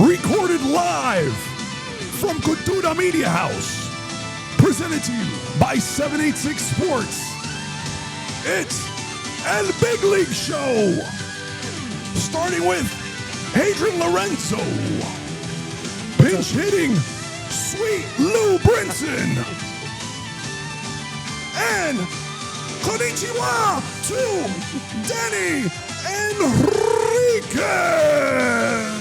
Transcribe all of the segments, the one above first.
Recorded live from Cultura Media House. Presented to you by 786 Sports. It's El Big League Show. Starting with Adrian Lorenzo. Pinch hitting Sweet Lou Brinson. And konnichiwa to Danny Enriquez.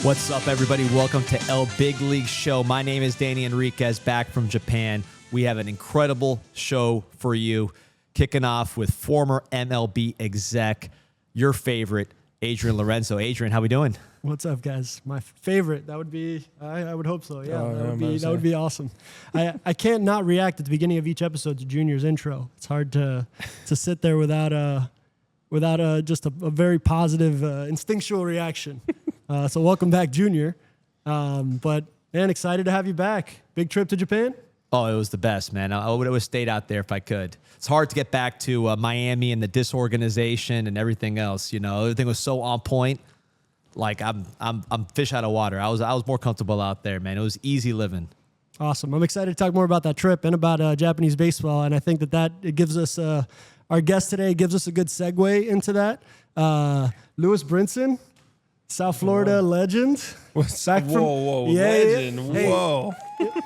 What's up, everybody? Welcome to El Big League Show. My name is Danny Enriquez, back from Japan. We have an incredible show for you, kicking off with former MLB exec, your favorite, Adrian Lorenzo. Adrian, how we doing? What's up, guys? My favorite. That would be, I would hope so. Yeah, that would be awesome. I can't not react at the beginning of each episode to Junior's intro. It's hard to sit there without just a very positive instinctual reaction. So welcome back, Junior. But man, excited to have you back. Big trip to Japan? Oh, it was the best, man. I would have stayed out there if I could. It's hard to get back to Miami and the disorganization and everything else. You know, everything was so on point. Like I'm fish out of water. I was more comfortable out there, man. It was easy living. Awesome. I'm excited to talk more about that trip and about Japanese baseball. And I think that it gives us our guest today gives us a good segue into that. Lewis Brinson, South Florida legend. Whoa, legend. Hey, whoa.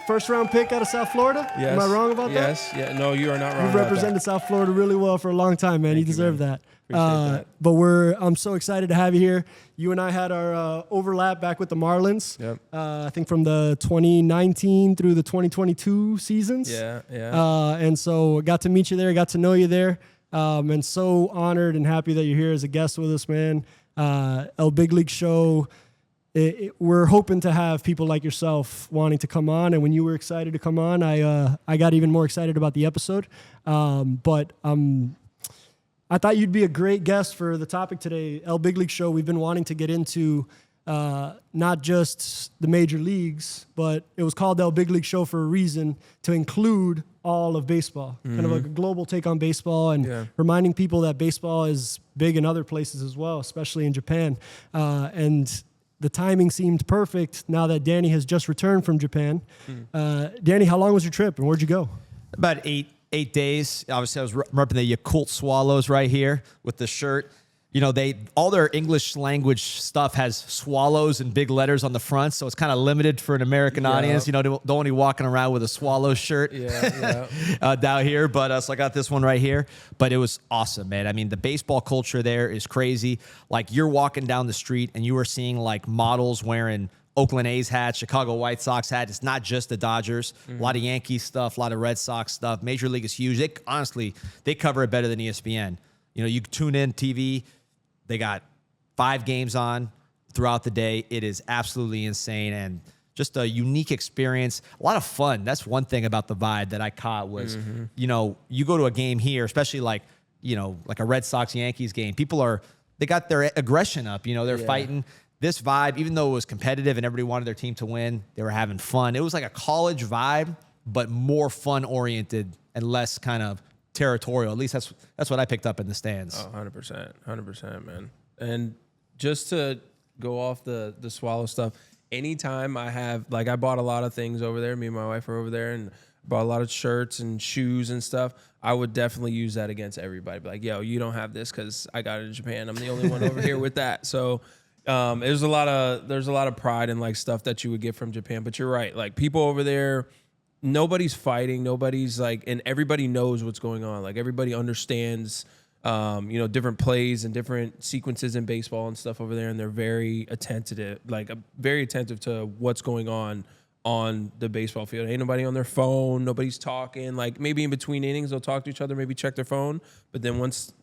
First round pick out of South Florida? Yes. Am I wrong about that? Yes. Yeah. No, you are not wrong. You've represented South Florida really well for a long time, man. You deserve that. Appreciate that. But I'm so excited to have you here. You and I had our overlap back with the Marlins. Yep. I think from the 2019 through the 2022 seasons. Yeah. And so got to meet you there, got to know you there. And so honored and happy that you're here as a guest with us, man. El Big League Show. We're hoping to have people like yourself wanting to come on, and when you were excited to come on, I got even more excited about the episode. But I thought you'd be a great guest for the topic today. El Big League Show. We've been wanting to get into not just the major leagues, but it was called El Big League Show for a reason, to include all of baseball, kind of like a global take on baseball, and reminding people that baseball is big in other places as well, especially in Japan. And the timing seemed perfect now that Danny has just returned from Japan. Danny, how long was your trip and where'd you go? About eight days. Obviously, I was repping the Yakult Swallows right here with the shirt. You know, all their English language stuff has swallows and big letters on the front, so it's kind of limited for an American audience. You know, don't want to be walking around with a swallow shirt down here. But so I got this one right here. But it was awesome, man. I mean, the baseball culture there is crazy. Like, you're walking down the street and you are seeing like models wearing Oakland A's hats, Chicago White Sox hat. It's not just the Dodgers. A lot of Yankees stuff, a lot of Red Sox stuff. Major League is huge. They cover it better than ESPN. You know, you tune in TV. They got 5 games on throughout the day. It is absolutely insane and just a unique experience. A lot of fun. That's one thing about the vibe that I caught was, you know, you go to a game here, especially like a Red Sox-Yankees game. They got their aggression up. You know, they're fighting. This vibe, even though it was competitive and everybody wanted their team to win, they were having fun. It was like a college vibe, but more fun-oriented and less kind of territorial. At least that's what I picked up in the stands. Oh, 100%, man. And just to go off the swallow stuff, anytime I bought a lot of things over there. Me and my wife are over there and bought a lot of shirts and shoes and stuff. I would definitely use that against everybody. Be like, yo, you don't have this because I got it in Japan. I'm the only one over here with that. So there's a lot of pride in like stuff that you would get from Japan. But you're right. Like, people over there, nobody's fighting. Nobody's like, and everybody knows what's going on. Like, everybody understands, different plays and different sequences in baseball and stuff over there. And they're very attentive to what's going on the baseball field. Ain't nobody on their phone. Nobody's talking. Like, maybe in between innings, they'll talk to each other, maybe check their phone. But then once,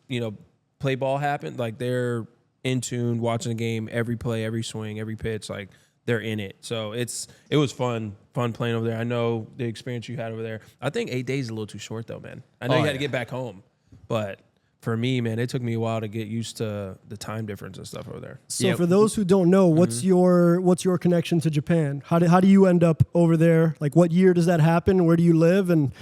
play ball happened, like, they're in tune, watching the game, every play, every swing, every pitch, like, they're in it. So it was fun playing over there. I know the experience you had over there. I think 8 days is a little too short though, man. I know you had to get back home, but for me, man, it took me a while to get used to the time difference and stuff over there. So for those who don't know, what's your connection to Japan? How do you end up over there? Like, what year does that happen? Where do you live? And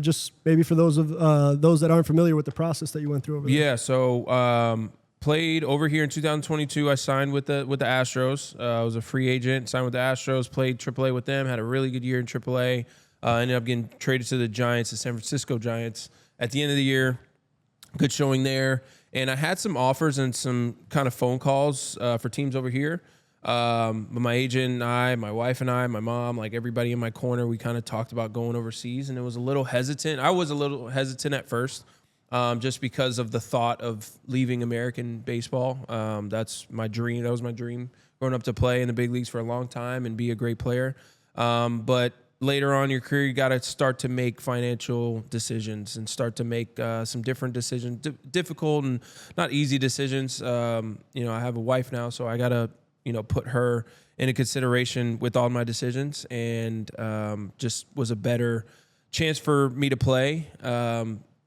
just maybe for those that aren't familiar with the process that you went through over there. Yeah. So played over here in 2022. I signed with the Astros. I was a free agent, signed with the Astros, played AAA with them, had a really good year in AAA. Ended up getting traded to the Giants, the San Francisco Giants. At the end of the year, good showing there. And I had some offers and some kind of phone calls for teams over here. But my agent and I, my wife and I, my mom, like everybody in my corner, we kind of talked about going overseas, and it was a little hesitant. I was a little hesitant at first, just because of the thought of leaving American baseball. That's my dream. That was my dream, growing up to play in the big leagues for a long time and be a great player. But later on in your career, you got to start to make financial decisions and start to make some different decisions, difficult and not easy decisions. I have a wife now, so I got to, put her into consideration with all my decisions, and just was a better chance for me to play.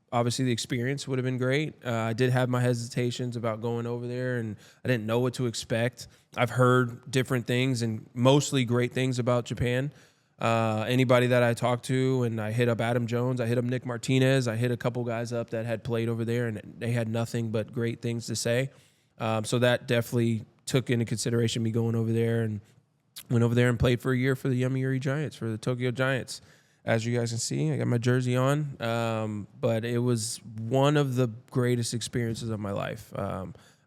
Obviously, the experience would have been great. I did have my hesitations about going over there, and I didn't know what to expect. I've heard different things and mostly great things about Japan. Anybody that I talked to, and I hit up Adam Jones, I hit up Nick Martinez, I hit a couple guys up that had played over there, and they had nothing but great things to say. So that definitely took into consideration me going over there, and went over there and played for a year for the Yomiuri Giants, for the Tokyo Giants. As you guys can see, I got my jersey on, but it was one of the greatest experiences of my life.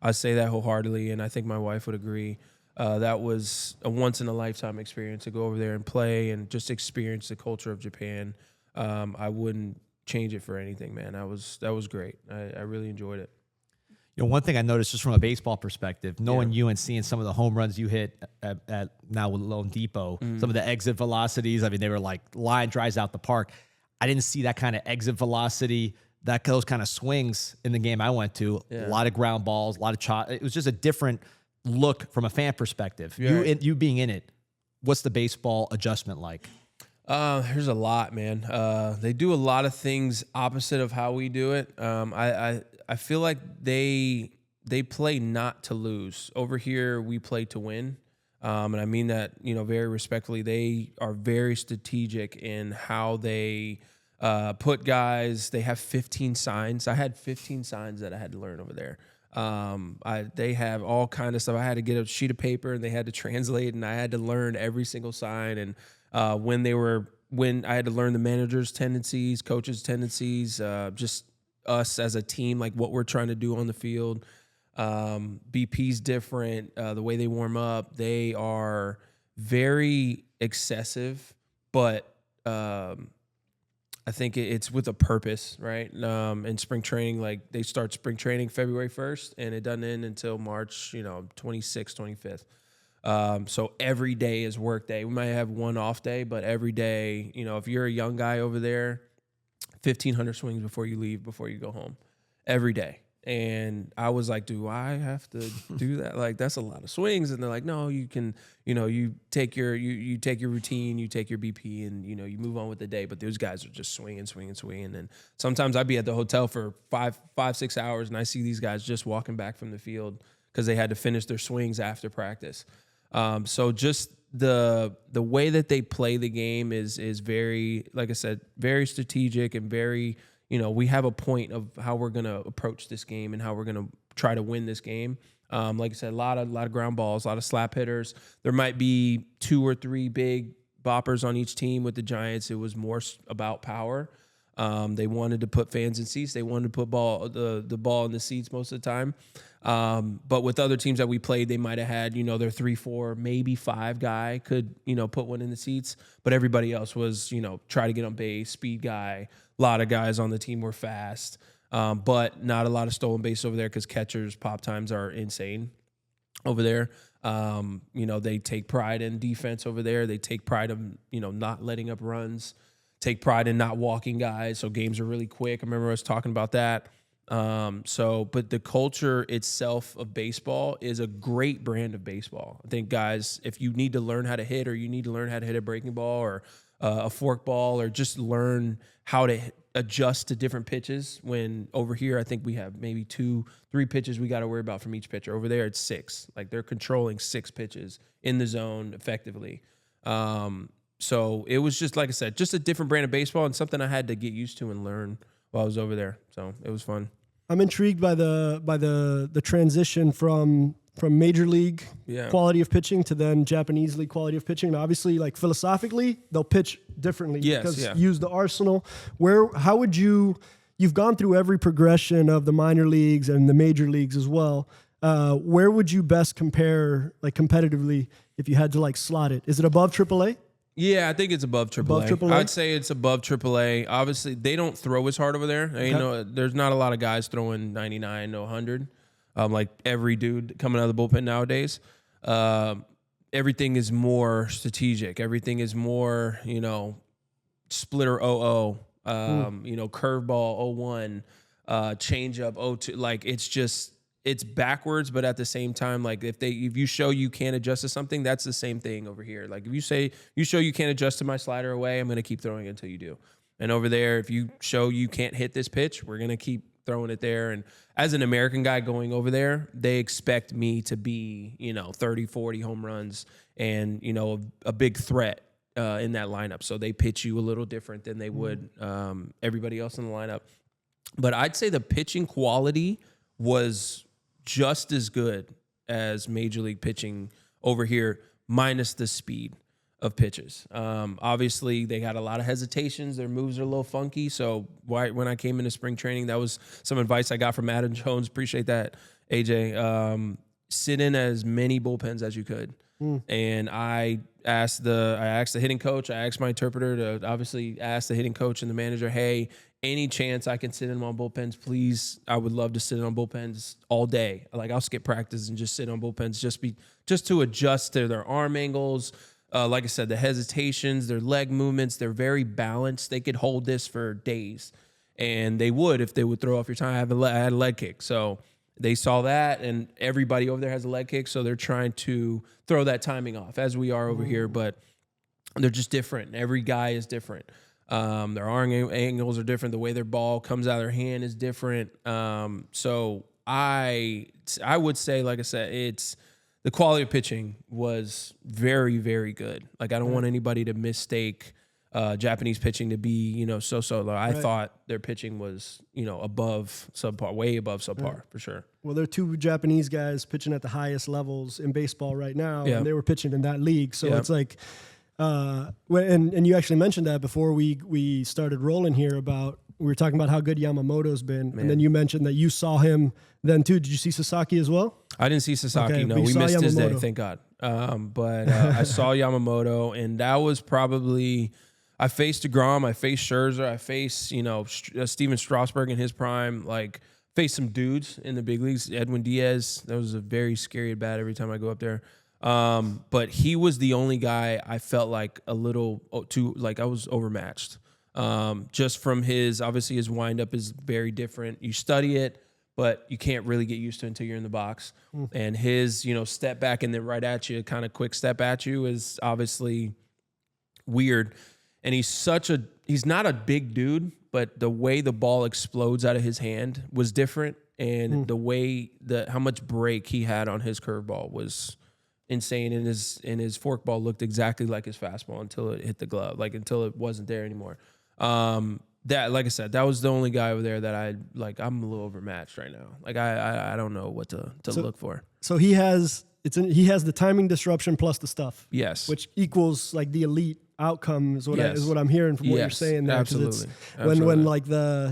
I say that wholeheartedly, and I think my wife would agree. That was a once-in-a-lifetime experience to go over there and play and just experience the culture of Japan. I wouldn't change it for anything, man. That was great. I really enjoyed it. One thing I noticed just from a baseball perspective, knowing you and seeing some of the home runs you hit at now with Lone Depot, some of the exit velocities, I mean, they were like line drives out the park. I didn't see that kind of exit velocity, those kind of swings in the game I went to. Yeah. A lot of ground balls, a lot of it was just a different look from a fan perspective. Yeah. You being in it, what's the baseball adjustment like? There's a lot, man. They do a lot of things opposite of how we do it. I feel like they play not to lose. Over here, we play to win. And I mean that, very respectfully. They are very strategic in how they put guys. They have 15 signs. I had 15 signs that I had to learn over there. They have all kind of stuff. I had to get a sheet of paper and they had to translate, and I had to learn every single sign. And when I had to learn the manager's tendencies, coaches' tendencies, just us as a team, like what we're trying to do on the field. BP's different. The way they warm up, they are very excessive, but I think it's with a purpose, right? In spring training, like they start spring training February 1st, and it doesn't end until March, 26th, 25th. So every day is work day. We might have one off day, but every day, if you're a young guy over there, 1,500 swings before you leave, before you go home, every day. And I was like, do I have to do that? Like, that's a lot of swings. And they're like, no, you can, you take your routine, you take your BP, and, you move on with the day. But those guys are just swinging. And sometimes I'd be at the hotel for 5-6 hours, and I see these guys just walking back from the field because they had to finish their swings after practice. So just the way that they play the game is very, like I said, very strategic and very, we have a point of how we're going to approach this game and how we're going to try to win this game. Like I said, a lot of ground balls, a lot of slap hitters. There might be 2 or 3 big boppers on each team. With the Giants, it was more about power. They wanted to put fans in seats. They wanted to put the ball in the seats most of the time. But with other teams that we played, they might have had, their 3, 4, maybe 5 guy could, put one in the seats. But everybody else was, try to get on base, speed guy. A lot of guys on the team were fast, but not a lot of stolen base over there because catchers' pop times are insane over there. They take pride in defense over there. They take pride in, not letting up runs, take pride in not walking guys. So games are really quick. I remember us talking about that. But the culture itself of baseball is a great brand of baseball. I think, guys, if you need to learn how to hit, or you need to learn how to hit a breaking ball or a fork ball, or just learn how to adjust to different pitches, when over here I think we have maybe 2-3 pitches we got to worry about from each pitcher. Over there it's 6. Like, they're controlling 6 pitches in the zone effectively. So it was just, like I said, just a different brand of baseball, and something I had to get used to and learn while I was over there. So it was fun. I'm intrigued by the transition from major league quality of pitching to then Japanese league quality of pitching. And obviously, like philosophically, they'll pitch differently because use the arsenal. How would you've gone through every progression of the minor leagues and the major leagues as well. Where would you best compare, like competitively, if you had to like slot it? Is it above AAA? Yeah, I think it's above AAA. Above AAA? I'd say it's above AAA. Obviously, they don't throw as hard over there. Okay. You know, there's not a lot of guys throwing 99 to 100. Like every dude coming out of the bullpen nowadays. Everything is more strategic. Everything is more, you know, splitter 0-0, you know, curveball 0-1, changeup 0-2. Like it's backwards, but at the same time, like if you show you can't adjust to something, that's the same thing over here. Like if you show you can't adjust to my slider away, I'm gonna keep throwing it until you do. And over there, if you show you can't hit this pitch, we're gonna keep throwing it there. And as an American guy going over there, they expect me to be, you know, 30, 40 home runs and, you know, a big threat in that lineup. So they pitch you a little different than they would everybody else in the lineup. But I'd say the pitching quality was just as good as major league pitching over here, minus the speed of pitches. Obviously, they had a lot of hesitations. Their moves are a little funky. So when I came into spring training, that was some advice I got from Adam Jones. Appreciate that, AJ. Sit in as many bullpens as you could. And I asked the hitting coach, I asked my interpreter to obviously ask the hitting coach and the manager, hey, any chance I can sit in on bullpens, please. I would love to sit in on bullpens all day. Like I'll skip practice and just sit on bullpens, just to adjust to their arm angles. Like I said, the hesitations, their leg movements, they're very balanced. They could hold this for days, and they would if they would throw off your time. I had a leg kick, so they saw that, and everybody over there has a leg kick, so they're trying to throw that timing off, as we are over here, but they're just different. Every guy is different. Their arm angles are different. The way their ball comes out of their hand is different. So I would say, like I said, the quality of pitching was very, very good. Like I don't want anybody to mistake Japanese pitching to be, you know, so low. I thought their pitching was, you know, above subpar, way above subpar for sure. Well, there are two Japanese guys pitching at the highest levels in baseball right now, and they were pitching in that league. So it's like, and you actually mentioned that before we started rolling here about, we were talking about how good Yamamoto's been, and then you mentioned that you saw him then too. Did you see Sasaki as well? I didn't see Sasaki. Okay, no, we missed Yamamoto. His day, thank God. But I saw Yamamoto, and that was probably. I faced DeGrom, I faced Scherzer, I faced, you know, Steven Strasburg in his prime, like faced some dudes in the big leagues. Edwin Diaz, that was a very scary at bat every time I go up there. But he was the only guy I felt like a little too, like I was overmatched. Just from obviously his windup is very different. You study it, but you can't really get used to it until you're in the box. And his, you know, step back and then right at you, kind of quick step at you is obviously weird. And he's not a big dude, but the way the ball explodes out of his hand was different. And the way how much break he had on his curveball was insane. And his forkball looked exactly like his fastball until it hit the glove, like until it wasn't there anymore. That, like I said, that was the only guy over there that I'm a little overmatched right now. Like I don't know what to look for. So he has the timing disruption plus the stuff. Yes. Which equals like the elite outcome is what I'm hearing from what you're saying there. Absolutely. When like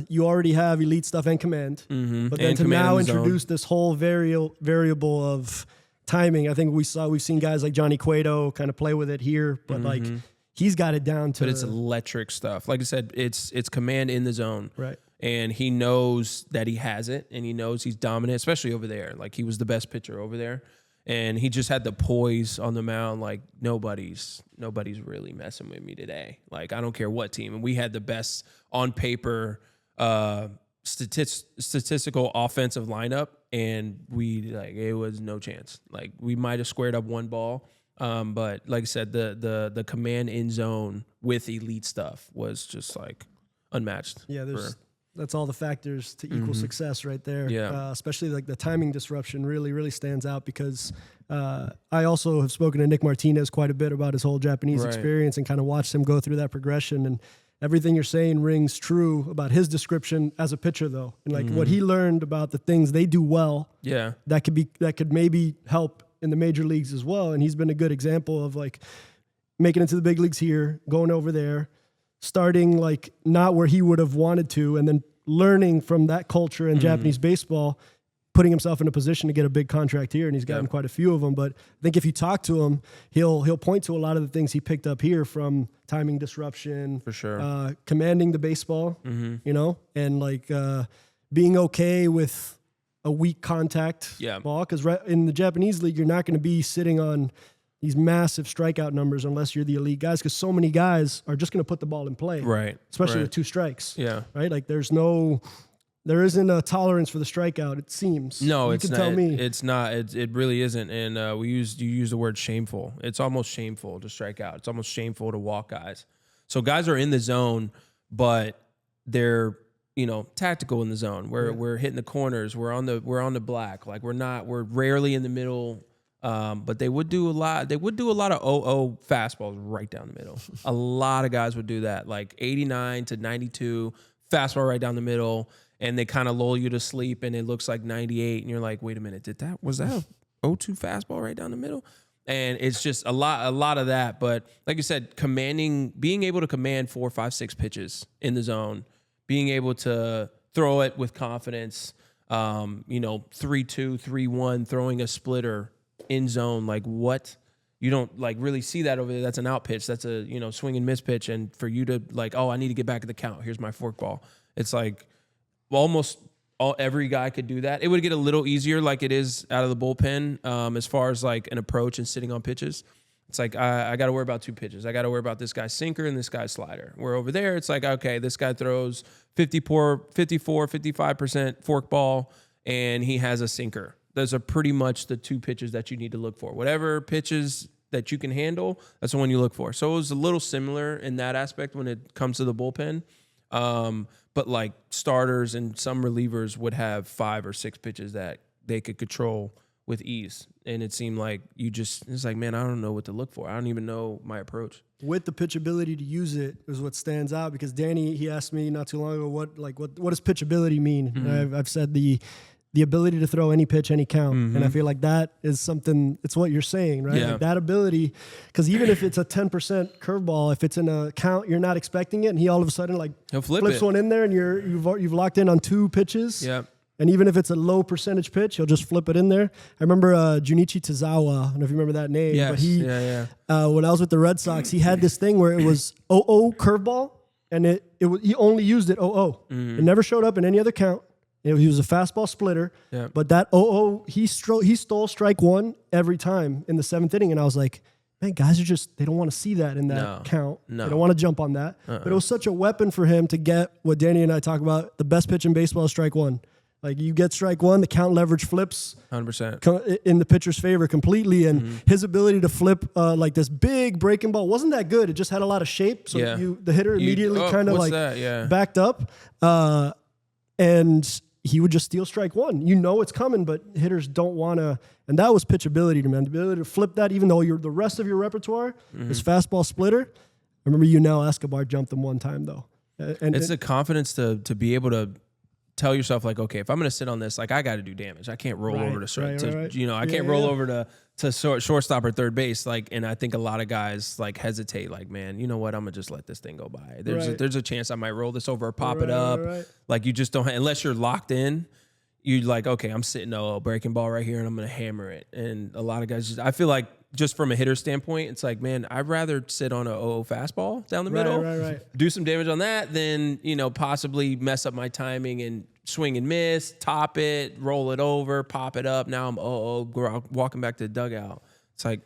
you already have elite stuff and command, but then to now introduce this whole variable of timing. I think we've seen guys like Johnny Cueto kind of play with it here, but like he's got it down to. But it's electric stuff. Like I said, it's command in the zone. Right. And he knows that he has it, and he knows he's dominant, especially over there. Like he was the best pitcher over there. And he just had the poise on the mound, like nobody's really messing with me today. Like I don't care what team. And we had the best on paper statistical offensive lineup, and it was no chance. Like we might have squared up one ball, but like I said, the command in zone with elite stuff was just like unmatched. Yeah, that's all the factors to equal success right there. Yeah. Especially like the timing disruption really, really stands out because I also have spoken to Nick Martinez quite a bit about his whole Japanese experience and kind of watched him go through that progression. everything you're saying rings true about his description as a pitcher, though, and like what he learned about the things they do well. Yeah, that could maybe help in the major leagues as well. And he's been a good example of like making it to the big leagues here, going over there, starting like not where he would have wanted to, and then learning from that culture and Japanese baseball, putting himself in a position to get a big contract here, and he's gotten quite a few of them. But I think if you talk to him, he'll point to a lot of the things he picked up here, from timing disruption, for sure, commanding the baseball, you know, and like being okay with a weak contact ball. Because in the Japanese league, you're not going to be sitting on these massive strikeout numbers unless you're the elite guys, because so many guys are just going to put the ball in play, right? Especially with 2 strikes, right? Like there isn't a tolerance for the strikeout, it seems. No, it's not. Tell me. It's not. It really isn't. And you use the word shameful. It's almost shameful to strike out. It's almost shameful to walk guys. So guys are in the zone, but they're tactical in the zone. We're hitting the corners. We're on the black. Like we're rarely in the middle. But they would do a lot. They would do a lot of 0-0 fastballs right down the middle. A lot of guys would do that, like 89 to 92 fastball right down the middle. And they kind of lull you to sleep, and it looks like 98, and you're like, wait a minute, was that a 0-2 fastball right down the middle? And it's just a lot of that. But like you said, being able to command 4, 5, 6 pitches in the zone, being able to throw it with confidence, 3-2, 3-1, throwing a splitter in zone, like what? You don't like really see that over there. That's an out pitch. That's a swing and miss pitch, and for you to like, oh, I need to get back at the count. Here's my forkball. It's like, almost every guy could do that. It would get a little easier like it is out of the bullpen as far as like an approach and sitting on pitches. It's like I got to worry about 2 pitches. I got to worry about this guy's sinker and this guy's slider. Where over there, it's like, okay, this guy throws 54, 55% forkball, and he has a sinker. Those are pretty much the 2 pitches that you need to look for. Whatever pitches that you can handle, that's the one you look for. So it was a little similar in that aspect when it comes to the bullpen. But like starters and some relievers would have 5 or 6 pitches that they could control with ease. And it seemed like it's like, man, I don't know what to look for. I don't even know my approach. With the pitchability to use it is what stands out, because Danny, he asked me not too long ago, what does pitchability mean? Mm-hmm. And I've said the ability to throw any pitch, any count. Mm-hmm. And I feel like that is something, it's what you're saying, right? Yeah. Like that ability, because even if it's a 10% curveball, if it's in a count, you're not expecting it, and he all of a sudden he'll flips one in there, and you've locked in on 2 pitches. Yeah. And even if it's a low percentage pitch, he'll just flip it in there. I remember Junichi Tazawa. I don't know if you remember that name. Yes. But he, when I was with the Red Sox, he had this thing where it was 0-0 curveball, and he only used it 0-0. Mm-hmm. It never showed up in any other count. He was a fastball splitter, but that 0-0, he stole strike 1 every time in the 7th inning. And I was like, man, guys they don't want to see that in that count. No. They don't want to jump on that. But it was such a weapon for him to get what Danny and I talk about, the best pitch in baseball is strike 1. Like you get strike 1, the count leverage flips 100% in the pitcher's favor completely. And his ability to flip like this big breaking ball wasn't that good. It just had a lot of shape. So the hitter immediately kind of backed up. And he would just steal strike 1. You know it's coming, but hitters don't want to. And that was pitchability to me. The ability to flip that, even though the rest of your repertoire is fastball splitter. I remember Escobar jumped him one time, though. And it's the confidence to be able to tell yourself, like, okay, if I'm going to sit on this, like, I got to do damage. I can't roll over to strike. I can't roll over to shortstop or third base. Like, and I think a lot of guys like hesitate, like, man, you know what? I'm gonna just let this thing go by. There's a chance I might roll this over or pop it up. Like, you just don't, unless you're locked in. You like, okay, I'm sitting a breaking ball right here, and I'm gonna hammer it. And a lot of guys, I feel like, just from a hitter standpoint, it's like, man, I'd rather sit on a 0-0 fastball down the middle, do some damage on that, than possibly mess up my timing and swing and miss, top it, roll it over, pop it up. Now I'm walking back to the dugout. It's like,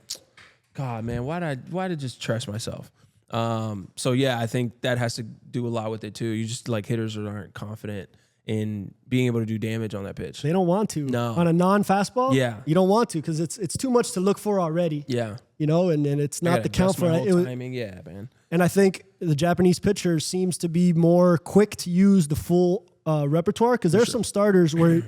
God, man, why did I just trust myself? So yeah, I think that has to do a lot with it too. You just like hitters aren't confident in being able to do damage on that pitch. They don't want to. No. On a non-fastball? Yeah. You don't want to, because it's too much to look for already. Yeah. And it's not the count for it. Timing, yeah, man. And I think the Japanese pitcher seems to be more quick to use the full repertoire, because there's some starters where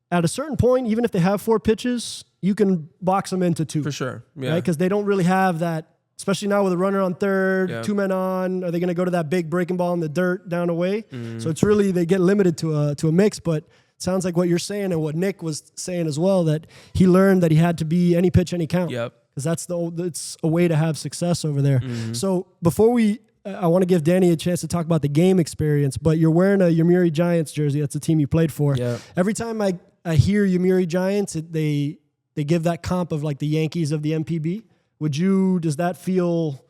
at a certain point, even if they have 4 pitches, you can box them into 2. For sure. Yeah. Right? Because they don't really have that especially now with a runner on third, Yep. 2 men on. Are they going to go to that big breaking ball in the dirt down away? So it's really, they get limited to a mix, but it sounds like what you're saying and what Nick was saying as well, that he learned that he had to be any pitch, any count. Yep. Because it's a way to have success over there. So before I want to give Danny a chance to talk about the game experience, but you're wearing a Yomiuri Giants jersey. That's the team you played for. Yep. Every time I hear Yomiuri Giants, they give that comp of like the Yankees of the MPB. Does that feel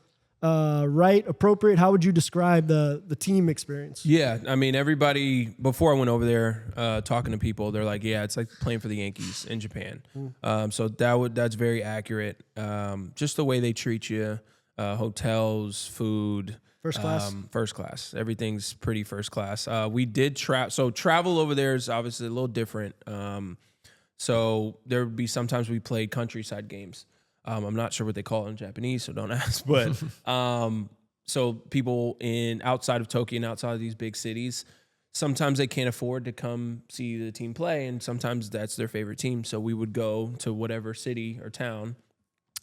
right, appropriate? How would you describe the team experience? Yeah, I mean, everybody, before I went over there talking to people, they're like, yeah, it's like playing for the Yankees in Japan. So that's very accurate. Just the way they treat you, hotels, food. First class? First class. Everything's pretty first class. We did travel over there is obviously a little different. So there would be sometimes we played countryside games. I'm not sure what they call it in Japanese, so don't ask. But so people outside of Tokyo and outside of these big cities, sometimes they can't afford to come see the team play, and sometimes that's their favorite team. So we would go to whatever city or town.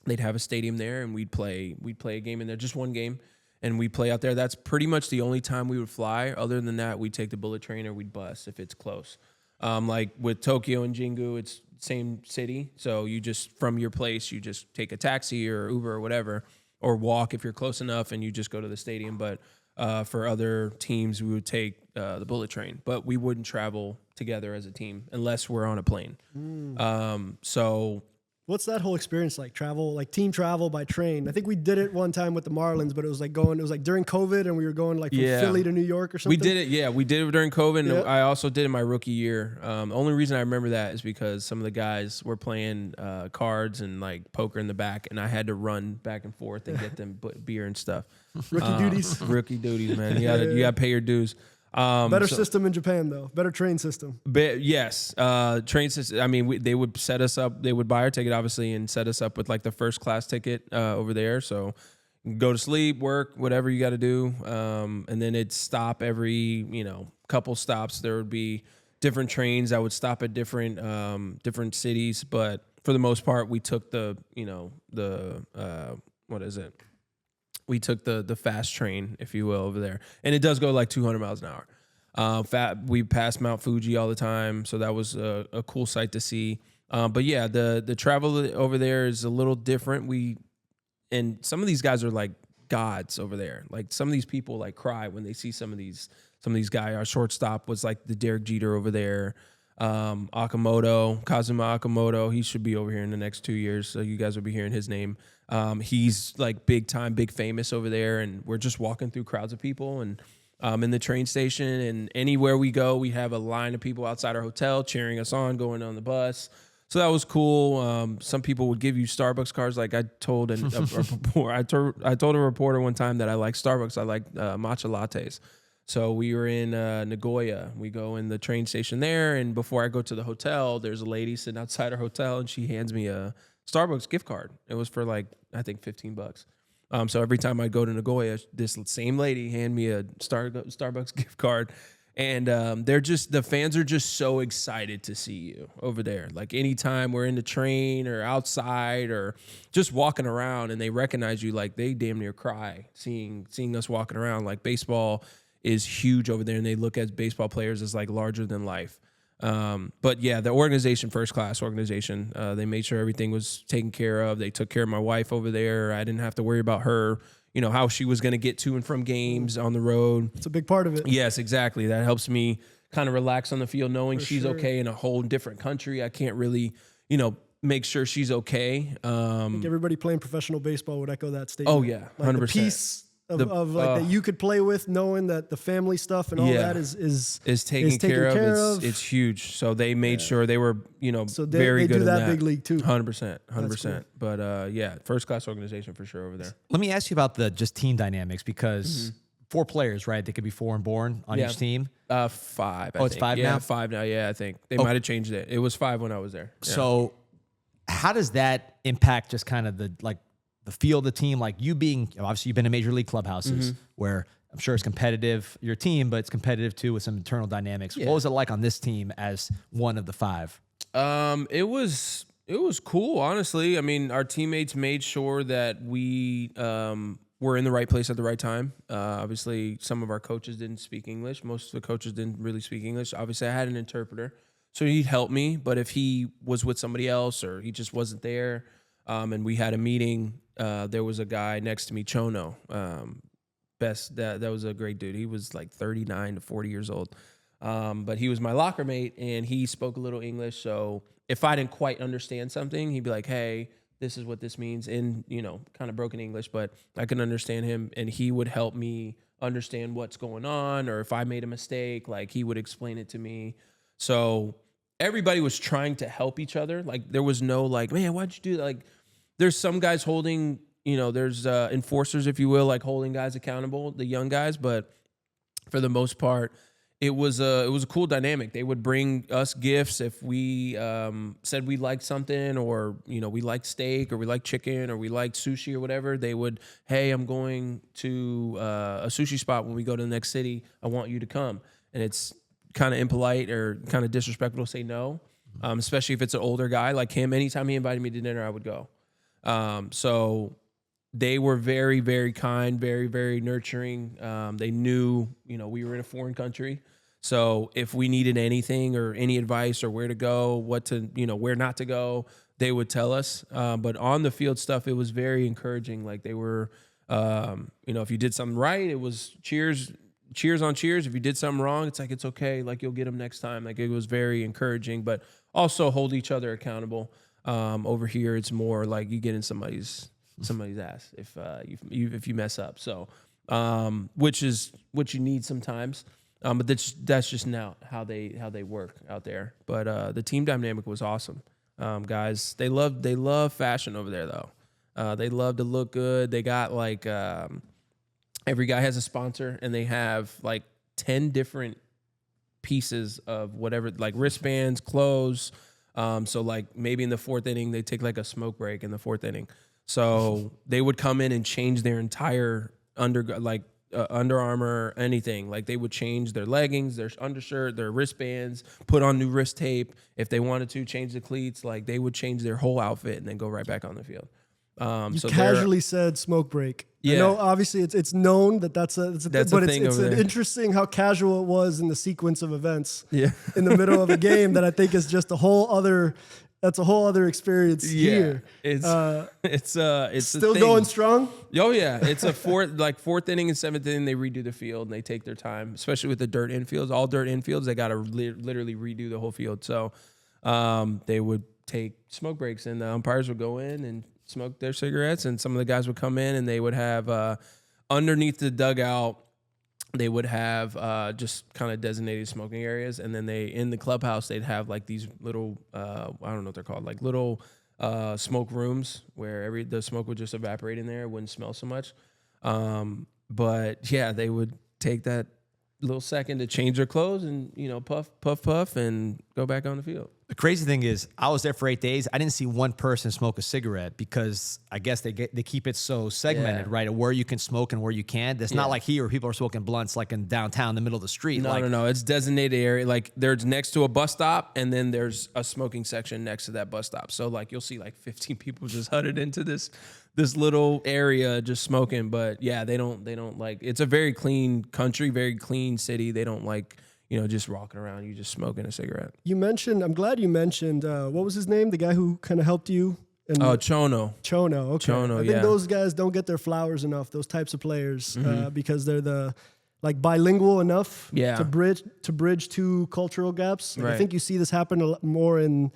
They'd have a stadium there, and we'd play a game in there, just one game, and we'd play out there. That's pretty much the only time we would fly. Other than that, we'd take the bullet train or we'd bus if it's close. Like with Tokyo and Jingu, it's same city. So you just, from your place, you just take a taxi or Uber or whatever, or walk if you're close enough, and you just go to the stadium. But for other teams, we would take the bullet train, but we wouldn't travel together as a team unless we're on a plane. So What's that whole experience like? Team travel by train. I think we did it one time with the Marlins, but it was like during COVID, and we were going like from Philly to New York or something. We did it. Yeah, we did it during COVID. And Yeah. I also did it my rookie year. The only reason I remember that is because some of the guys were playing cards and like poker in the back, and I had to run back and forth and get them beer and stuff. Rookie duties. Rookie duties, man. You got to pay your dues. Better system in Japan, though. Better train system. Yes, train system. I mean, they would set us up. They would buy our ticket, obviously, and set us up with like the first class ticket over there. So go to sleep, work, whatever you got to do, and then it'd stop every couple stops. There would be different trains that would stop at different cities, but for the most part, we took we took the fast train, if you will, over there. And it does go like 200 miles an hour. We passed Mount Fuji all the time, so that was a cool sight to see. But yeah, the travel over there is a little different. And some of these guys are like gods over there. Like some of these people like cry when they see some of these guys. Our shortstop was like the Derek Jeter over there. Kazuma Akamoto, he should be over here in the next 2 years, so you guys will be hearing his name. He's like big time, big famous over there, and we're just walking through crowds of people and in the train station, and anywhere we go, we have a line of people outside our hotel cheering us on, going on the bus. So that was cool. Some people would give you Starbucks cards. Like I told I told a reporter one time that I like Starbucks. I like matcha lattes. So we were in Nagoya. We go in the train station there, and before I go to the hotel, there's a lady sitting outside our hotel, and she hands me a Starbucks gift card. It was for like, I think $15. So every time I go to Nagoya, this same lady hand me a Starbucks gift card, and the fans are just so excited to see you over there. Like anytime we're in the train or outside or just walking around, and they recognize you, like they damn near cry seeing us walking around. Like baseball is huge over there, and they look at baseball players as like larger than life. But yeah, the organization, first class organization, they made sure everything was taken care of. They took care of my wife over there. I didn't have to worry about her, how she was going to get to and from games on the road. It's a big part of it. Yes, exactly. That helps me kind of relax on the field, knowing she's sure. okay in a whole different country. I can't really, make sure she's okay. I think everybody playing professional baseball would echo that statement. Oh yeah, 100%. Like the peace of that you could play with, knowing that the family stuff and all that is taken care of. It's huge. So they made sure they were, very good do at that big league too. 100%. Cool. But yeah, first class organization for sure over there. Let me ask you about the just team dynamics, because 4 players, right? They could be foreign born on each team. 5. It's 5 now? 5 now. Yeah, I think they might have changed it. It was 5 when I was there. Yeah. So how does that impact just kind of the feel of the team? Like you being, obviously you've been in major league clubhouses where I'm sure it's competitive, your team, but it's competitive too with some internal dynamics. Yeah. What was it like on this team as one of the 5? It was It was cool, honestly. I mean, our teammates made sure that we were in the right place at the right time. Obviously, some of our coaches didn't speak English. Most of the coaches didn't really speak English. Obviously, I had an interpreter, so he'd help me. But if he was with somebody else or he just wasn't there, and we had a meeting, there was a guy next to me, Chono. That was a great dude. He was like 39 to 40 years old. But he was my locker mate, and he spoke a little English. So if I didn't quite understand something, he'd be like, hey, this is what this means in, kind of broken English, but I can understand him, and he would help me understand what's going on, or if I made a mistake, like he would explain it to me. So everybody was trying to help each other. Like there was no like, man, why'd you do that? Like there's some guys holding, there's enforcers, if you will, like holding guys accountable, the young guys, but for the most part, it was a cool dynamic. They would bring us gifts if we said we liked something, or we liked steak, or we liked chicken, or we liked sushi, or whatever. They would, hey, I'm going to a sushi spot when we go to the next city. I want you to come. And it's kind of impolite or kind of disrespectful to say no, especially if it's an older guy like him. Anytime he invited me to dinner, I would go. So they were very, very kind, very, very nurturing. They knew, we were in a foreign country. So if we needed anything or any advice or where to go, where not to go, they would tell us. But on the field stuff, it was very encouraging. Like they were, if you did something right, it was cheers on cheers. If you did something wrong, it's like, it's okay. Like you'll get them next time. Like it was very encouraging, but also hold each other accountable. Over here, it's more like you get in somebody's ass if you mess up. So, which is what you need sometimes. But that's just now how they work out there. But the team dynamic was awesome. Guys, they love fashion over there though. They love to look good. They got like every guy has a sponsor, and they have like 10 different pieces of whatever, like wristbands, clothes. So like maybe in the fourth inning, they take like a smoke break in the fourth inning. So they would come in and change their entire Under Armour, anything. Like they would change their leggings, their undershirt, their wristbands, put on new wrist tape. If they wanted to change the cleats, like they would change their whole outfit and then go right back on the field. You casually said smoke break. Yeah. I know obviously it's known that's a thing, it's interesting how casual it was in the sequence of events. Yeah. In the middle of a game that I think is just a whole other experience here. It's still going strong. Oh yeah, it's a fourth inning and seventh inning. They redo the field and they take their time, especially with the dirt infields. All dirt infields, they got to literally redo the whole field. So they would take smoke breaks, and the umpires would go in and smoke their cigarettes, and some of the guys would come in and they would have underneath the dugout. They would have just kind of designated smoking areas, and then in the clubhouse they'd have like these little I don't know what they're called, like little smoke rooms where the smoke would just evaporate in there. It wouldn't smell so much. But yeah, they would take that little second to change their clothes and puff and go back on the field. The crazy thing is, I was there for 8 days. I didn't see one person smoke a cigarette because I guess they keep it so segmented, right? Where you can smoke and where you can't. It's not like here where people are smoking blunts like in downtown, in the middle of the street. No. It's designated area. Like there's next to a bus stop, and then there's a smoking section next to that bus stop. So like you'll see like 15 people just huddled into this little area just smoking. But yeah, they don't like. It's a very clean country, very clean city. They don't like, just walking around, you just smoking a cigarette. I'm glad you mentioned, what was his name? The guy who kind of helped you? Chono. Chono, okay. Chono, I think those guys don't get their flowers enough, those types of players, because they're bilingual enough to bridge two cultural gaps. Right. I think you see this happen a lot more in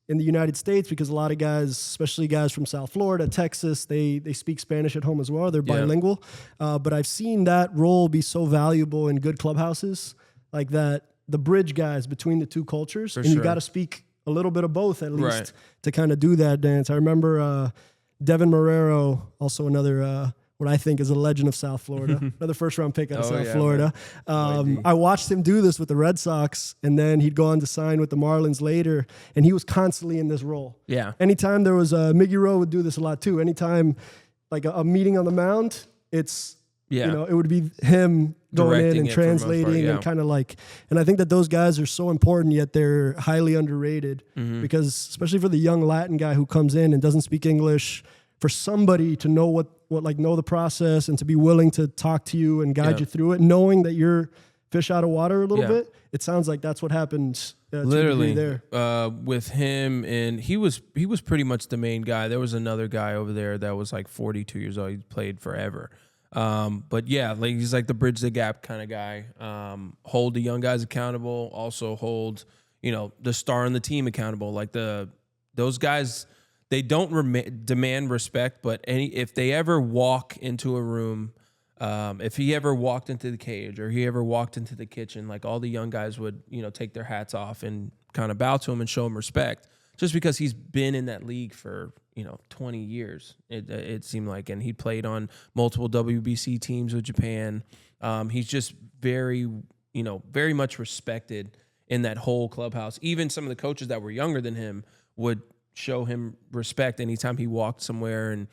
the United States because a lot of guys, especially guys from South Florida, Texas, they speak Spanish at home as well. They're bilingual. But I've seen that role be so valuable in good clubhouses, like that, the bridge guys between the two cultures. You got to speak a little bit of both at least to kind of do that dance. I remember Devin Marrero, also another what I think is a legend of South Florida, another first-round pick out of South Florida. I watched him do this with the Red Sox, and then he'd go on to sign with the Marlins later, and he was constantly in this role. Yeah. Anytime there was Miggy Rowe would do this a lot too. Anytime like a meeting on the mound, it's it would be him going in Directing and it for the most part, translating yeah. and kind of like, and I think that those guys are so important, yet they're highly underrated because especially for the young Latin guy who comes in and doesn't speak English, for somebody to know what know the process and to be willing to talk to you and guide you through it, knowing that you're fish out of water a little bit. It sounds like that's what happened Literally there. With him, and he was pretty much the main guy. There was another guy over there that was like 42 years old. He played forever. But yeah, like he's like the bridge the gap kind of guy. Hold the young guys accountable. Also hold, the star on the team accountable. Like those guys, they don't demand respect, but if they ever walk into a room, if he ever walked into the cage or he ever walked into the kitchen, like all the young guys would, take their hats off and kind of bow to him and show him respect, just because he's been in that league for 20 years. It seemed like, and he played on multiple WBC teams with Japan. He's just very much respected in that whole clubhouse. Even some of the coaches that were younger than him would show him respect anytime he walked somewhere. And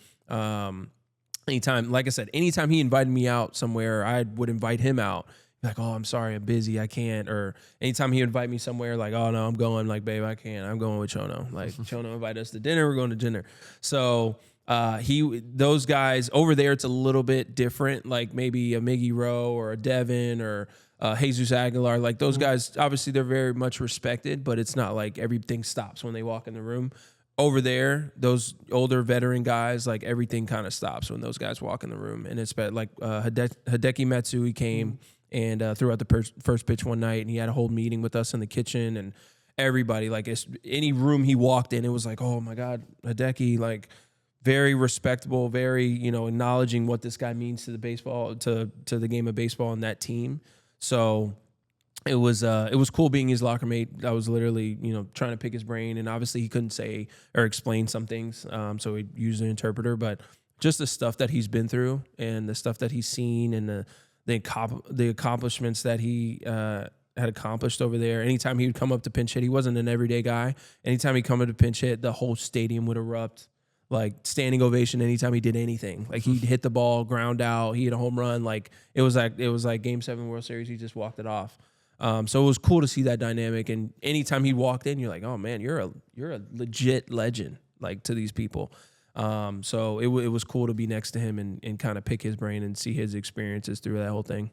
anytime he invited me out somewhere, I would invite him out. Like, oh, I'm sorry, I'm busy, I can't. Or anytime he would invite me somewhere, like, oh no, I'm going. Like, babe, I can't. I'm going with Chono. Like, Chono invited us to dinner. We're going to dinner. So those guys over there, it's a little bit different. Like maybe a Miggy Rowe or a Devin or Jesus Aguilar. Like those guys, obviously they're very much respected, but it's not like everything stops when they walk in the room. Over there, those older veteran guys, like everything kind of stops when those guys walk in the room. And it's like Hideki Matsui came and threw out the first pitch one night, and he had a whole meeting with us in the kitchen, and everybody, like any room he walked in, it was like, oh my God, Hideki, like very respectable, very, acknowledging what this guy means to the baseball, to the game of baseball and that team. So it was cool being his locker mate. I was literally, trying to pick his brain, and obviously he couldn't say or explain some things, so he used an interpreter. But just the stuff that he's been through and the stuff that he's seen and the accomplishments that he had accomplished over there. Anytime he would come up to pinch hit, he wasn't an everyday guy. Anytime he'd come up to pinch hit, the whole stadium would erupt. Like standing ovation anytime he did anything. Like he'd hit the ball, ground out, he hit a home run. Like it was like Game 7 World Series. He just walked it off. So it was cool to see that dynamic. And anytime he walked in, you're like, oh man, you're a legit legend, like to these people. So it was cool to be next to him and kind of pick his brain and see his experiences through that whole thing.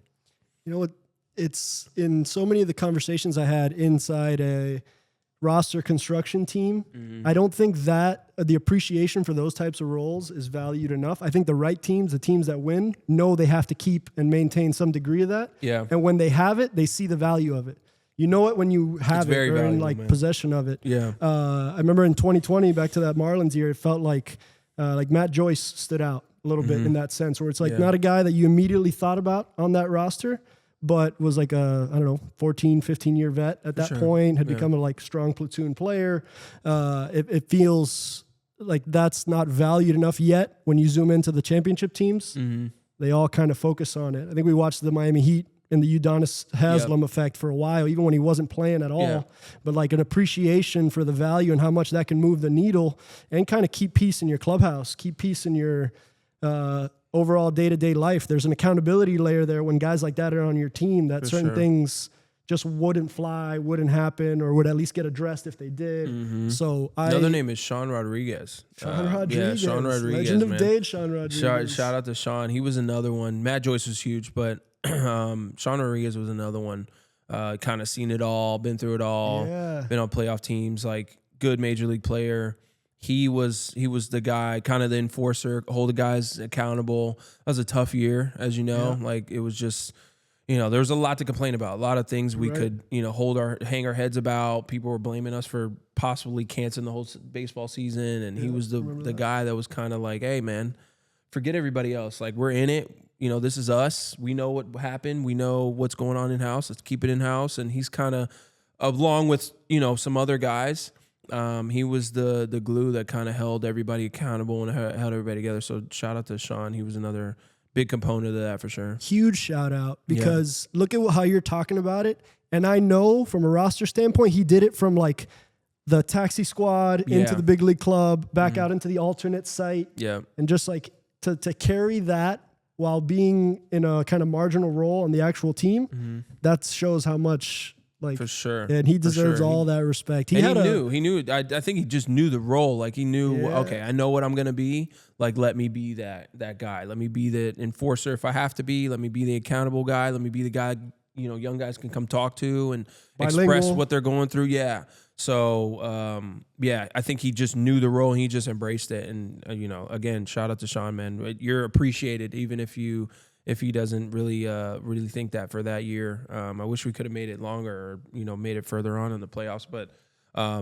You know what? It's in so many of the conversations I had inside a roster construction team. I don't think that the appreciation for those types of roles is valued enough. I think the right teams, the teams that win, know they have to keep and maintain some degree of that. Yeah. And when they have it, they see the value of it. You know it when you have it or valuable, in possession of it. Yeah. I remember in 2020, back to that Marlins year, it felt like Matt Joyce stood out a little bit in that sense, where it's like not a guy that you immediately thought about on that roster, but was like a, 14, 15-year vet at that point, had become a strong platoon player. It feels like that's not valued enough yet when you zoom into the championship teams. They all kind of focus on it. I think we watched the Miami Heat and the Udonis Haslem effect for a while, even when he wasn't playing at all. But like an appreciation for the value and how much that can move the needle and kind of keep peace in your clubhouse, keep peace in your overall day-to-day life. There's an accountability layer there when guys like that are on your team, that certain things just wouldn't fly, wouldn't happen, or would at least get addressed if they did. So another name is Sean Rodriguez. Sean Rodriguez. Yeah, Sean Rodriguez. Legend of Dade, Sean Rodriguez. Shout out to Sean. He was another one. Matt Joyce was huge, but Sean Rodriguez was another one. Kind of seen it all, been through it all, been on playoff teams, like good major league player. He was the guy, kind of the enforcer, hold the guys accountable. That was a tough year, as you know. Like it was just, there was a lot to complain about. A lot of things we could, hang our heads about. People were blaming us for possibly canceling the whole baseball season, and he was the guy that was kind of like, hey man, forget everybody else. Like we're in it. This is us. We know what happened. We know what's going on in house. Let's keep it in house. And he's kind of, along with some other guys. He was the glue that kind of held everybody accountable and held everybody together. So shout out to Sean. He was another big component of that for sure. Huge shout out because look at how you're talking about it. And I know from a roster standpoint, he did it from like the taxi squad into the big league club, back out into the alternate site. Yeah. And just like to carry that while being in a kind of marginal role on the actual team, that shows how much. Like, for sure. And he deserves all that respect. He knew. I think he just knew the role. Like he knew, Yeah. okay, I know what I'm going to be. Like, let me be that guy. Let me be the enforcer if I have to be. Let me be the accountable guy. Let me be the guy, young guys can come talk to and express what they're going through. Yeah. So, I think he just knew the role and he just embraced it. And, again, shout out to Sean, man. You're appreciated even if he doesn't really think that for that year. I wish we could have made it longer or, made it further on in the playoffs. But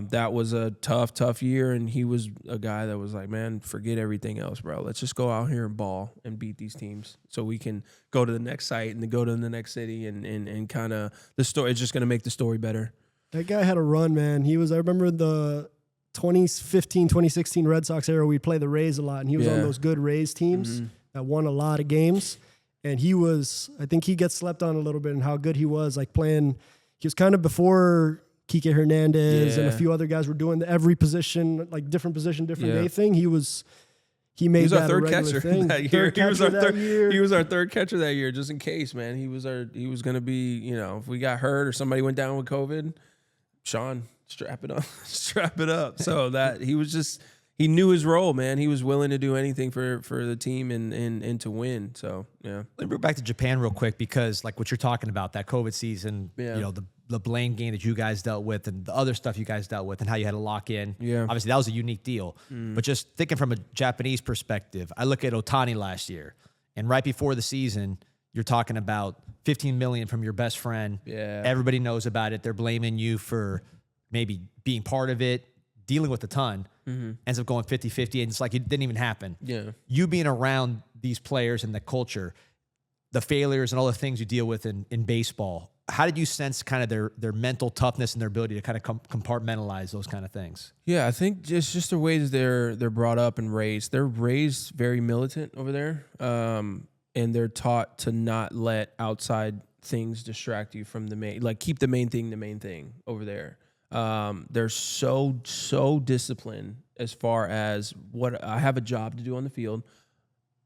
that was a tough year. And he was a guy that was like, man, forget everything else, bro. Let's just go out here and ball and beat these teams so we can go to the next site and then go to the next city and kind of the story. It's just going to make the story better. That guy had a run, man. I remember the 2015, 2016 Red Sox era, we'd play the Rays a lot. And he was on those good Rays teams that won a lot of games. And I think he gets slept on a little bit in how good he was, like playing. He was kind of before Kike Hernandez and a few other guys were doing every position, like different position, different day thing. He made that a regular thing. That year. He was our third catcher that year, just in case, man. He was going to be, if we got hurt or somebody went down with COVID, Sean, strap it up. So that he knew his role, man. He was willing to do anything for the team and to win. So, yeah. Let me bring back to Japan real quick because, like what you're talking about, that COVID season, the blame game that you guys dealt with and the other stuff you guys dealt with and how you had to lock in. Yeah. Obviously, that was a unique deal. But just thinking from a Japanese perspective, I look at Ohtani last year, and right before the season, you're talking about $15 million from your best friend. Yeah. Everybody knows about it. They're blaming you for maybe being part of it, dealing with a ton. Ends up going 50-50, and it's like it didn't even happen. Yeah. You being around these players and the culture, the failures and all the things you deal with in baseball, how did you sense kind of their mental toughness and their ability to kind of compartmentalize those kind of things? Yeah, I think just the ways they're brought up and raised. They're raised very militant over there, and they're taught to not let outside things distract you from the main. Like keep the main thing over there. They're so disciplined as far as what I have a job to do on the field.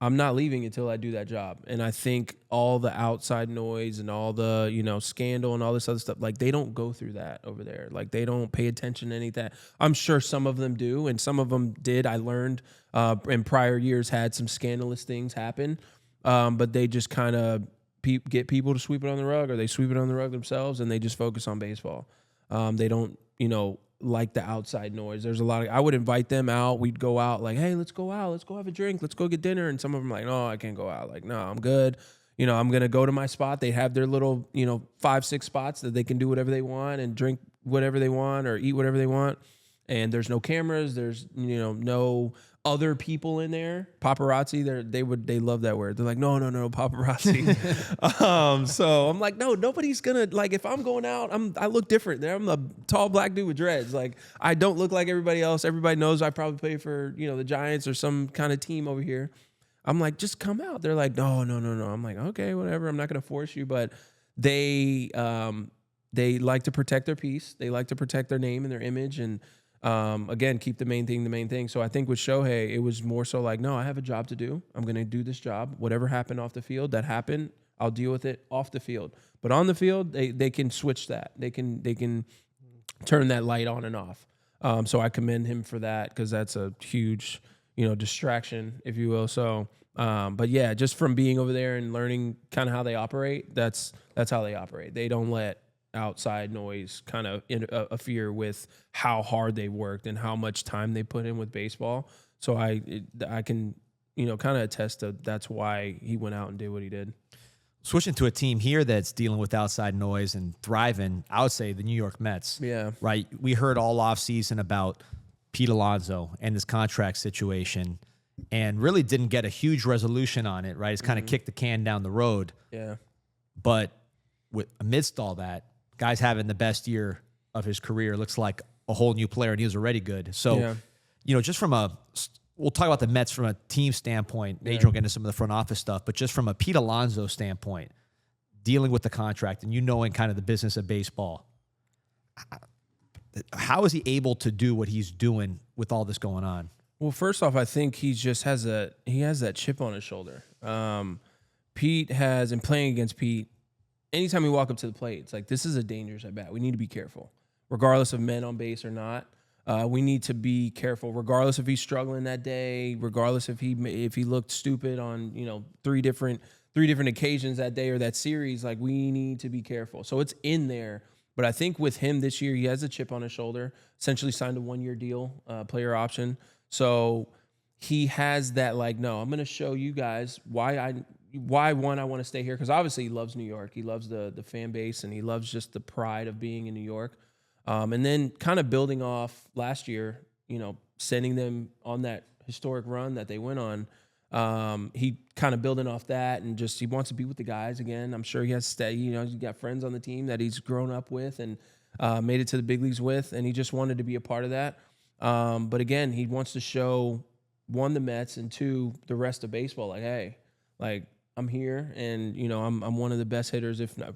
I'm not leaving until I do that job. And I think all the outside noise and all the, scandal and all this other stuff, like they don't go through that over there. Like they don't pay attention to any of that. I'm sure some of them do. And some of them did. I learned in prior years had some scandalous things happen. But they just kind of get people to sweep it on the rug, or they sweep it on the rug themselves and they just focus on baseball. They don't, like the outside noise. There's a lot of, I would invite them out. We'd go out like, hey, let's go out. Let's go have a drink. Let's go get dinner. And some of them like, no, I can't go out. Like, no, I'm good. I'm going to go to my spot. They have their little, 5-6 spots that they can do whatever they want and drink whatever they want or eat whatever they want. And there's no cameras. There's, no other people in there. Paparazzi, they love that word. They're like, no, paparazzi. So I'm like, no, nobody's gonna, like, if I'm going out, I look different. I'm a tall black dude with dreads. Like, I don't look like everybody else. Everybody knows I probably play for, the Giants or some kind of team over here. I'm like, just come out. They're like, no. I'm like, okay, whatever. I'm not gonna force you, but they like to protect their peace. They like to protect their name and their image, and again, keep the main thing. So I think with Shohei, it was more so like, no, I have a job to do. I'm going to do this job. Whatever happened off the field, that happened. I'll deal with it off the field. But on the field, they can switch that. They can turn that light on and off. So I commend him for that because that's a huge, distraction, if you will. So, but yeah, just from being over there and learning kind of how they operate, that's how they operate. They don't let outside noise kind of interfere with how hard they worked and how much time they put in with baseball. So I can, kind of attest to that's why he went out and did what he did. Switching to a team here that's dealing with outside noise and thriving, I would say the New York Mets. Yeah. Right? We heard all offseason about Pete Alonso and his contract situation and really didn't get a huge resolution on it, right? It's kind of kicked the can down the road. Yeah. But amidst all that, guy's having the best year of his career. Looks like a whole new player, and he was already good. So, just we'll talk about the Mets from a team standpoint. Adrian will get into some of the front office stuff, but just from a Pete Alonso standpoint, dealing with the contract and knowing kind of the business of baseball, how is he able to do what he's doing with all this going on? Well, first off, I think he just has that chip on his shoulder. Pete has, and playing against Pete, anytime we walk up to the plate, it's like, this is a dangerous at bat. We need to be careful, regardless of men on base or not. We need to be careful, regardless if he's struggling that day, regardless if he looked stupid on three different occasions that day or that series. Like, we need to be careful. So it's in there. But I think with him this year, he has a chip on his shoulder. Essentially signed a 1-year deal, player option. So he has that, like, no, I'm going to show you guys why I want to stay here, because obviously he loves New York. He loves the fan base, and he loves just the pride of being in New York. And then kind of building off last year, sending them on that historic run that they went on. He kind of building off that, and just he wants to be with the guys again. I'm sure he has he's got friends on the team that he's grown up with and made it to the big leagues with, and he just wanted to be a part of that. But again, he wants to show, one, the Mets, and two, the rest of baseball, like, hey, like, I'm here, and I'm one of the best hitters, if not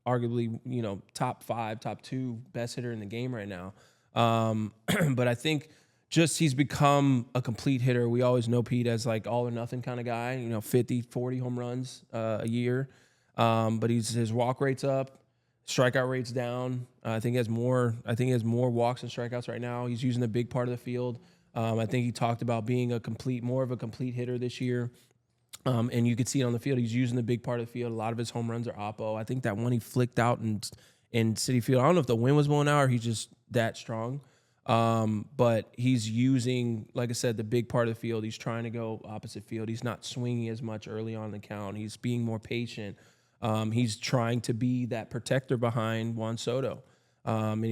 arguably top 5, top 2 best hitter in the game right now. But I think just he's become a complete hitter. We always know Pete as like all or nothing kind of guy, 50, 40 home runs a year. But his walk rate's up, strikeout rate's down. I think he has more walks and strikeouts right now. He's using a big part of the field. I think he talked about being more of a complete hitter this year. And you could see it on the field. He's using the big part of the field. A lot of his home runs are oppo. I think that one he flicked out in Citi Field, I don't know if the wind was blowing out or he's just that strong. But he's using, like I said, the big part of the field. He's trying to go opposite field. He's not swinging as much early on in the count. He's being more patient. He's trying to be that protector behind Juan Soto. And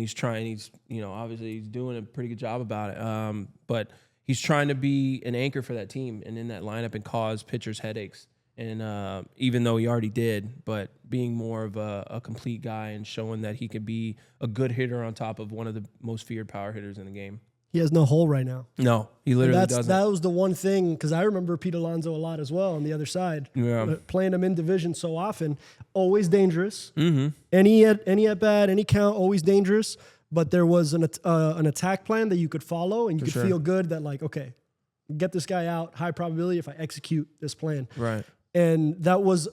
obviously he's doing a pretty good job about it. But he's trying to be an anchor for that team and in that lineup and cause pitchers headaches. And even though he already did, but being more of a complete guy and showing that he could be a good hitter on top of one of the most feared power hitters in the game. He has no hole right now. No, he literally doesn't. That was the one thing, because I remember Pete Alonso a lot as well on the other side. Yeah. Playing him in division so often, always dangerous. Mm-hmm. Any at bat, any count, always dangerous. But there was an attack plan that you could follow, and you could feel good that, like, okay, get this guy out, high probability if I execute this plan. Right. And that was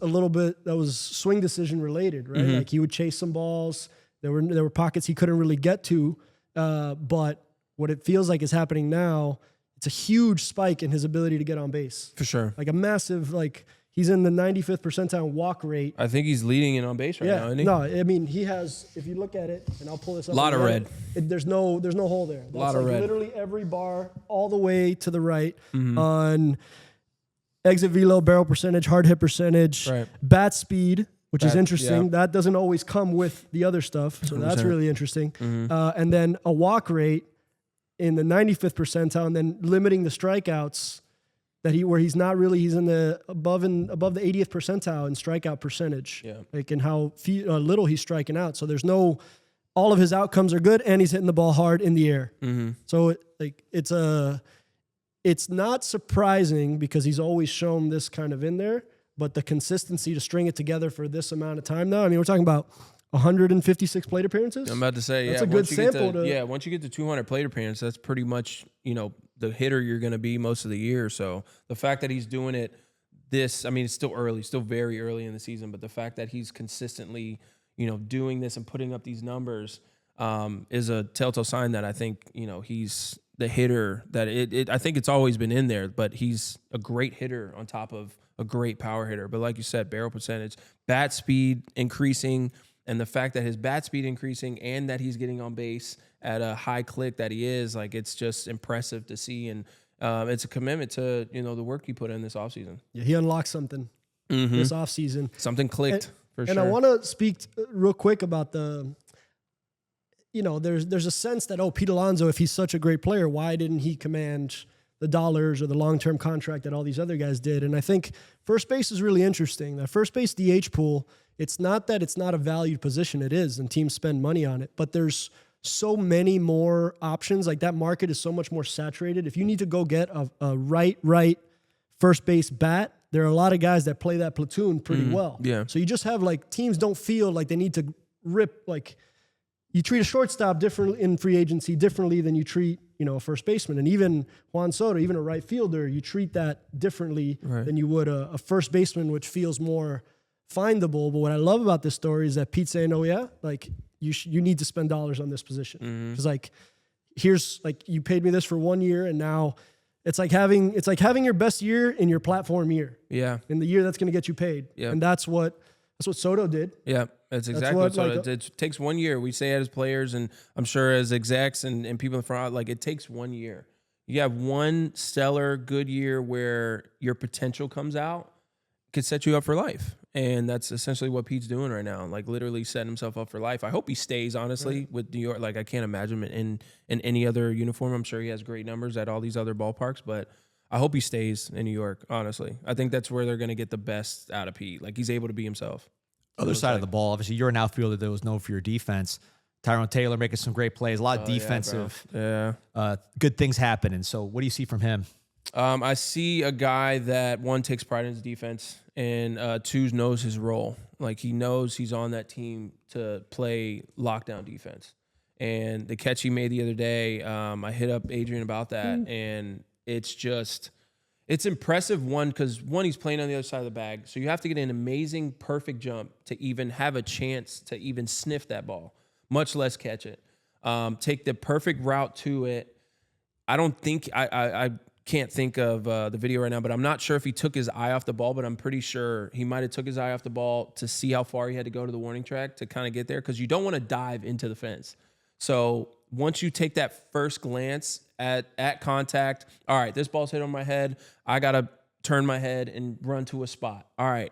swing decision related, right? Mm-hmm. Like, he would chase some balls. There were pockets he couldn't really get to, but what it feels like is happening now, it's a huge spike in his ability to get on base. For sure. Like a massive, like, he's in the 95th percentile walk rate. I think he's leading in on base right now, isn't he? No, I mean, he has, if you look at it, and I'll pull this up. A lot of red. There's no hole there. That's lot of red. Literally every bar all the way to the right on exit velo, barrel percentage, hard hit percentage, bat speed, which is interesting. Yeah. That doesn't always come with the other stuff, so that's 100%. really interesting. And then a walk rate in the 95th percentile, and then limiting the strikeouts he's in the above the 80th percentile in strikeout percentage, like in how little he's striking out. So all of his outcomes are good, and he's hitting the ball hard in the air. Mm-hmm. So it's not surprising because he's always shown this kind of in there, but the consistency to string it together for this amount of time now, I mean, we're talking about 156 plate appearances. I'm about to say, that's a good sample. Once you get to 200 plate appearances, that's pretty much, the hitter you're going to be most of the year. So the fact that he's doing it it's still early, still very early in the season, but the fact that he's consistently, doing this and putting up these numbers is a telltale sign that I think, he's the hitter that I think it's always been in there, but he's a great hitter on top of a great power hitter. But like you said, barrel percentage, bat speed increasing, and the fact that his bat speed increasing and that he's getting on base at a high click that he is, like, it's just impressive to see. And it's a commitment to, the work you put in this offseason. Yeah, he unlocked something this offseason. Something clicked, for sure. And I want to speak real quick about there's a sense that, Pete Alonso, if he's such a great player, why didn't he command the dollars or the long-term contract that all these other guys did? And I think first base is really interesting. That first base DH pool, it's not that it's not a valued position. It is, and teams spend money on it. But there's so many more options. Like, that market is so much more saturated. If you need to go get a right first base bat, there are a lot of guys that play that platoon pretty well. Yeah. So you just have, like, teams don't feel like they need to rip, like, you treat a shortstop differently in free agency differently than you treat a first baseman. And even Juan Soto, even a right fielder, you treat that differently than you would a first baseman, which feels more findable. But what I love about this story is that Pete's saying, oh yeah, like you need to spend dollars on this position. Because like, here's like, you paid me this for 1 year, and now it's like having your best year in your platform year. Yeah. In the year that's going to get you paid. Yeah. And that's what Soto did. Yeah. That's exactly what Soto did. It takes 1 year. We say it as players, and I'm sure as execs and people in front, like it takes 1 year. You have one stellar good year where your potential comes out, could set you up for life. And that's essentially what Pete's doing right now, like literally setting himself up for life. I hope he stays, honestly, with New York. Like, I can't imagine him in any other uniform. I'm sure he has great numbers at all these other ballparks, but I hope he stays in New York, honestly. I think that's where they're going to get the best out of Pete. Like, he's able to be himself. Other side of the ball, obviously, you're an outfielder that was known for your defense. Tyrone Taylor making some great plays, a lot of defensive, good things happening. So what do you see from him? I see a guy that, one, takes pride in his defense, and two, knows his role. Like, he knows he's on that team to play lockdown defense. And the catch he made the other day, I hit up Adrian about that, and it's impressive, because he's playing on the other side of the bag, so you have to get an amazing, perfect jump to even have a chance to even sniff that ball, much less catch it. Take the perfect route to it. I don't think I can't think of the video right now, but I'm not sure if he took his eye off the ball, but I'm pretty sure he might have took his eye off the ball to see how far he had to go to the warning track to kind of get there, because you don't want to dive into the fence. So once you take that first glance at contact, all right, this ball's hit on my head, I got to turn my head and run to a spot. All right.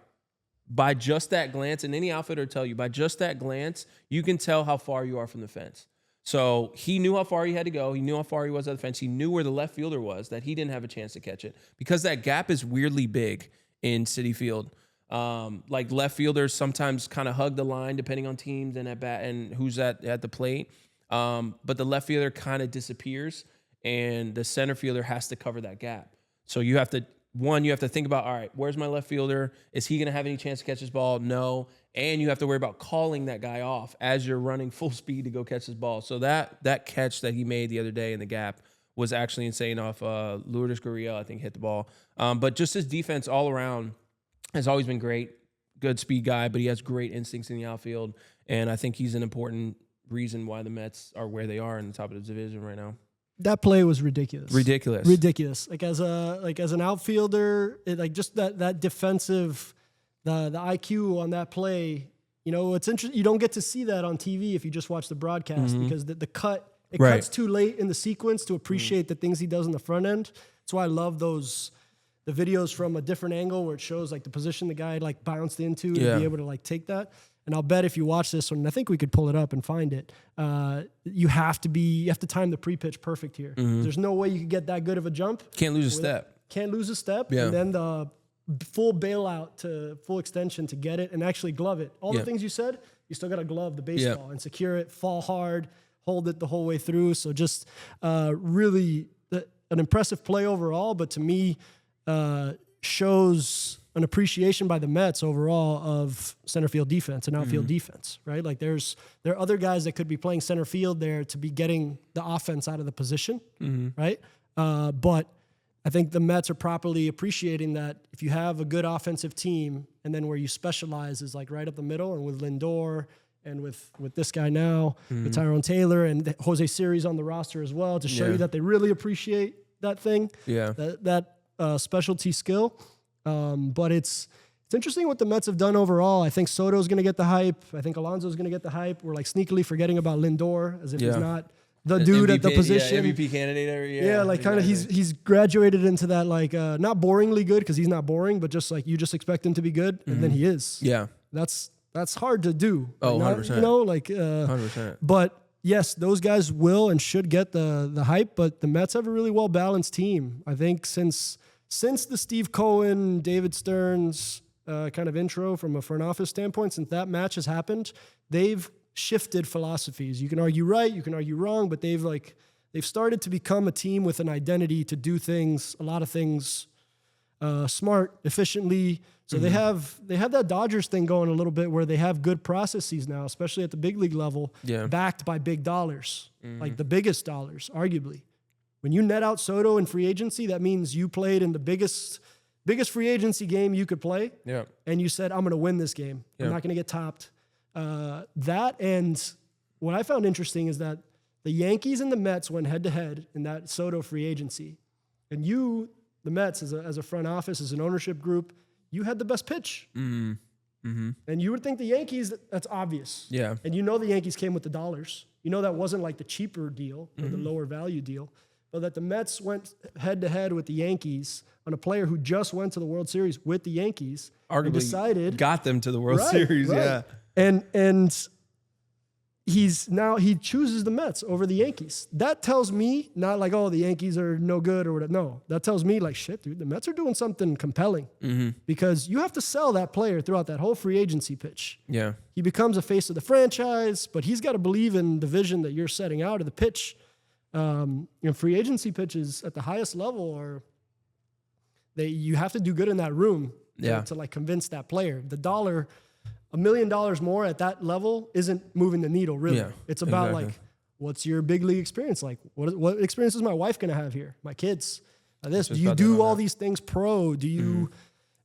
By just that glance, and any outfitter will tell you, by just that glance, you can tell how far you are from the fence. So he knew how far he had to go. He knew how far he was at the fence. He knew where the left fielder was, that he didn't have a chance to catch it, because that gap is weirdly big in Citi Field. Like, left fielders sometimes kind of hug the line depending on teams and at bat and who's at the plate. But the left fielder kind of disappears, and the center fielder has to cover that gap. So you have to think about, all right, where's my left fielder? Is he going to have any chance to catch this ball? No. And you have to worry about calling that guy off as you're running full speed to go catch this ball. So that catch that he made the other day in the gap was actually insane off Lourdes Gurriel, I think, hit the ball. But just his defense all around has always been great. Good speed guy, but he has great instincts in the outfield. And I think he's an important reason why the Mets are where they are in the top of the division right now. That play was ridiculous. Ridiculous. Like, as an outfielder, just that defensive, the IQ on that play. It's interesting. You don't get to see that on TV if you just watch the broadcast, because the cut cuts too late in the sequence to appreciate the things he does in the front end. That's why I love the videos from a different angle where it shows like the position the guy like bounced into to be able to like take that. And I'll bet if you watch this one, I think we could pull it up and find it. You have to time the pre-pitch perfect here. There's no way you could get that good of a jump. Can't lose a step. Yeah. And then the full bailout to full extension to get it and actually glove it. All the things you said, you still got to glove the baseball and secure it, fall hard, hold it the whole way through. So just really an impressive play overall, but to me shows an appreciation by the Mets overall of center field defense and outfield defense, right? Like there are other guys that could be playing center field there to be getting the offense out of the position, right? But I think the Mets are properly appreciating that if you have a good offensive team and then where you specialize is like right up the middle, and with Lindor and with this guy now, with Tyrone Taylor and Jose Siri's on the roster as well, to show you that they really appreciate that thing, that specialty skill. But it's interesting what the Mets have done overall. I think Soto's going to get the hype. I think Alonso's going to get the hype. We're like sneakily forgetting about Lindor as if he's not the dude MVP, at the position. MVP candidate every year. Yeah, like kind of he's graduated into that like not boringly good, because he's not boring, but just like you just expect him to be good, and then he is. Yeah. That's hard to do. Oh, like, 100%. 100%. But yes, those guys will and should get the hype, but the Mets have a really well-balanced team. I think since the Steve Cohen, David Stearns kind of intro from a front office standpoint, since that match has happened, they've shifted philosophies. You can argue right, you can argue wrong, but they've started to become a team with an identity to do things, a lot of things smart, efficiently. So they have that Dodgers thing going a little bit where they have good processes now, especially at the big league level, backed by big dollars, like the biggest dollars, arguably. When you net out Soto in free agency, that means you played in the biggest free agency game you could play. Yeah. And you said, I'm going to win this game. Yeah. I'm not going to get topped. That, and what I found interesting is that the Yankees and the Mets went head-to-head in that Soto free agency. And you, the Mets, as a front office, as an ownership group, you had the best pitch. Mm-hmm. Mm-hmm. And you would think the Yankees, that's obvious. Yeah. And you know the Yankees came with the dollars. You know that wasn't like the cheaper deal or the lower value deal. But that the Mets went head-to-head with the Yankees on a player who just went to the World Series with the Yankees. Arguably and decided, got them to the World Series, yeah. And he chooses the Mets over the Yankees. That tells me not like, oh, the Yankees are no good or whatever. No, that tells me like, shit, dude, the Mets are doing something compelling because you have to sell that player throughout that whole free agency pitch. Yeah. He becomes a face of the franchise, but he's got to believe in the vision that you're setting out of the pitch. Free agency pitches at the highest level you have to do good in that room to like convince that player. The $1 million more at that level isn't moving the needle really. Yeah, it's about like, what's your big league experience like? What experience is my wife going to have here? My kids? Do you do all these things pro? Do you?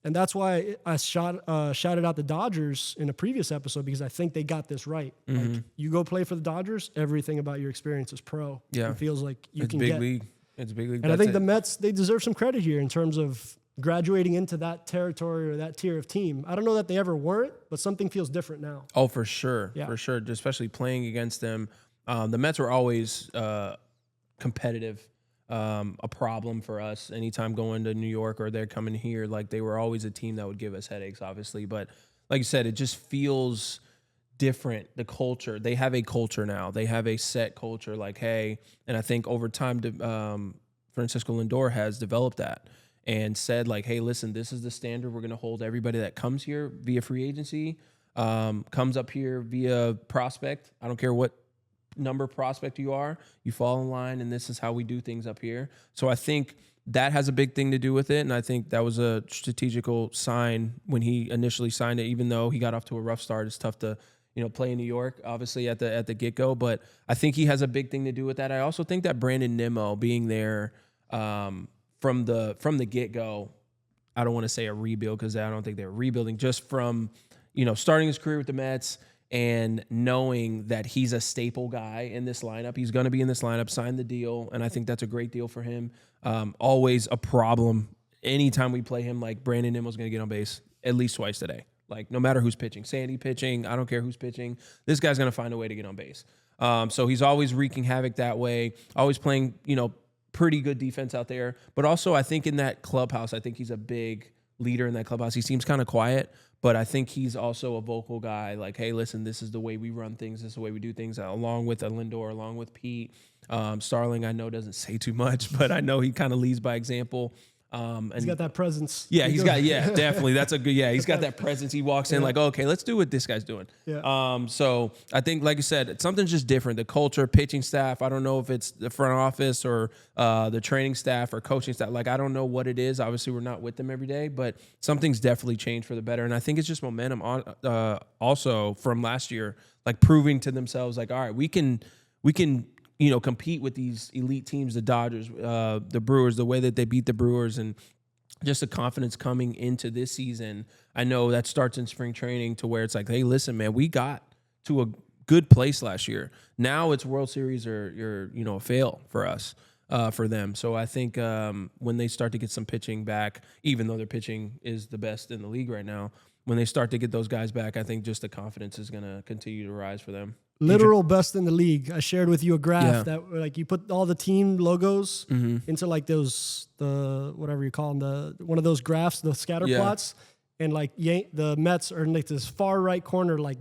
And that's why I shouted out the Dodgers in a previous episode because I think they got this right. Like you go play for the Dodgers, everything about your experience is pro. Yeah, it feels like you it's can big get. League. It's a big league. And I think the Mets, they deserve some credit here in terms of graduating into that territory or that tier of team. I don't know that they ever weren't, but something feels different now. Oh, for sure. Yeah. For sure. Especially playing against them. The Mets were always competitive, a problem for us anytime going to New York or they're coming here. Like they were always a team that would give us headaches, obviously. But like you said, it just feels different. The culture, they have a culture now. They have a set culture like, hey, and I think over time, Francisco Lindor has developed that and said like, hey, listen, this is the standard. We're going to hold everybody that comes here via free agency, comes up here via prospect. I don't care what number prospect you are, you fall in line, and this is how we do things up here. So I think that has a big thing to do with it, and I think that was a strategical sign when he initially signed it, even though he got off to a rough start. It's tough to play in New York, obviously, at the get-go, but I think he has a big thing to do with that. I also think that Brandon Nimmo being there from the get-go, I don't want to say a rebuild because I don't think they're rebuilding, just from starting his career with the Mets and knowing that he's a staple guy in this lineup. He's going to be in this lineup, sign the deal, and I think that's a great deal for him. Always a problem anytime we play him, like Brandon Nimmo's going to get on base at least twice today. Like no matter who's pitching, Sandy pitching, I don't care who's pitching, this guy's going to find a way to get on base. So he's always wreaking havoc that way, always playing, pretty good defense out there. But also I think in that clubhouse, I think he's a big leader in that clubhouse. He seems kind of quiet, but I think he's also a vocal guy. Like, hey, listen, this is the way we run things. This is the way we do things, along with Lindor, along with Pete. Starling, I know, doesn't say too much, but I know he kind of leads by example. And he's got that presence. Yeah, definitely. That's a good, he's got that presence. He walks in like, okay, let's do what this guy's doing. Yeah. So I think, like you said, something's just different. The culture, pitching staff, I don't know if it's the front office or the training staff or coaching staff. Like, I don't know what it is. Obviously, we're not with them every day, but something's definitely changed for the better. And I think it's just momentum also from last year, like proving to themselves, like, all right, we can compete with these elite teams, the Dodgers, the Brewers, the way that they beat the Brewers, and just the confidence coming into this season. I know that starts in spring training to where it's like, hey, listen, man, we got to a good place last year. Now it's World Series or a fail for us, for them. So I think when they start to get some pitching back, even though their pitching is the best in the league right now, when they start to get those guys back, I think just the confidence is going to continue to rise for them. Literal best in the league. I shared with you a graph that like you put all the team logos into like the whatever you call them, one of those graphs, the scatter plots, and like the Mets are in like this far right corner, like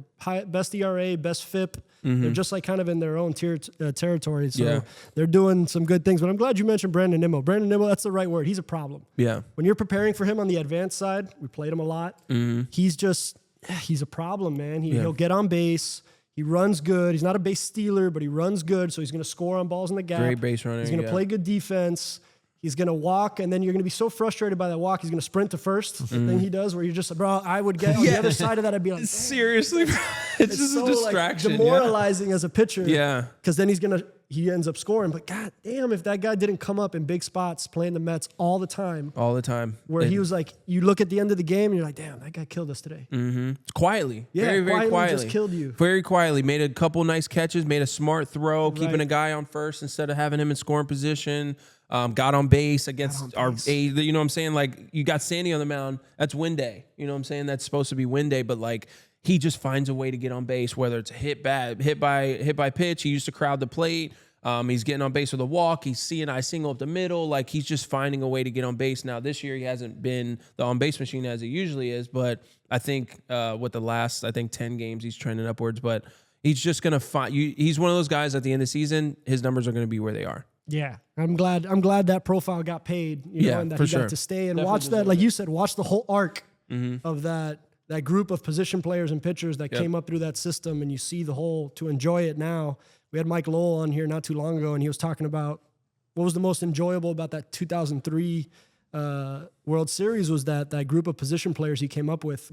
best ERA, best FIP. They're just like kind of in their own territory. So they're doing some good things. But I'm glad you mentioned Brandon Nimmo. Brandon Nimmo, that's the right word. He's a problem. Yeah. When you're preparing for him on the advanced side, we played him a lot. He's a problem, man. He'll get on base. He runs good. He's not a base stealer, but he runs good, so he's going to score on balls in the gap. Great base runner. He's going to play good defense. He's going to walk, and then you're going to be so frustrated by that walk, he's going to sprint to first. The thing he does where you're just, bro, I would get on the other side of that, I'd be like, seriously, it's just so a distraction. Like demoralizing as a pitcher. Yeah. Because then he's going to he ends up scoring. But god damn, if that guy didn't come up in big spots playing the Mets all the time, where he was like, you look at the end of the game and you're like, damn, that guy killed us today. Quietly. Yeah, very quietly. Just killed you. Very quietly. Made a couple nice catches, made a smart throw, keeping a guy on first instead of having him in scoring position. Got on base against our A. You know what I'm saying? Like, you got Sandy on the mound. That's win day. You know what I'm saying? That's supposed to be win day, but like, he just finds a way to get on base, whether it's a hit by pitch. He used to crowd the plate. He's getting on base with a walk. He's seeing I single up the middle. Like, he's just finding a way to get on base. Now, this year, he hasn't been the on-base machine as he usually is, but I think with the last, 10 games, he's trending upwards. But he's just going to find – he's one of those guys at the end of the season, his numbers are going to be where they are. Yeah, I'm glad that profile got paid, you know, and that he got to stay and watch that. Like you said, watch the whole arc of that group of position players and pitchers that came up through that system, and you see the whole to enjoy it now. We had Mike Lowell on here not too long ago, and he was talking about what was the most enjoyable about that 2003 World Series was that group of position players he came up with.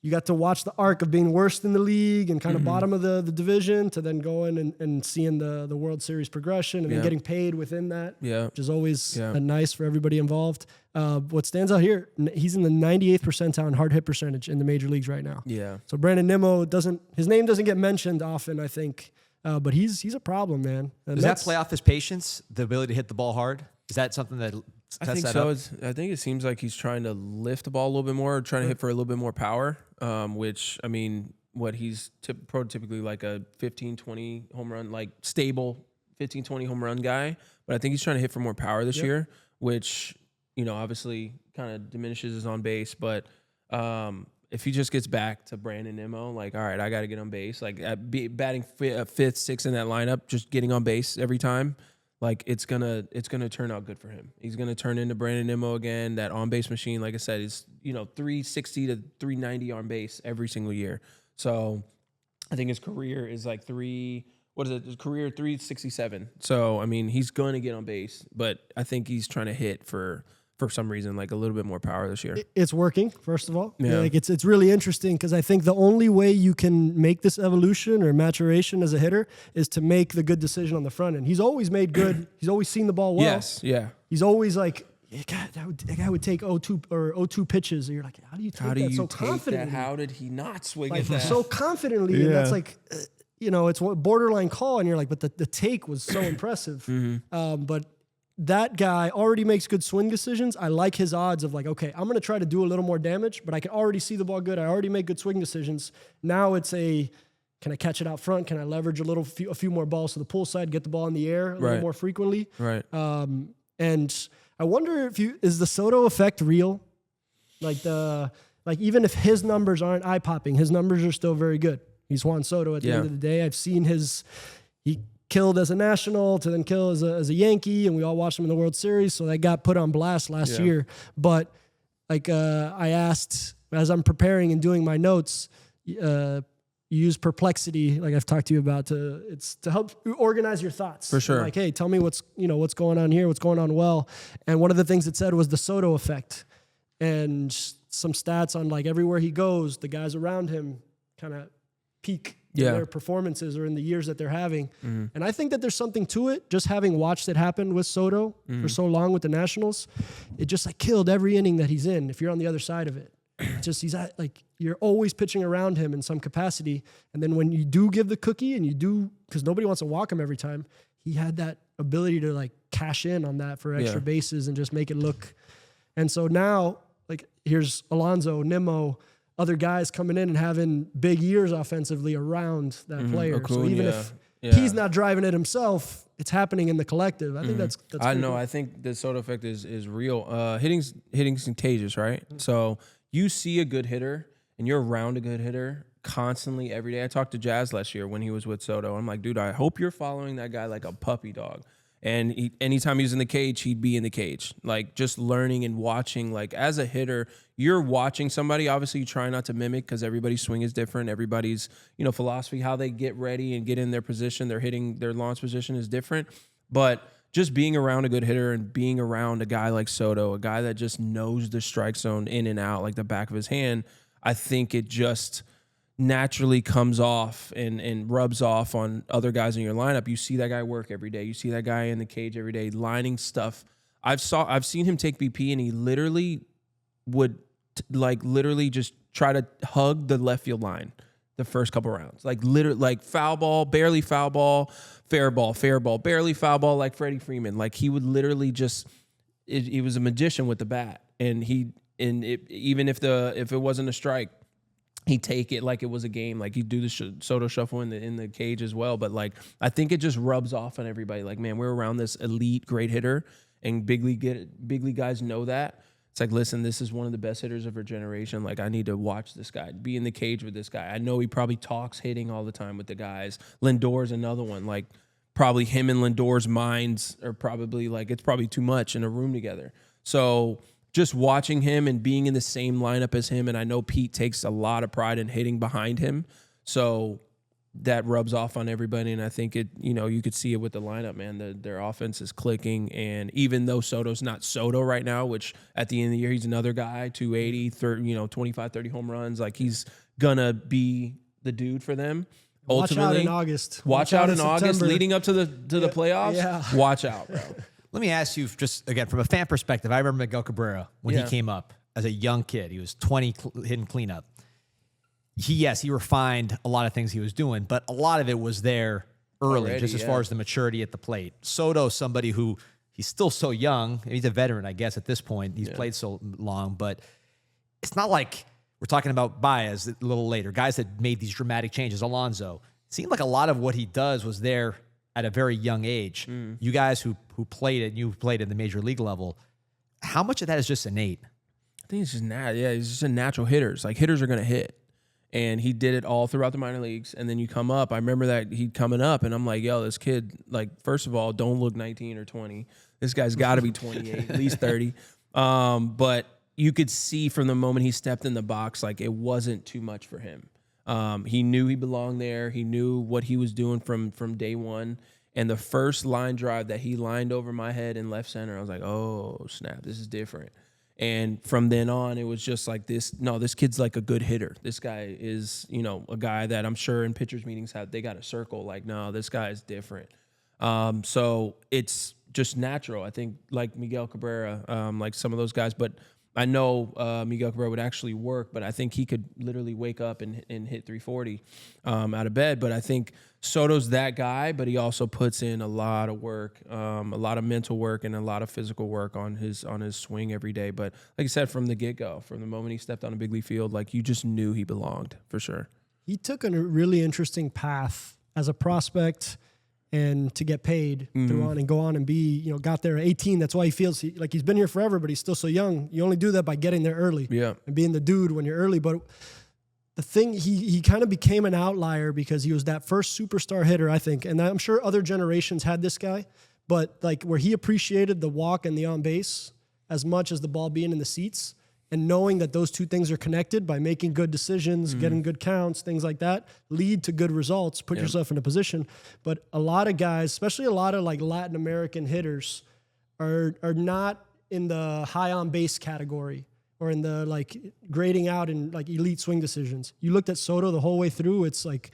You got to watch the arc of being worst in the league and kind of bottom of the division to then going and seeing the World Series progression and then getting paid within that, which is always nice for everybody involved. What stands out here, he's in the 98th percentile in hard hit percentage in the major leagues right now. Yeah. So Brandon Nimmo his name doesn't get mentioned often, I think, but he's a problem, man. And does that play off his patience, the ability to hit the ball hard? Is that something that I think so. I think it seems like he's trying to lift the ball a little bit more, trying to hit for a little bit more power, which, I mean, he's prototypically like a 15, 20 home run, like stable 15, 20 home run guy. But I think he's trying to hit for more power this year, which, you know, obviously kind of diminishes his on base. But if he just gets back to Brandon Nimmo, like, all right, I got to get on base. Like, batting fifth, sixth in that lineup, just getting on base every time. Like, it's gonna turn out good for him. He's gonna turn into Brandon Nimmo again. That on base machine, like I said, is 360 to 390 on base every single year. So I think his career is like his career 367. So I mean, he's gonna get on base, but I think he's trying to hit for some reason like a little bit more power this year. It's working, first of all. Yeah. Like it's really interesting because I think the only way you can make this evolution or maturation as a hitter is to make the good decision on the front end. He's always made good. He's always seen the ball well. Yes, yeah. He's always like, God, that guy would take 0-2 pitches. And you're like, how do you take that so confidently? How did he not swing at that? So confidently. Yeah. And that's like, it's a borderline call. And you're like, but the take was so impressive. But that guy already makes good swing decisions. I like his odds of like, okay, I'm going to try to do a little more damage, but I can already see the ball good. I already make good swing decisions. Now it's can I catch it out front? Can I leverage a few more balls to the pull side, get the ball in the air a little more frequently? Right. And I wonder is the Soto effect real? Like even if his numbers aren't eye popping, his numbers are still very good. He's Juan Soto at the end of the day. I've seen he killed as a national to then kill as a Yankee, and we all watched him in the World Series, so that got put on blast last year. But like I asked as I'm preparing and doing my notes, use Perplexity, like I've talked to you about, to help organize your thoughts. For sure. Like, hey, tell me what's going on here, what's going on well. And one of the things it said was the Soto effect, and some stats on like everywhere he goes, the guys around him kind of peak in their performances or in the years that they're having. And I think that there's something to it. Just having watched it happen with Soto for so long with the Nationals, it just like killed every inning that he's in if you're on the other side of it. You're always pitching around him in some capacity. And then when you do give the cookie because nobody wants to walk him every time, he had that ability to like cash in on that for extra bases and just make it look. And so now like here's Alonso, Nimmo, other guys coming in and having big years offensively around that player. So even if he's not driving it himself, it's happening in the collective. I think that's I know. Cool. I think the Soto effect is real. Hitting's contagious, right? So you see a good hitter and you're around a good hitter constantly every day. I talked to Jazz last year when he was with Soto. I'm like, dude, I hope you're following that guy like a puppy dog. And anytime he was in the cage, he'd be in the cage. Like just learning and watching. Like as a hitter, you're watching somebody. Obviously, you try not to mimic because everybody's swing is different. Everybody's philosophy, how they get ready and get in their position, their hitting, their launch position is different. But just being around a good hitter and being around a guy like Soto, a guy that just knows the strike zone in and out like the back of his hand, I think it just naturally comes off and rubs off on other guys in your lineup. You see that guy work every day. You see that guy in the cage every day, lining stuff. I've seen him take BP, and he literally would literally just try to hug the left field line the first couple rounds. Literally foul ball, barely foul ball, fair ball, barely foul ball, like Freddie Freeman. Like he would literally just he was a magician with the bat. And even if it wasn't a strike, he'd take it like it was a game. Like he'd do the Soto shuffle in the cage as well. But like I think it just rubs off on everybody. Like, man, we're around this elite great hitter, and big league guys know that. It's like, listen, this is one of the best hitters of our generation. Like, I need to watch this guy, be in the cage with this guy. I know he probably talks hitting all the time with the guys. Lindor's another one. Like, probably him and Lindor's minds are probably it's probably too much in a room together. So just watching him and being in the same lineup as him, and I know Pete takes a lot of pride in hitting behind him. So that rubs off on everybody, and I think you could see it with the lineup, man. Their offense is clicking, and even though Soto's not Soto right now, which at the end of the year he's another guy, 280, 30, 25, 30 home runs, like he's gonna be the dude for them. Ultimately, watch out in August. Watch out in August, leading up to the playoffs. Yeah. Watch out, bro. Let me ask you, just again from a fan perspective. I remember Miguel Cabrera when he came up as a young kid. He was 20 hitting cleanup. He refined a lot of things he was doing, but a lot of it was there early, already, just as far as the maturity at the plate. Soto, somebody who he's still so young. He's a veteran, I guess, at this point. He's played so long, but it's not like we're talking about Baez a little later, guys that made these dramatic changes. Alonso. It seemed like a lot of what he does was there at a very young age. You guys who played it, you played at the major league level, how much of that is just innate? I think it's just he's just a natural hitter. Like, hitters are going to hit. And he did it all throughout the minor leagues. And then you come up. I remember that he'd coming up, and I'm like, yo, this kid, like, first of all, don't look 19 or 20. This guy's got to be 28, at least 30. But you could see from the moment he stepped in the box, like, it wasn't too much for him. He knew he belonged there. He knew what he was doing from day one. And the first line drive that he lined over my head in left center, I was like, oh, snap, this is different. And from then on, it was just like this kid's like a good hitter. This guy is, a guy that I'm sure in pitchers meetings they got a circle. Like, no, this guy is different. So it's just natural. I think like Miguel Cabrera, like some of those guys, but I know Miguel Cabrera would actually work, but I think he could literally wake up and hit 340 out of bed. But I think Soto's that guy, but he also puts in a lot of work, a lot of mental work and a lot of physical work on his swing every day. But like I said, from the get-go, from the moment he stepped on a big league field, like you just knew he belonged for sure. He took a really interesting path as a prospect and to get paid through on and go on and be, got there at 18. That's why he feels like he's been here forever, but he's still so young. You only do that by getting there early and being the dude when you're early. But the thing, he kind of became an outlier because he was that first superstar hitter, I think. And I'm sure other generations had this guy, but like where he appreciated the walk and the on base as much as the ball being in the seats. And knowing that those two things are connected by making good decisions, getting good counts, things like that, lead to good results, put yourself in a position. But a lot of guys, especially a lot of like Latin American hitters, are not in the high on base category or in the like grading out in like elite swing decisions. You looked at Soto the whole way through, it's like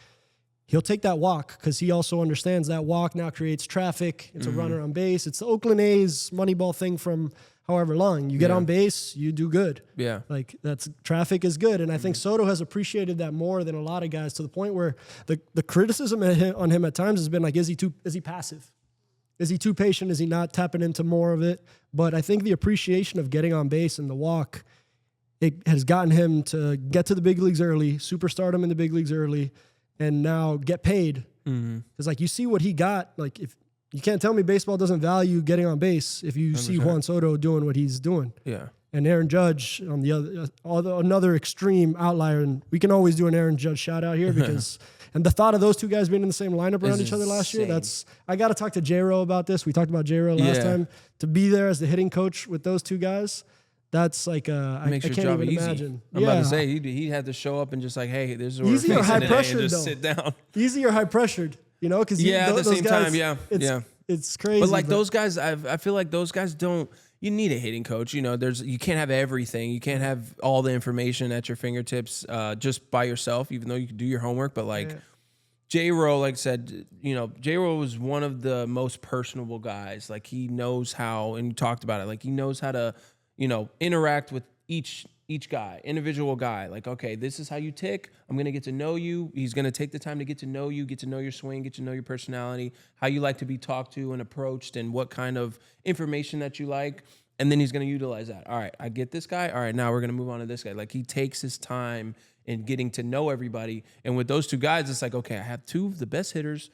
he'll take that walk because he also understands that walk now creates traffic. It's a runner on base. It's the Oakland A's Moneyball thing from however long. You get on base, you do good. Yeah. Like traffic is good. And I think Soto has appreciated that more than a lot of guys to the point where the criticism on him at times has been like, is he passive? Is he too patient? Is he not tapping into more of it? But I think the appreciation of getting on base and the walk, it has gotten him to get to the big leagues early, superstardom in the big leagues early, and now get paid. Because like you see what he got, like if you can't tell me baseball doesn't value getting on base if you 100%. See Juan Soto doing what he's doing. Yeah. And Aaron Judge on the other, another extreme outlier, and we can always do an Aaron Judge shout out here because, and the thought of those two guys being in the same lineup around each other last year, I got to talk to J-Ro about this. We talked about J-Ro last time. To be there as the hitting coach with those two guys, that's like I can't even imagine. I'm about to say he had to show up and just like, hey, this is where we're facing today, and just sit down. Easy or high pressured. You know, because at the same time, it's crazy. But like those guys, I feel like those guys don't. you need a hitting coach. You know, you can't have everything. You can't have all the information at your fingertips just by yourself, even though you can do your homework. But like J-Ro, like I said, you know, J-Ro was one of the most personable guys. Like he knows how, and you talked about it, like he knows how to, you know, interact with each guy, individual guy. Like, okay, this is how you tick. I'm going to get to know you. He's going to take the time to get to know you, get to know your swing, get to know your personality, how you like to be talked to and approached, and what kind of information that you like. And then he's going to utilize that. All right, I get this guy. All right, now we're going to move on to this guy. Like he takes his time in getting to know everybody. And with those two guys, it's like, okay, I have two of the best hitters,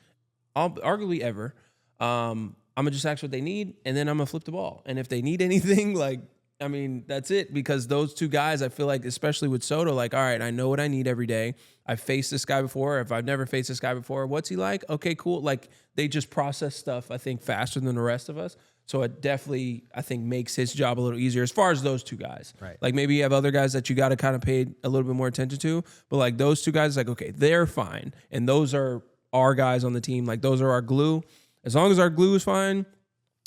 arguably ever. I'm going to just ask what they need, and then I'm going to flip the ball. And if they need anything, like, I mean, that's it, because those two guys, I feel like, especially with Soto, like, all right, I know what I need every day. I've faced this guy before. If I've never faced this guy before, what's he like? Okay, cool. Like, they just process stuff, I think, faster than the rest of us. So it definitely, I think, makes his job a little easier as far as those two guys. Right. Like, maybe you have other guys that you got to kind of pay a little bit more attention to. But, like, those two guys, like, okay, they're fine. And those are our guys on the team. Like, those are our glue. As long as our glue is fine,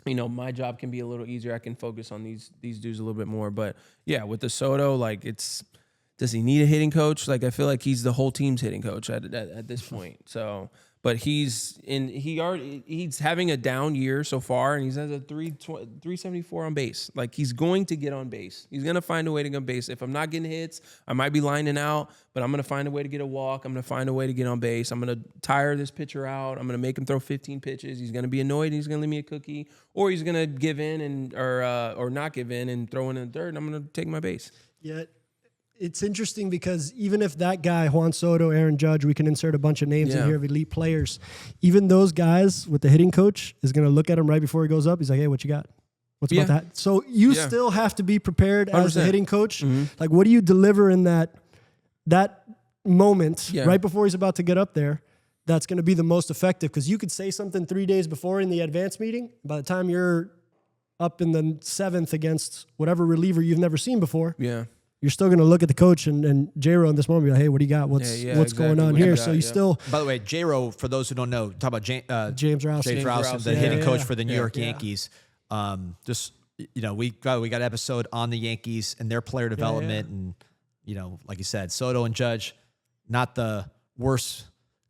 you know, my job can be a little easier. I can focus on these dudes a little bit more. But, yeah, with the Soto, like, does he need a hitting coach? Like, I feel like he's the whole team's hitting coach at this point. So, but he's having a down year so far, and he's has a 374 on base. Like, he's going to get on base. He's going to find a way to get on base. If I'm not getting hits, I might be lining out, but I'm going to find a way to get a walk. I'm going to find a way to get on base. I'm going to tire this pitcher out. I'm going to make him throw 15 pitches. He's going to be annoyed, and he's going to leave me a cookie, or he's going to give in or not give in and throw in the third, and I'm going to take my base. Yeah. It's interesting because even if that guy, Juan Soto, Aaron Judge, we can insert a bunch of names in here of elite players, even those guys with the hitting coach is going to look at him right before he goes up. He's like, hey, what you got? What's about that? So you still have to be prepared 100%. As the hitting coach. Mm-hmm. Like, what do you deliver in that moment right before he's about to get up there that's going to be the most effective? Because you could say something 3 days before in the advance meeting. By the time you're up in the seventh against whatever reliever you've never seen before, you're still going to look at the coach and J-Ro in this moment and be like, hey, what do you got? What's going on here? So you still... By the way, J-Ro, for those who don't know, talk about James Rouse, the hitting coach for the New York Yankees. Just, you know, we got an episode on the Yankees and their player development. And, you know, like you said, Soto and Judge, not the worst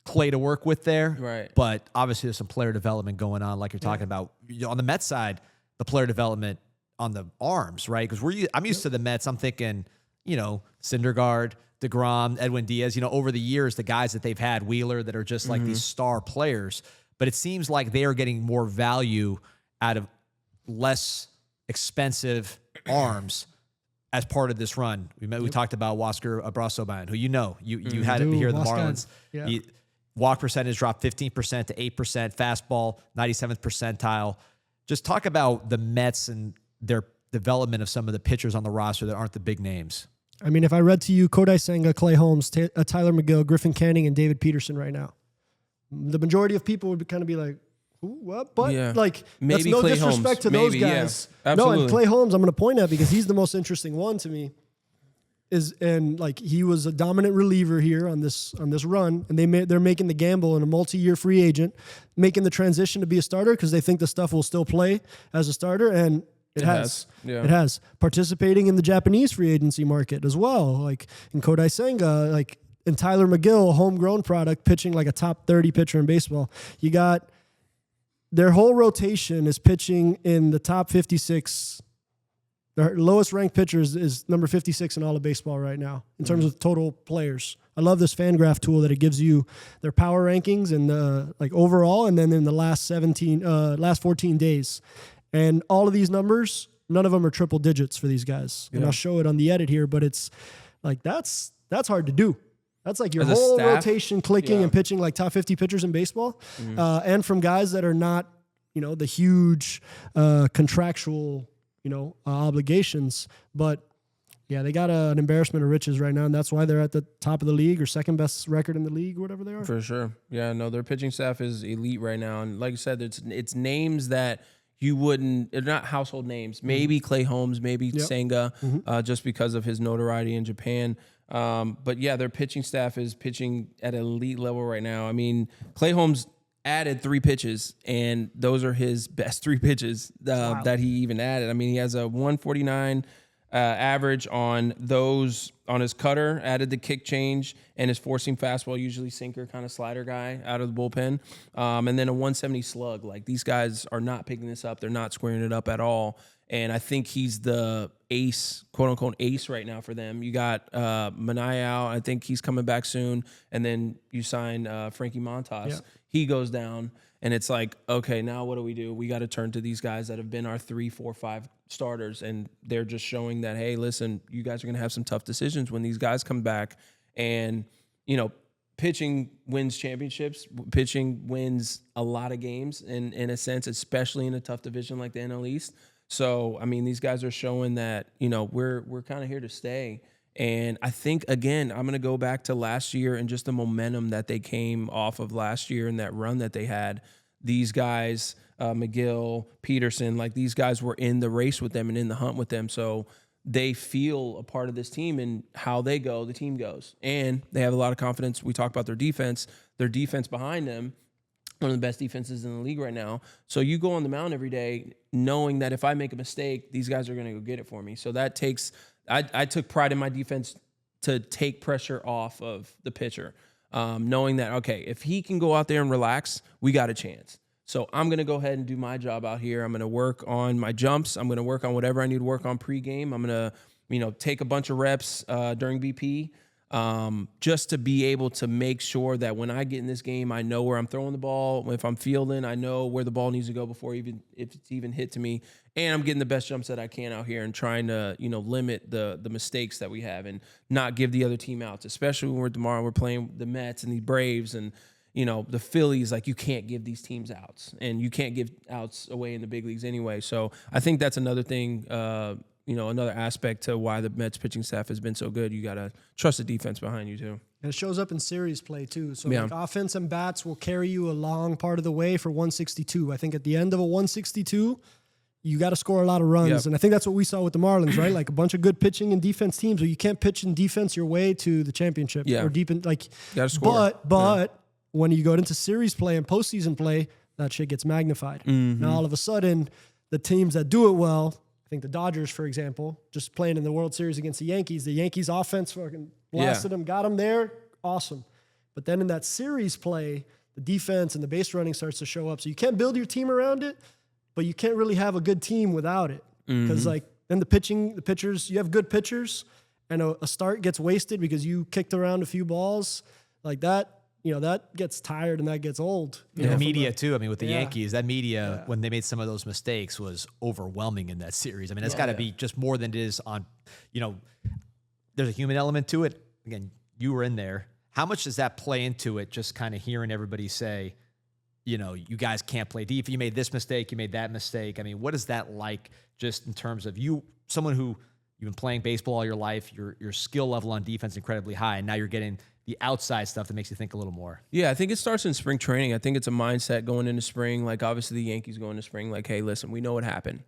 clay to work with there. Right. But obviously there's some player development going on, like you're talking about. On the Mets side, the player development on the arms, right? Because I'm used to the Mets. I'm thinking, you know, Syndergaard, DeGrom, Edwin Diaz, you know, over the years, the guys that they've had, Wheeler, that are just like these star players. But it seems like they are getting more value out of less expensive arms as part of this run. We talked about Huascar Brazobán, who you had it here in the Marlins. Walk percentage dropped 15% to 8%, fastball 97th percentile. Just talk about the Mets and their development of some of the pitchers on the roster that aren't the big names. I mean, if I read to you Kodai Senga, Clay Holmes, Tyler McGill, Griffin Canning, and David Peterson right now, the majority of people would kind of be like, who, what? But like, maybe that's no Clay disrespect Holmes. to those guys. Yeah. Absolutely. No, and Clay Holmes, I'm going to point at because he's the most interesting one to me. And like, he was a dominant reliever here on this run, and they're making the gamble in a multi-year free agent, making the transition to be a starter because they think the stuff will still play as a starter, and it has. Yeah. It has. Participating in the Japanese free agency market as well, like in Kodai Senga, like in Tyler McGill, a homegrown product, pitching like a top 30 pitcher in baseball. You got their whole rotation is pitching in the top 56. Their lowest ranked pitcher is number 56 in all of baseball right now in terms of total players. I love this FanGraph tool that it gives you their power rankings and like overall, and then in the last 14 days. And all of these numbers, none of them are triple digits for these guys. And I'll show it on the edit here, but it's like that's hard to do. That's like your whole rotation clicking and pitching like top 50 pitchers in baseball. And from guys that are not, you know, the huge contractual, you know, obligations. But yeah, they got an embarrassment of riches right now, and that's why they're at the top of the league or second best record in the league or whatever they are. For sure. Yeah, no, their pitching staff is elite right now. And like I said, it's names that you wouldn't, they're not household names. Maybe Clay Holmes, maybe Senga, just because of his notoriety in Japan. But yeah, their pitching staff is pitching at an elite level right now. I mean, Clay Holmes added 3 pitches, and those are his best 3 pitches that he even added. I mean, he has a 149 average on those, on his cutter, added the kick change, and his four-seam fastball, usually sinker kind of slider guy out of the bullpen, and then a 170 slug. Like, these guys are not picking this up. They're not squaring it up at all. And I think he's the ace, quote unquote ace right now for them. You got Manai out. I think he's coming back soon. And then you sign Frankie Montas. Yeah. He goes down, and it's like, okay, now what do? We got to turn to these guys that have been our 3, 4, 5 starters. And they're just showing that, hey, listen, you guys are going to have some tough decisions when these guys come back. And, you know, pitching wins championships. Pitching wins a lot of games in a sense, especially in a tough division like the NL East. So, I mean, these guys are showing that, you know, we're kind of here to stay. And I think, again, I'm going to go back to last year and just the momentum that they came off of last year and that run that they had. These guys, McGill, Peterson, like, these guys were in the race with them and in the hunt with them. So they feel a part of this team, and how they go, the team goes. And they have a lot of confidence. We talk about their defense behind them. One of the best defenses in the league right now. So you go on the mound every day knowing that if I make a mistake, these guys are going to go get it for me. So that takes – I took pride in my defense to take pressure off of the pitcher, knowing that, okay, if he can go out there and relax, we got a chance. So I'm going to go ahead and do my job out here. I'm going to work on my jumps. I'm going to work on whatever I need to work on pregame. I'm going to, you know, take a bunch of reps during BP. Just to be able to make sure that when I get in this game, I know where I'm throwing the ball. If I'm fielding, I know where the ball needs to go before if it's even hit to me. And I'm getting the best jumps that I can out here and trying to, you know, limit the mistakes that we have and not give the other team outs, especially when we're playing the Mets and the Braves and, you know, the Phillies. Like, you can't give these teams outs, and you can't give outs away in the big leagues anyway. So I think that's another thing, you know, another aspect to why the Mets pitching staff has been so good. You got to trust the defense behind you too. And it shows up in series play too. So like, offense and bats will carry you a long part of the way for 162. I think at the end of a 162, you got to score a lot of runs. Yep. And I think that's what we saw with the Marlins, right? Like, a bunch of good pitching and defense teams where you can't pitch and defense your way to the championship or deep in, like, you got to score. But when you go into series play and postseason play, that shit gets magnified. Mm-hmm. Now all of a sudden, the teams that do it well, I think the Dodgers, for example, just playing in the World Series against the Yankees offense fucking blasted them, got them there, awesome. But then in that series play, the defense and the base running starts to show up. So you can't build your team around it, but you can't really have a good team without it. Because like, then the pitchers, you have good pitchers, and a start gets wasted because you kicked around a few balls like that. You know, that gets tired and that gets old. And the media, too. I mean, with the Yankees, that media, when they made some of those mistakes, was overwhelming in that series. I mean, that's got to be just more than it is on, you know, there's a human element to it. Again, you were in there. How much does that play into it, just kind of hearing everybody say, you know, you guys can't play deep. You made this mistake, you made that mistake. I mean, what is that like, just in terms of you, someone who you've been playing baseball all your life, your skill level on defense incredibly high, and now you're getting the outside stuff that makes you think a little more? Yeah, I think it starts in spring training. I think it's a mindset going into spring. Like, obviously the Yankees going into spring, like, hey, listen, we know what happened.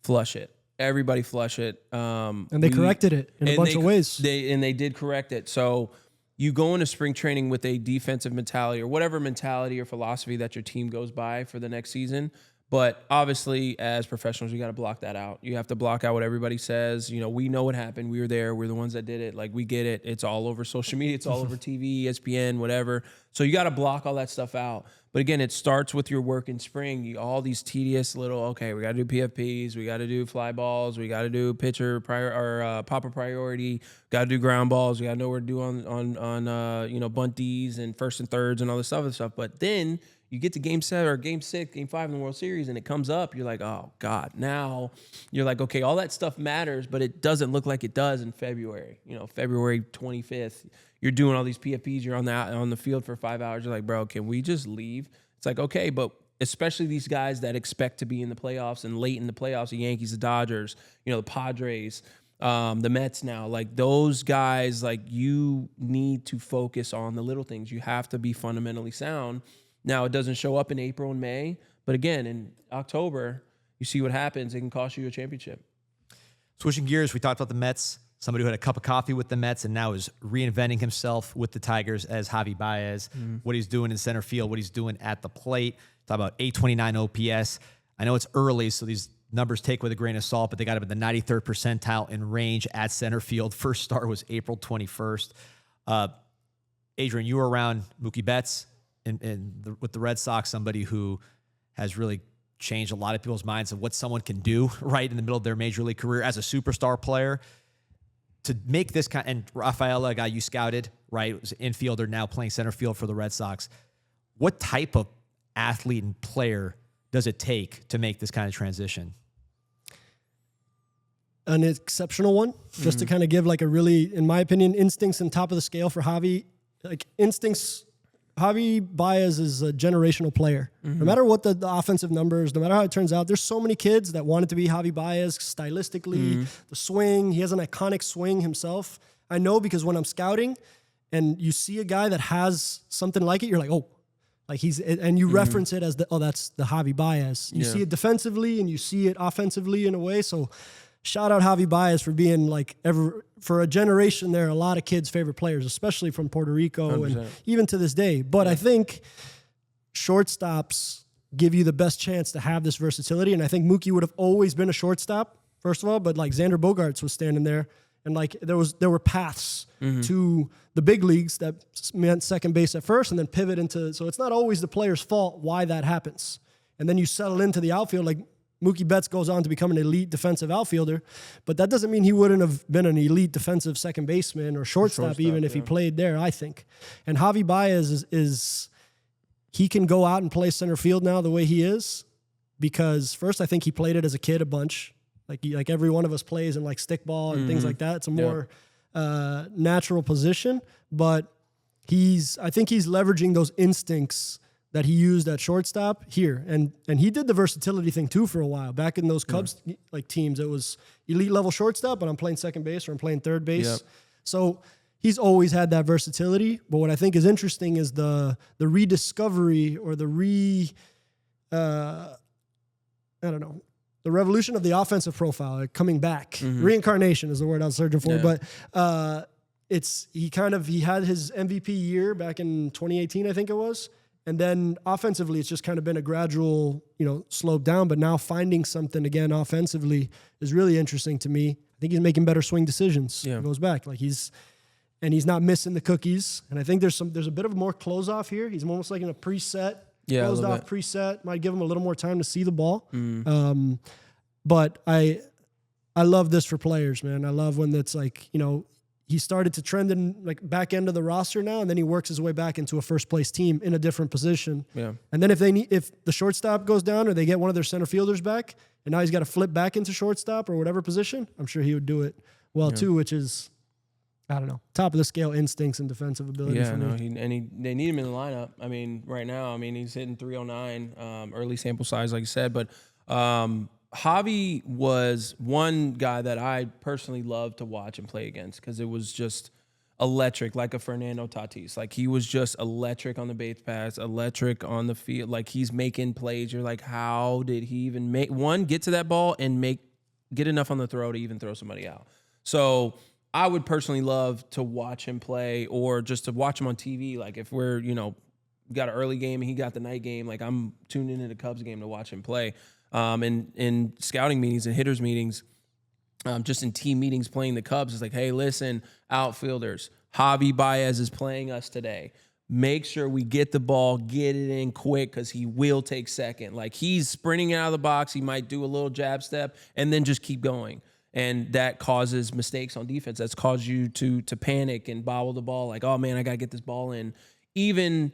Flush it. Everybody flush it. And they corrected it in a bunch of ways. They did correct it. So you go into spring training with a defensive mentality or whatever mentality or philosophy that your team goes by for the next season. But obviously, as professionals, you got to block that out. You have to block out what everybody says. You know, we know what happened. We were there. We're the ones that did it. Like, we get it. It's all over social media. It's all over TV, ESPN, whatever. So you got to block all that stuff out. But again, it starts with your work in spring. All these tedious little, okay, we got to do PFPs. We got to do fly balls. We got to do pitcher popper priority. Got to do ground balls. We got to know what to do on you know, bunt Ds and first and thirds and all this other stuff. But then you get to game 7 or game 6, game 5 in the World Series, and it comes up. You're like, oh, God. Now you're like, okay, all that stuff matters, but it doesn't look like it does in February. You know, February 25th, you're doing all these PFPs. You're on the field for 5 hours. You're like, bro, can we just leave? It's like, okay, but especially these guys that expect to be in the playoffs and late in the playoffs, the Yankees, the Dodgers, you know, the Padres, the Mets now, like those guys, like you need to focus on the little things. You have to be fundamentally sound. Now, it doesn't show up in April and May, but again, in October, you see what happens. It can cost you a championship. Switching gears, we talked about the Mets. somebody who had a cup of coffee with the Mets and now is reinventing himself with the Tigers as Javi Baez, what he's doing in center field, what he's doing at the plate. Talk about 829 OPS. I know it's early, so these numbers take with a grain of salt, but they got him in the 93rd percentile in range at center field. First start was April 21st. Adrian, you were around Mookie Betts with the Red Sox, somebody who has really changed a lot of people's minds of what someone can do right in the middle of their major league career as a superstar player. To make this kind, and Rafaela, a guy you scouted, right, was an infielder, now playing center field for the Red Sox. What type of athlete and player does it take to make this kind of transition? An exceptional one, just to kind of give like a really, in my opinion, instincts and top of the scale for Javi. Like instincts, Javi Baez is a generational player. No matter what the offensive numbers, no matter how it turns out, there's so many kids that wanted to be Javi Baez stylistically, the swing. He has an iconic swing himself. I know because when I'm scouting and you see a guy that has something like it, you're like, oh, like and you reference it as that's the Javi Baez. You see it defensively and you see it offensively in a way. So shout out Javi Baez for being like for a generation there, a lot of kids' favorite players, especially from Puerto Rico 100%. and even to this day. But I think shortstops give you the best chance to have this versatility. And I think Mookie would have always been a shortstop, first of all, but like Xander Bogaerts was standing there. And like there were paths to the big leagues that meant second base at first and then pivot into, so it's not always the player's fault why that happens. And then you settle into the outfield, like Mookie Betts goes on to become an elite defensive outfielder, but that doesn't mean he wouldn't have been an elite defensive second baseman or shortstop even if he played there, I think. And Javi Baez is he can go out and play center field now the way he is because first I think he played it as a kid a bunch. Like every one of us plays in like stickball and things like that. It's a more natural position, but I think he's leveraging those instincts that he used at shortstop here. And he did the versatility thing too for a while. Back in those Cubs like teams, it was elite level shortstop, but I'm playing second base or I'm playing third base. Yep. So he's always had that versatility. But what I think is interesting is the rediscovery or the the revolution of the offensive profile, like coming back. Reincarnation is the word I was searching for. Yeah. But he had his MVP year back in 2018, I think it was. And then offensively, it's just kind of been a gradual, slowed down. But now finding something again offensively is really interesting to me. I think he's making better swing decisions. Yeah. It goes back. He's not missing the cookies. And I think there's a bit of more close off here. He's almost like in a preset. Yeah, Closed off preset. Might give him a little more time to see the ball. But I love this for players, man. I love when it's like, he started to trend in like back end of the roster now, and then he works his way back into a first place team in a different position. Yeah. And then if the shortstop goes down or they get one of their center fielders back, and now he's got to flip back into shortstop or whatever position, I'm sure he would do it well too, which is, I don't know, top of the scale instincts and defensive ability for me. They need him in the lineup. I mean, right now, he's hitting 309, early sample size, like you said. But Javi was one guy that I personally loved to watch and play against because it was just electric, like a Fernando Tatis. Like he was just electric on the base pass, electric on the field. Like he's making plays. You're like, how did he even get to that ball and get enough on the throw to even throw somebody out? So I would personally love to watch him play or just to watch him on TV. Like if we're, got an early game and he got the night game, like I'm tuned into the Cubs game to watch him play. And in scouting meetings and hitters meetings, just in team meetings playing the Cubs, it's like, hey, listen, outfielders, Javi Baez is playing us today. Make sure we get the ball, get it in quick because he will take second. Like he's sprinting out of the box. He might do a little jab step and then just keep going. And that causes mistakes on defense. That's caused you to panic and bobble the ball like, oh, man, I got to get this ball in. Even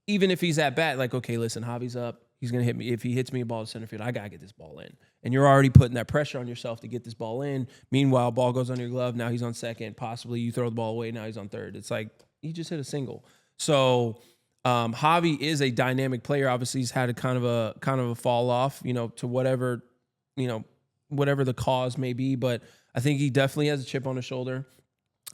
if he's at bat, like, okay, listen, Javi's up. He's going to hit me. If he hits me a ball to center field, I got to get this ball in. And you're already putting that pressure on yourself to get this ball in. Meanwhile, ball goes under your glove. Now he's on second. Possibly you throw the ball away. Now he's on third. It's like he just hit a single. So Javi is a dynamic player. Obviously, he's had a kind of a fall off, to whatever the cause may be. But I think he definitely has a chip on his shoulder.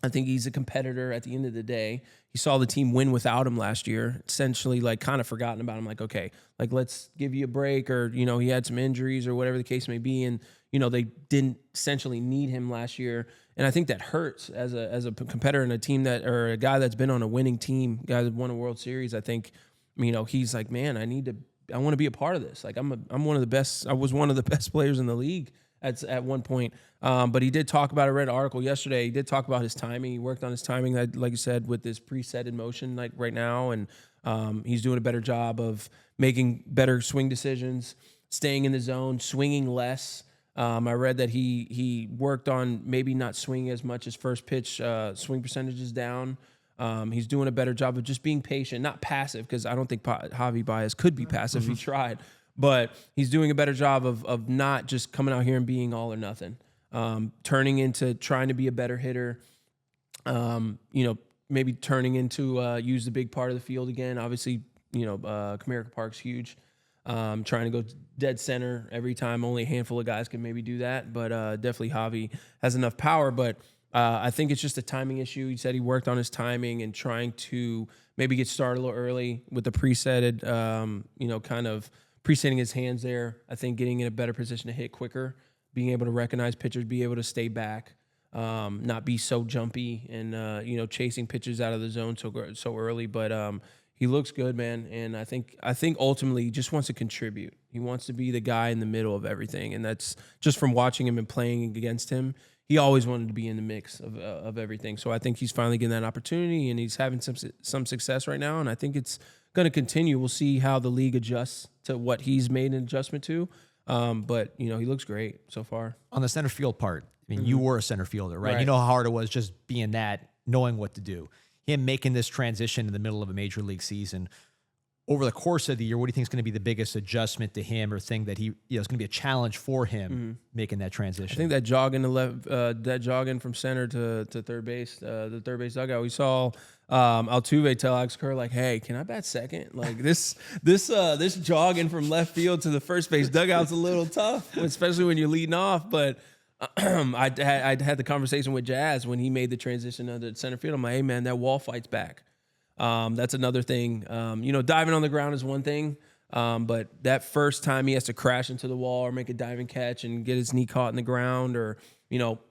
I think he's a competitor at the end of the day. He saw the team win without him last year, essentially like kind of forgotten about him. Like, okay, like let's give you a break or, he had some injuries or whatever the case may be. And, they didn't essentially need him last year. And I think that hurts as a competitor in a team or a guy that's been on a winning team, guy that won a World Series. I think, he's like, man, I want to be a part of this. Like I'm one of the best. I was one of the best players in the league at one point. But he did talk about, I read an article yesterday. He did talk about his timing. He worked on his timing, like you said, with this preset in motion, like right now. And he's doing a better job of making better swing decisions, staying in the zone, swinging less. I read that he worked on maybe not swinging as much as first pitch, swing percentages down. He's doing a better job of just being patient, not passive, because I don't think Javi Baez could be passive if he tried. But he's doing a better job of not just coming out here and being all or nothing, turning into trying to be a better hitter, maybe turning into use the big part of the field again. Obviously, Comerica Park's huge. Trying to go dead center every time. Only a handful of guys can maybe do that, but definitely Javi has enough power. But I think it's just a timing issue. He said he worked on his timing and trying to maybe get started a little early with the presetted, kind of presetting his hands there. I think getting in a better position to hit quicker, being able to recognize pitchers, be able to stay back, not be so jumpy and, chasing pitches out of the zone so early. But he looks good, man, and I think ultimately he just wants to contribute. He wants to be the guy in the middle of everything, and that's just from watching him and playing against him. He always wanted to be in the mix of everything. So I think he's finally getting that opportunity, and he's having some success right now, and I think it's going to continue. We'll see how the league adjusts to what he's made an adjustment to, but he looks great so far. On the center field part, I mean, you were a center fielder, right? You know how hard it was just being that, knowing what to do. Him making this transition in the middle of a major league season, over the course of the year, what do you think is going to be the biggest adjustment to him, or thing that he, is going to be a challenge for him making that transition? I think that jogging from center to third base, the third base dugout. We saw Altuve tell Alex Kerr, like, "Hey, can I bat second? Like this jogging from left field to the first base dugout's a little tough, especially when you're leading off." But I had the conversation with Jazz when he made the transition under center field. I'm like, hey man, that wall fight's back. That's another thing. Diving on the ground is one thing, but that first time he has to crash into the wall or make a diving catch and get his knee caught in the ground, or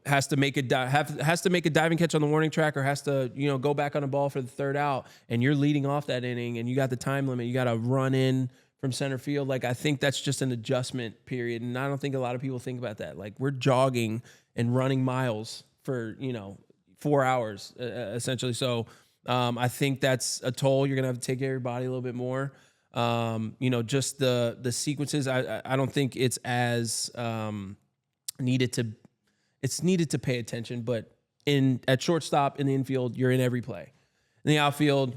has to make a diving catch on the warning track, or has to go back on the ball for the third out, and you're leading off that inning and you got the time limit. You got to run in from center field. Like, I think that's just an adjustment period. And I don't think a lot of people think about that. Like, we're jogging and running miles for, 4 hours, essentially. So I think that's a toll. You're going to have to take care of your body a little bit more. Just the sequences. I don't think it's as needed to pay attention, but at shortstop, in the infield, you're in every play. In the outfield,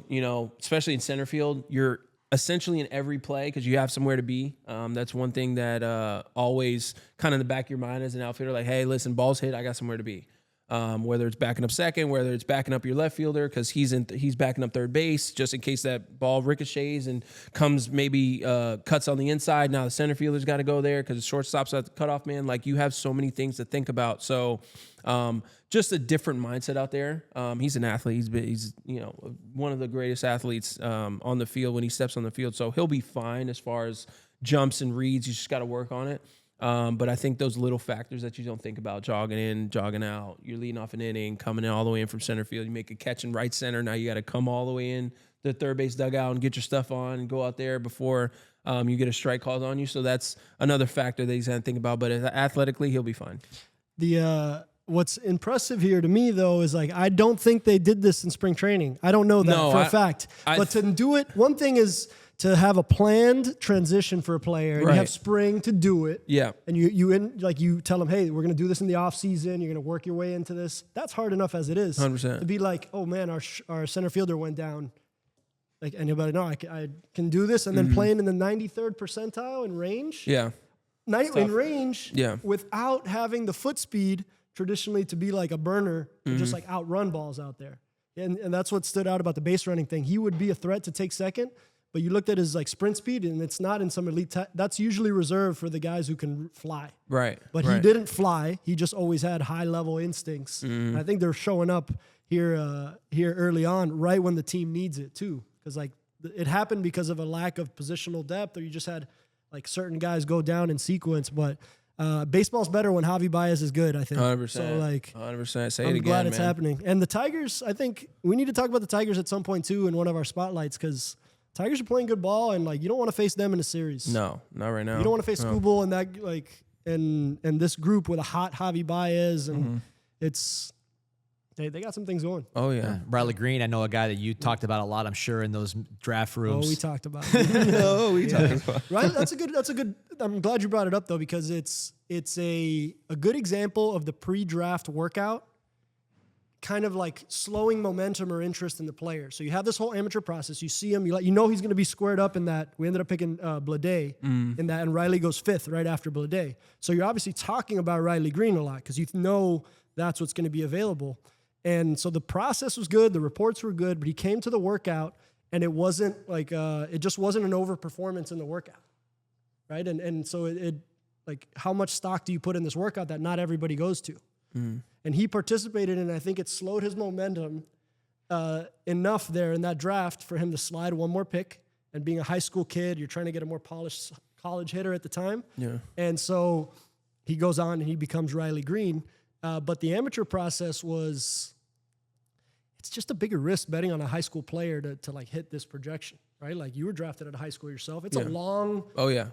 especially in center field, you're essentially in every play because you have somewhere to be. That's one thing that always kind of in the back of your mind as an outfielder, like, hey, listen, ball's hit, I got somewhere to be. Whether it's backing up second, whether it's backing up your left fielder because he's backing up third base just in case that ball ricochets and comes maybe cuts on the inside. Now the center fielder's got to go there because the shortstop's at the cutoff man. Like, you have so many things to think about. So just a different mindset out there. He's an athlete. He's one of the greatest athletes on the field when he steps on the field. So he'll be fine as far as jumps and reads. You just got to work on it. But I think those little factors that you don't think about, jogging in, jogging out, you're leading off an inning, coming in all the way in from center field, you make a catch in right center. Now you got to come all the way in the third base dugout and get your stuff on and go out there before you get a strike called on you. So that's another factor that he's going to think about. But athletically, he'll be fine. What's impressive here to me, though, is like, I don't think they did this in spring training. I don't know that for a fact. But to do it, one thing is to have a planned transition for a player, and you have spring to do it. Yeah. And you tell them, hey, we're going to do this in the off season. You're going to work your way into this. That's hard enough as it is. 100%. To be like, oh man, our center fielder went down. Like, anybody know I can do this, and then playing in the 93rd percentile in range. Yeah. In range. Yeah. Without having the foot speed traditionally to be like a burner, or just like outrun balls out there. And that's what stood out about the base running thing. He would be a threat to take second. But you looked at his like sprint speed, and it's not in some elite. That's usually reserved for the guys who can fly. Right. But he didn't fly. He just always had high level instincts. And I think they're showing up here early on, right when the team needs it too. Because like it happened because of a lack of positional depth, or you just had like certain guys go down in sequence. But Baseball's better when Javi Baez is good, I think. 100%. So, like, 100%. Say it I'm again, glad it's man. happening. And the Tigers, I think we need to talk about the Tigers at some point, too, in one of our spotlights, because Tigers are playing good ball, and, like, you don't want to face them in a series. No, not right now. You don't want to face Skubal and that, like, and this group with a hot Javi Baez, and it's... They got some things going. Oh, yeah. Riley Green, I know a guy that you talked about a lot, I'm sure, in those draft rooms. Oh, we talked about it. talked about. Right? That's a good. I'm glad you brought it up though, because it's a good example of the pre-draft workout, kind of like slowing momentum or interest in the player. So you have this whole amateur process. You see him, you know he's going to be squared up in that. We ended up picking Blade in that, and Riley goes 5th right after Blade. So you're obviously talking about Riley Green a lot because you know that's what's going to be available. And so the process was good, the reports were good, but he came to the workout and it wasn't like, it just wasn't an overperformance in the workout, right? And so it like, how much stock do you put in this workout that not everybody goes to? And he participated, and I think it slowed his momentum enough there in that draft for him to slide one more pick. And being a high school kid, you're trying to get a more polished college hitter at the time. Yeah. And so he goes on and he becomes Riley Green. But the amateur process it's just a bigger risk betting on a high school player to like hit this projection, right? Like you were drafted at a high school yourself. It's a long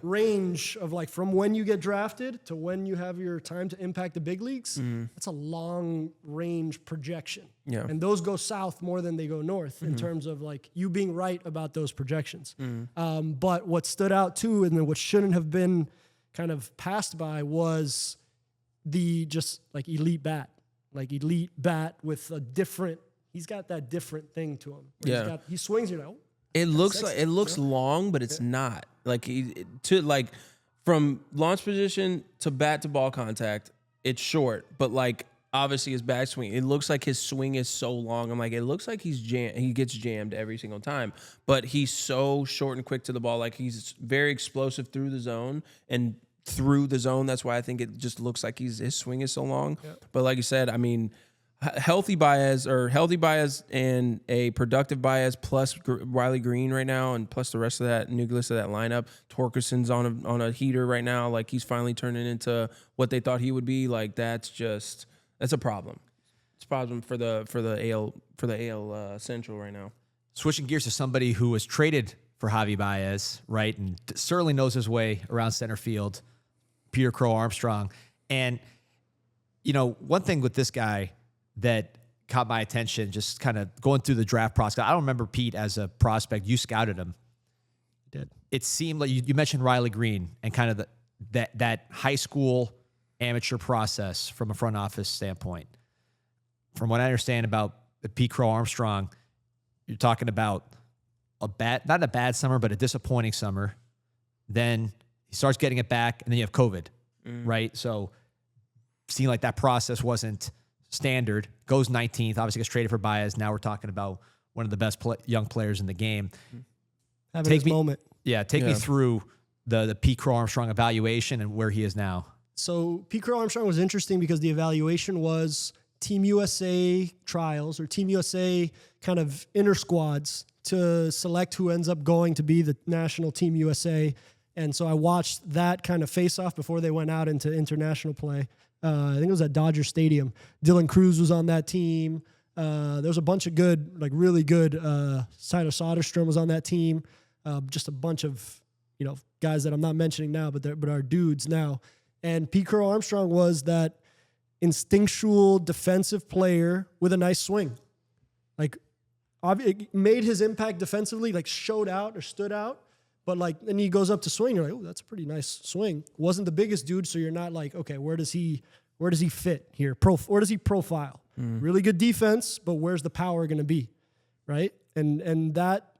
range of like from when you get drafted to when you have your time to impact the big leagues. That's a long range projection. Yeah. And those go south more than they go north in terms of like you being right about those projections. But what stood out too, and what shouldn't have been kind of passed by was the just like elite bat with a different, he's got that different thing to him. Yeah. He swings, it looks long, but it's not like from launch position to bat to ball contact, it's short, but like obviously his back swing, it looks like his swing is so long. I'm like, it looks like he gets jammed every single time, but he's so short and quick to the ball. Like he's very explosive through the zone and through the zone. That's why I think it just looks like his swing is so long. Yep. But like you said, I mean, healthy Baez and a productive Baez plus Riley Green right now, and plus the rest of that nucleus of that lineup. Torkelson's on a heater right now. Like he's finally turning into what they thought he would be. Like that's a problem. It's a problem for the AL Central right now. Switching gears to somebody who was traded for Javy Baez, right, and certainly knows his way around center field, Pete Crow-Armstrong. And, one thing with this guy that caught my attention, just kind of going through the draft process, I don't remember Pete as a prospect. You scouted him. I did. It seemed like you mentioned Riley Green and kind of that high school amateur process from a front office standpoint. From what I understand about Pete Crow-Armstrong, you're talking about not a bad summer, but a disappointing summer. Then he starts getting it back, and then you have COVID, right? So seeing like that process wasn't standard. Goes 19th, obviously gets traded for Baez. Now we're talking about one of the best young players in the game. Having his moment. Yeah, take me through the Pete Crow-Armstrong evaluation and where he is now. So Pete Crow-Armstrong was interesting because the evaluation was Team USA trials or Team USA kind of inner squads to select who ends up going to be the national Team USA. And so I watched that kind of face-off before they went out into international play. I think it was at Dodger Stadium. Dylan Cruz was on that team. There was a bunch of good, like really good, Tyler Soderstrom was on that team. Just a bunch of, guys that I'm not mentioning now, but are dudes now. And Pete Crow-Armstrong was that instinctual defensive player with a nice swing. Like, it made his impact defensively, like showed out or stood out. But like, then he goes up to swing. You're like, oh, that's a pretty nice swing. Wasn't the biggest dude, so you're not like, okay, where does he fit here? Where does he profile? Really good defense, but where's the power going to be, right? And that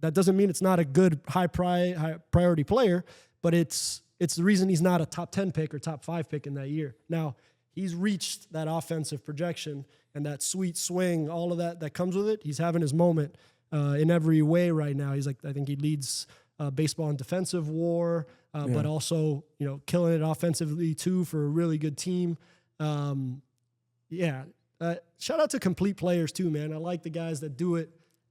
doesn't mean it's not a good high priority player, but it's the reason he's not a top 10 pick or top 5 pick in that year. Now he's reached that offensive projection and that sweet swing, all of that comes with it. He's having his moment in every way right now. He's like, I think he leads baseball in defensive WAR, but also, killing it offensively too for a really good team. Shout out to complete players too, man. I like the guys that do it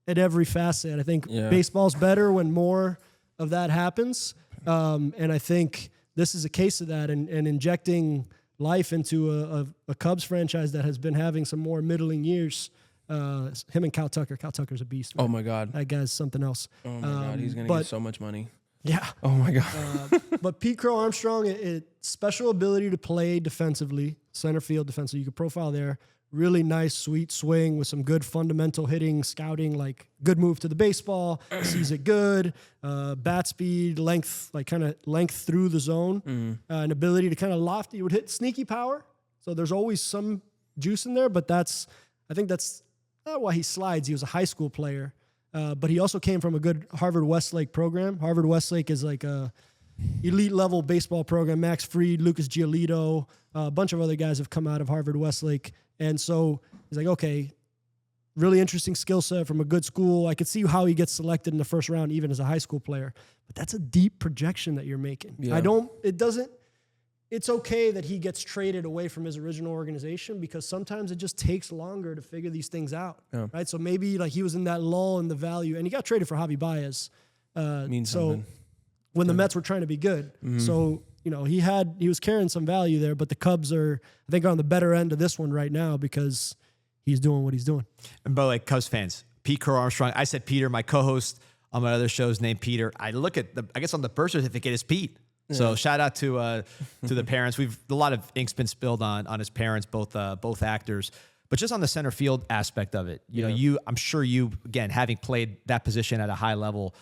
at every facet. I think baseball's better when more of that happens. And I think this is a case of that, and injecting life into a Cubs franchise that has been having some more middling years. Him and Cal Tucker. Cal Tucker's a beast, man. Oh my God. That guy's something else. Oh my God. He's going to get so much money. Yeah. Oh my God. But Pete Crow-Armstrong, special ability to play defensively, center field defensively. You could profile there. Really nice, sweet swing with some good fundamental hitting, scouting, like good move to the baseball, sees it good, bat speed, length, like kind of length through the zone, an ability to kind of loft. He would hit sneaky power. So there's always some juice in there, but I think that's not why he slides. He was a high school player, but he also came from a good Harvard Westlake program. Harvard Westlake is like a elite level baseball program. Max Fried, Lucas Giolito, a bunch of other guys have come out of Harvard Westlake. And so he's like, okay, really interesting skill set from a good school. I could see how he gets selected in the first round, even as a high school player. But that's a deep projection that you're making. Yeah. It's okay that he gets traded away from his original organization because sometimes it just takes longer to figure these things out. Yeah. Right. So maybe like he was in that lull in the value, and he got traded for Javi Baez. Means something. When the Mets were trying to be good. So, he was carrying some value there, but the Cubs are on the better end of this one right now because he's doing what he's doing. And by the way, Cubs fans, Pete Crow-Armstrong, I said Peter, my co-host on my other shows named Peter. I look at I guess on the birth certificate is Pete. Yeah. So shout out to the parents. We've a lot of ink's been spilled on his parents, both actors. But just on the center field aspect of it, I'm sure you, again, having played that position at a high level,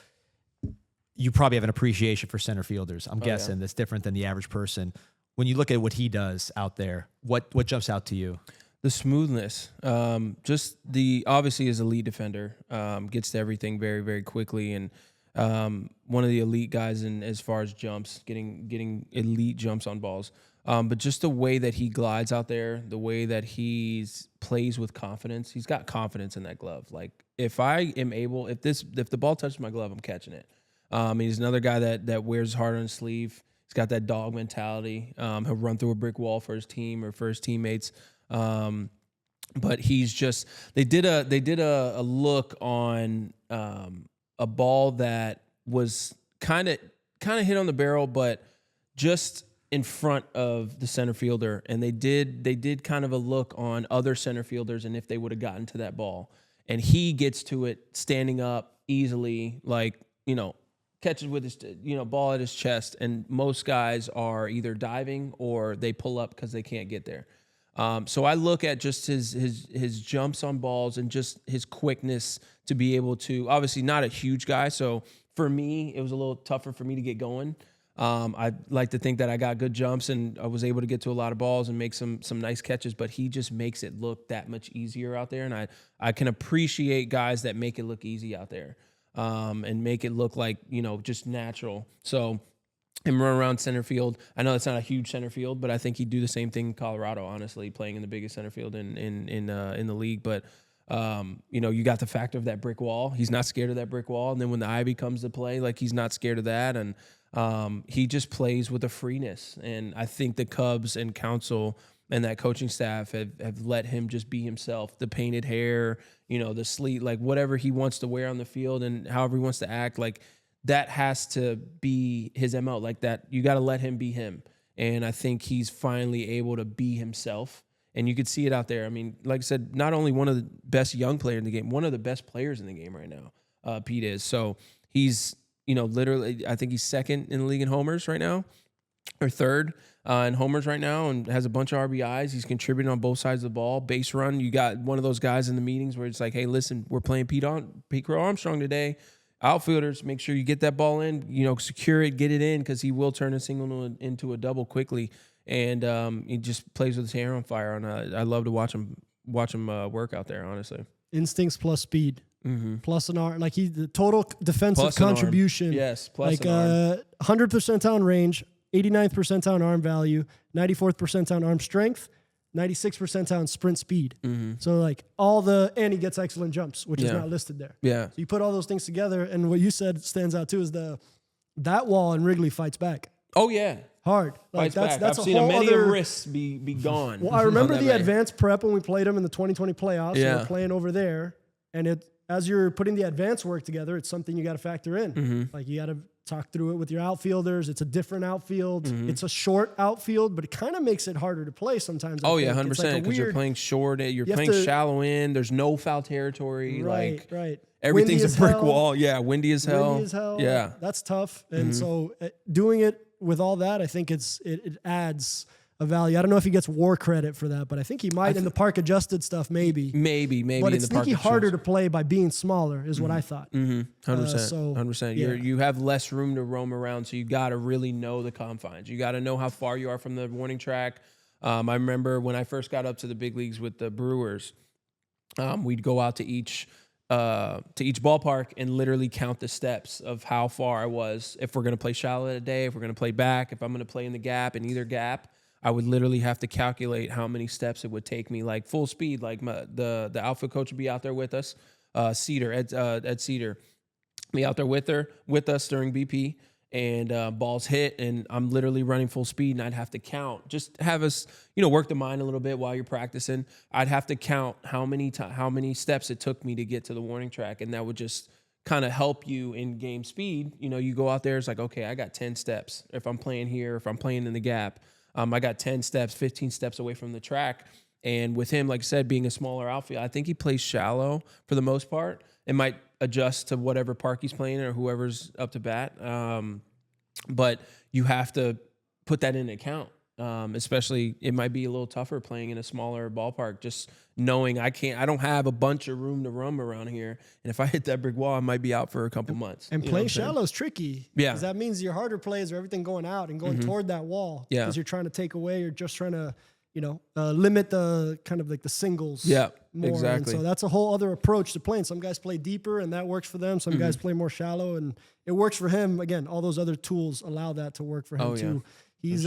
you probably have an appreciation for center fielders. I'm guessing that's different than the average person. When you look at what he does out there, what jumps out to you? The smoothness, just obviously as a lead defender, gets to everything very, very quickly, and one of the elite guys in as far as jumps, getting elite jumps on balls. But just the way that he glides out there, the way that he plays with confidence, he's got confidence in that glove. Like if the ball touches my glove, I'm catching it. He's another guy that wears his heart on his sleeve. He's got that dog mentality. He'll run through a brick wall for his team or for his teammates. But he's just they did a look on a ball that was kind of hit on the barrel, but just in front of the center fielder, and they did kind of a look on other center fielders and if they would have gotten to that ball, and he gets to it standing up easily, like catches with his ball at his chest, and most guys are either diving or they pull up because they can't get there. So I look at just his jumps on balls and just his quickness to be able to, obviously not a huge guy. So for me, it was a little tougher for me to get going. I like to think that I got good jumps and I was able to get to a lot of balls and make some nice catches, but he just makes it look that much easier out there. And I can appreciate guys that make it look easy out there, and make it look like, just natural. So him run around center field. I know that's not a huge center field, but I think he'd do the same thing in Colorado, honestly, playing in the biggest center field in the league. But you got the factor of that brick wall. He's not scared of that brick wall. And then when the ivy comes to play, like he's not scared of that. And he just plays with a freeness. And I think the Cubs and Counsell and that coaching staff have let him just be himself. The painted hair, the sleeve, like whatever he wants to wear on the field and however he wants to act, like that has to be his MO. Like that, you got to let him be him. And I think he's finally able to be himself. And you could see it out there. I mean, like I said, not only one of the best young players in the game, one of the best players in the game right now, Pete is. So he's, literally, I think he's second in the league in homers right now, or third in homers right now, and has a bunch of RBIs. He's contributing on both sides of the ball. Base run, you got one of those guys in the meetings where it's like, hey, listen, we're playing Pete Crow-Armstrong today. Outfielders, make sure you get that ball in, secure it, get it in, because he will turn a single into a double quickly. And he just plays with his hair on fire. And I love to watch him work out there, honestly. Instincts plus speed. Mm-hmm. Plus an arm. Like the total defensive plus contribution. Yes, plus like 100th percentile range, 89th percentile arm value, 94th percentile arm strength, 96th percentile sprint speed. Mm-hmm. So and he gets excellent jumps, which is not listed there. Yeah. So you put all those things together, and what you said stands out too is that wall in Wrigley fights back. Oh yeah. Hard. Like that's I've seen many wrists be gone. Well, I remember the advanced prep when we played them in the 2020 playoffs. Yeah. We're playing over there, and as you're putting the advanced work together, it's something you got to factor in. Mm-hmm. Like you got to talk through it with your outfielders. It's a different outfield. Mm-hmm. It's a short outfield, but it kind of makes it harder to play sometimes. Oh, yeah, I think. 100%. Because you're playing short. You're playing shallow in. There's no foul territory. Right. Everything's Windy a brick as hell. wall. Yeah, windy as hell. Windy as hell. Yeah. That's tough. And so doing it with all that, I think it adds a value. I don't know if he gets WAR credit for that, but I think he might in the park adjusted stuff, maybe. Maybe. But it's in the park sneaky harder to play by being smaller, is what I thought. 100%. 100%. Yeah. You have less room to roam around, so you got to really know the confines. You got to know how far you are from the warning track. I remember when I first got up to the big leagues with the Brewers, we'd go out to each ballpark and literally count the steps of how far I was. If we're going to play shallow a day, if we're going to play back, if I'm going to play in the gap, in either gap, I would literally have to calculate how many steps it would take me, like full speed. Like the outfield coach would be out there with us, Ed Cedar, be out there with us during BP, and balls hit, and I'm literally running full speed, and I'd have to count. Just have us, work the mind a little bit while you're practicing. I'd have to count how many steps it took me to get to the warning track, and that would just kind of help you in game speed. You go out there, it's like, okay, I got 10 steps. If I'm playing here, if I'm playing in the gap, I got 10 steps, 15 steps away from the track. And with him, like I said, being a smaller outfield, I think he plays shallow for the most part. It might adjust to whatever park he's playing or whoever's up to bat. But you have to put that into account. Especially, it might be a little tougher playing in a smaller ballpark, just knowing I don't have a bunch of room to roam around here. And if I hit that brick wall, I might be out for a couple months. And playing shallow is tricky. Yeah. Because that means your harder plays are everything going out and going toward that wall. Yeah. Because you're trying to take away, you're just trying to, limit the kind of like the singles. Yeah, more. exactly. And so that's a whole other approach to playing. Some guys play deeper and that works for them. Some guys play more shallow and it works for him. Again, all those other tools allow that to work for him too. He's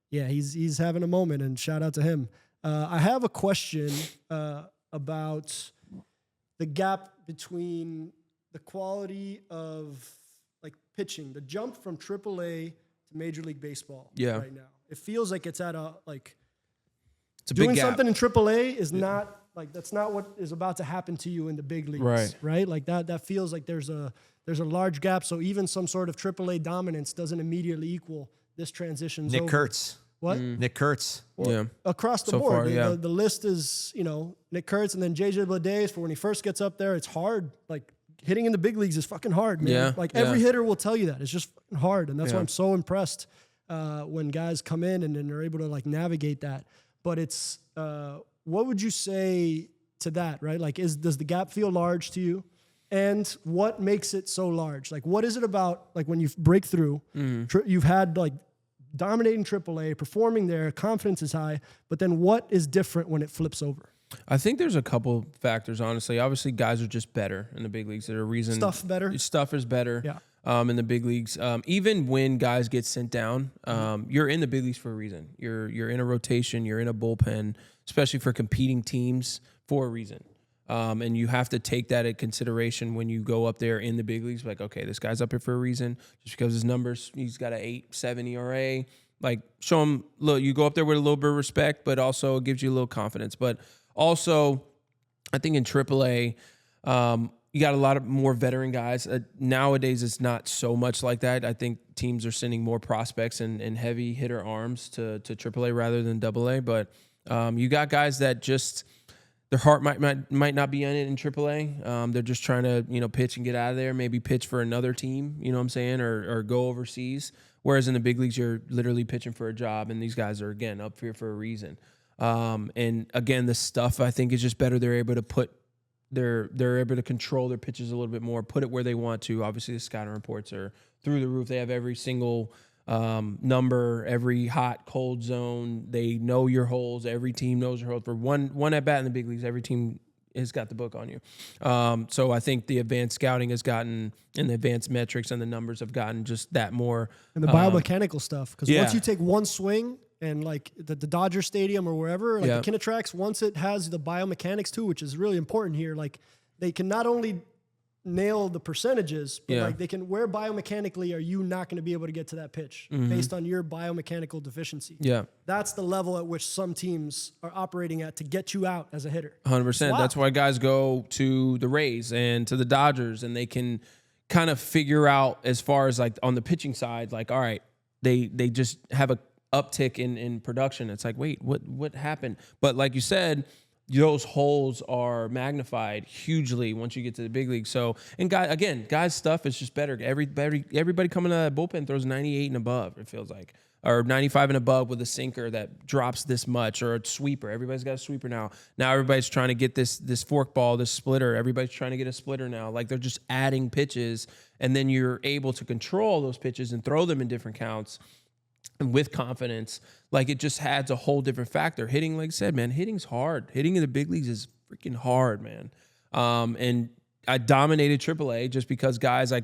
he's having a moment, and shout out to him. I have a question about the gap between the quality of like pitching, the jump from AAA to Major League Baseball right now. It feels like it's at a it's a doing big gap. something in AAA is not like that's not what is about to happen to you in the big leagues, right? Like that feels like there's a large gap. So even some sort of AAA dominance doesn't immediately equal this transition. Nick Kurtz. What? Nick Kurtz. Well, across the So board. far, The list is, Nick Kurtz and then Javy Baez for when he first gets up there. It's hard. Like hitting in the big leagues is fucking hard, man. Yeah, Like every hitter will tell you that. It's just fucking hard. And that's why I'm so impressed when guys come in and then they're able to like navigate that. But it's, what would you say to that, right? Like does the gap feel large to you? And what makes it so large? Like what is it about, like when you break through, you've had like dominating AAA, performing there, confidence is high, but then what is different when it flips over? I think there's a couple factors, honestly. Obviously, guys are just better in the big leagues. There's a reason. Stuff better? Stuff is better Yeah. in the big leagues. Even when guys get sent down, you're in the big leagues for a reason. You're in a rotation. You're in a bullpen, especially for competing teams for a reason. And you have to take that into consideration when you go up there in the big leagues. Like, okay, this guy's up here for a reason. Just because his numbers, he's got an 8.7 ERA. Like, show him, look, you go up there with a little bit of respect, but also it gives you a little confidence. But also, I think in AAA, you got a lot of more veteran guys. Nowadays, it's not so much like that. I think teams are sending more prospects and heavy hitter arms to AAA rather than AA. But you got guys that just their heart might not be on it in AAA. They're just trying to pitch and get out of there. Maybe pitch for another team. You know what I'm saying, or go overseas. Whereas in the big leagues, you're literally pitching for a job, and these guys are again up here for a reason. And again, the stuff I think is just better. They're able to they're able to control their pitches a little bit more, put it where they want to. Obviously, the scouting reports are through the roof. They have every single number, every hot, cold zone. They know your holes. Every team knows your holes. For one at bat in the big leagues, every team has got the book on you. So I think the advanced scouting has gotten, and the advanced metrics and the numbers have gotten just that more. And the biomechanical stuff. Because once you take one swing, and like the Dodger Stadium or wherever, like the Kinetrex, once it has the biomechanics too, which is really important here, like they can not only nail the percentages, but like they can, where biomechanically are you not going to be able to get to that pitch based on your biomechanical deficiency? Yeah. That's the level at which some teams are operating at to get you out as a hitter. 100%. That's why guys go to the Rays and to the Dodgers, and they can kind of figure out as far as like on the pitching side, like, all right, they just have a uptick in production. It's like, wait, what happened? But like you said, those holes are magnified hugely once you get to the big league. So, and guys' stuff is just better. Everybody coming out of that bullpen throws 98 and above, it feels like, or 95 and above with a sinker that drops this much, or a sweeper. Everybody's got a sweeper now. Now everybody's trying to get this fork ball, this splitter. Everybody's trying to get a splitter now. Like, they're just adding pitches, and then you're able to control those pitches and throw them in different counts and with confidence. Like, it just adds a whole different factor. Hitting, like I said, man, hitting's hard. Hitting in the big leagues is freaking hard, man. And I dominated AAA just because guys, you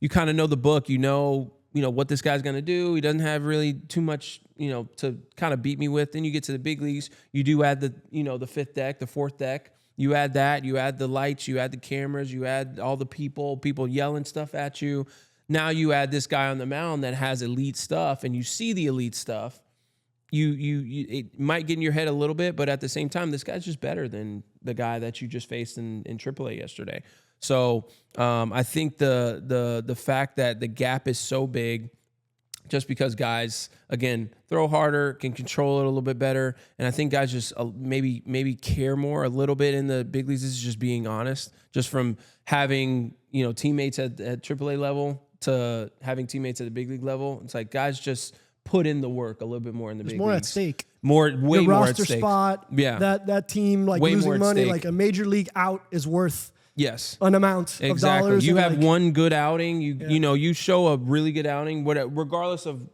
kind of know the book, you know what this guy's going to do. He doesn't have really too much, to kind of beat me with. Then you get to the big leagues, you do add the fifth deck, the fourth deck. You add that, you add the lights, you add the cameras, you add all the people yelling stuff at you. Now you add this guy on the mound that has elite stuff, and you see the elite stuff. It might get in your head a little bit, but at the same time, this guy's just better than the guy that you just faced in AAA yesterday. So I think the fact that the gap is so big, just because guys, again, throw harder, can control it a little bit better, and I think guys just maybe care more a little bit in the big leagues. This is just being honest, just from having teammates at AAA level to having teammates at the big league level. It's like guys just put in the work a little bit more in the big leagues. More at stake. Way Your more roster at stake. spot. Yeah. That team, like, Way more losing at money, stake. like a major league out is worth Yes. an amount of dollars. You and, have like, one good outing. You show a really good outing, regardless of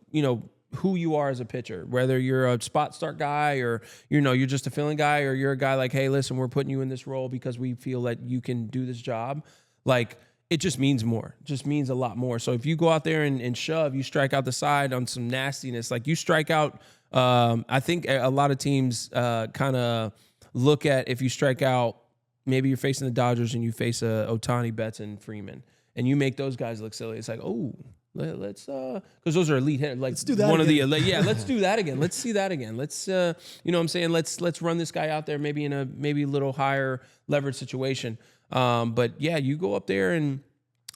who you are as a pitcher, whether you're a spot start guy or you're just a filling guy, or you're a guy like, hey, listen, we're putting you in this role because we feel that you can do this job. Like, it just means more. It just means a lot more. So if you go out there and shove, you strike out the side on some nastiness, like you strike out. I think a lot of teams kind of look at, if you strike out, maybe you're facing the Dodgers and you face Ohtani, Betts, and Freeman, and you make those guys look silly. It's like, oh, let's because those are elite hitters. Like, let's do that one again. of the let's do that again. Let's see that again. Let's what I'm saying. Let's run this guy out there maybe in a little higher leverage situation. But yeah, you go up there and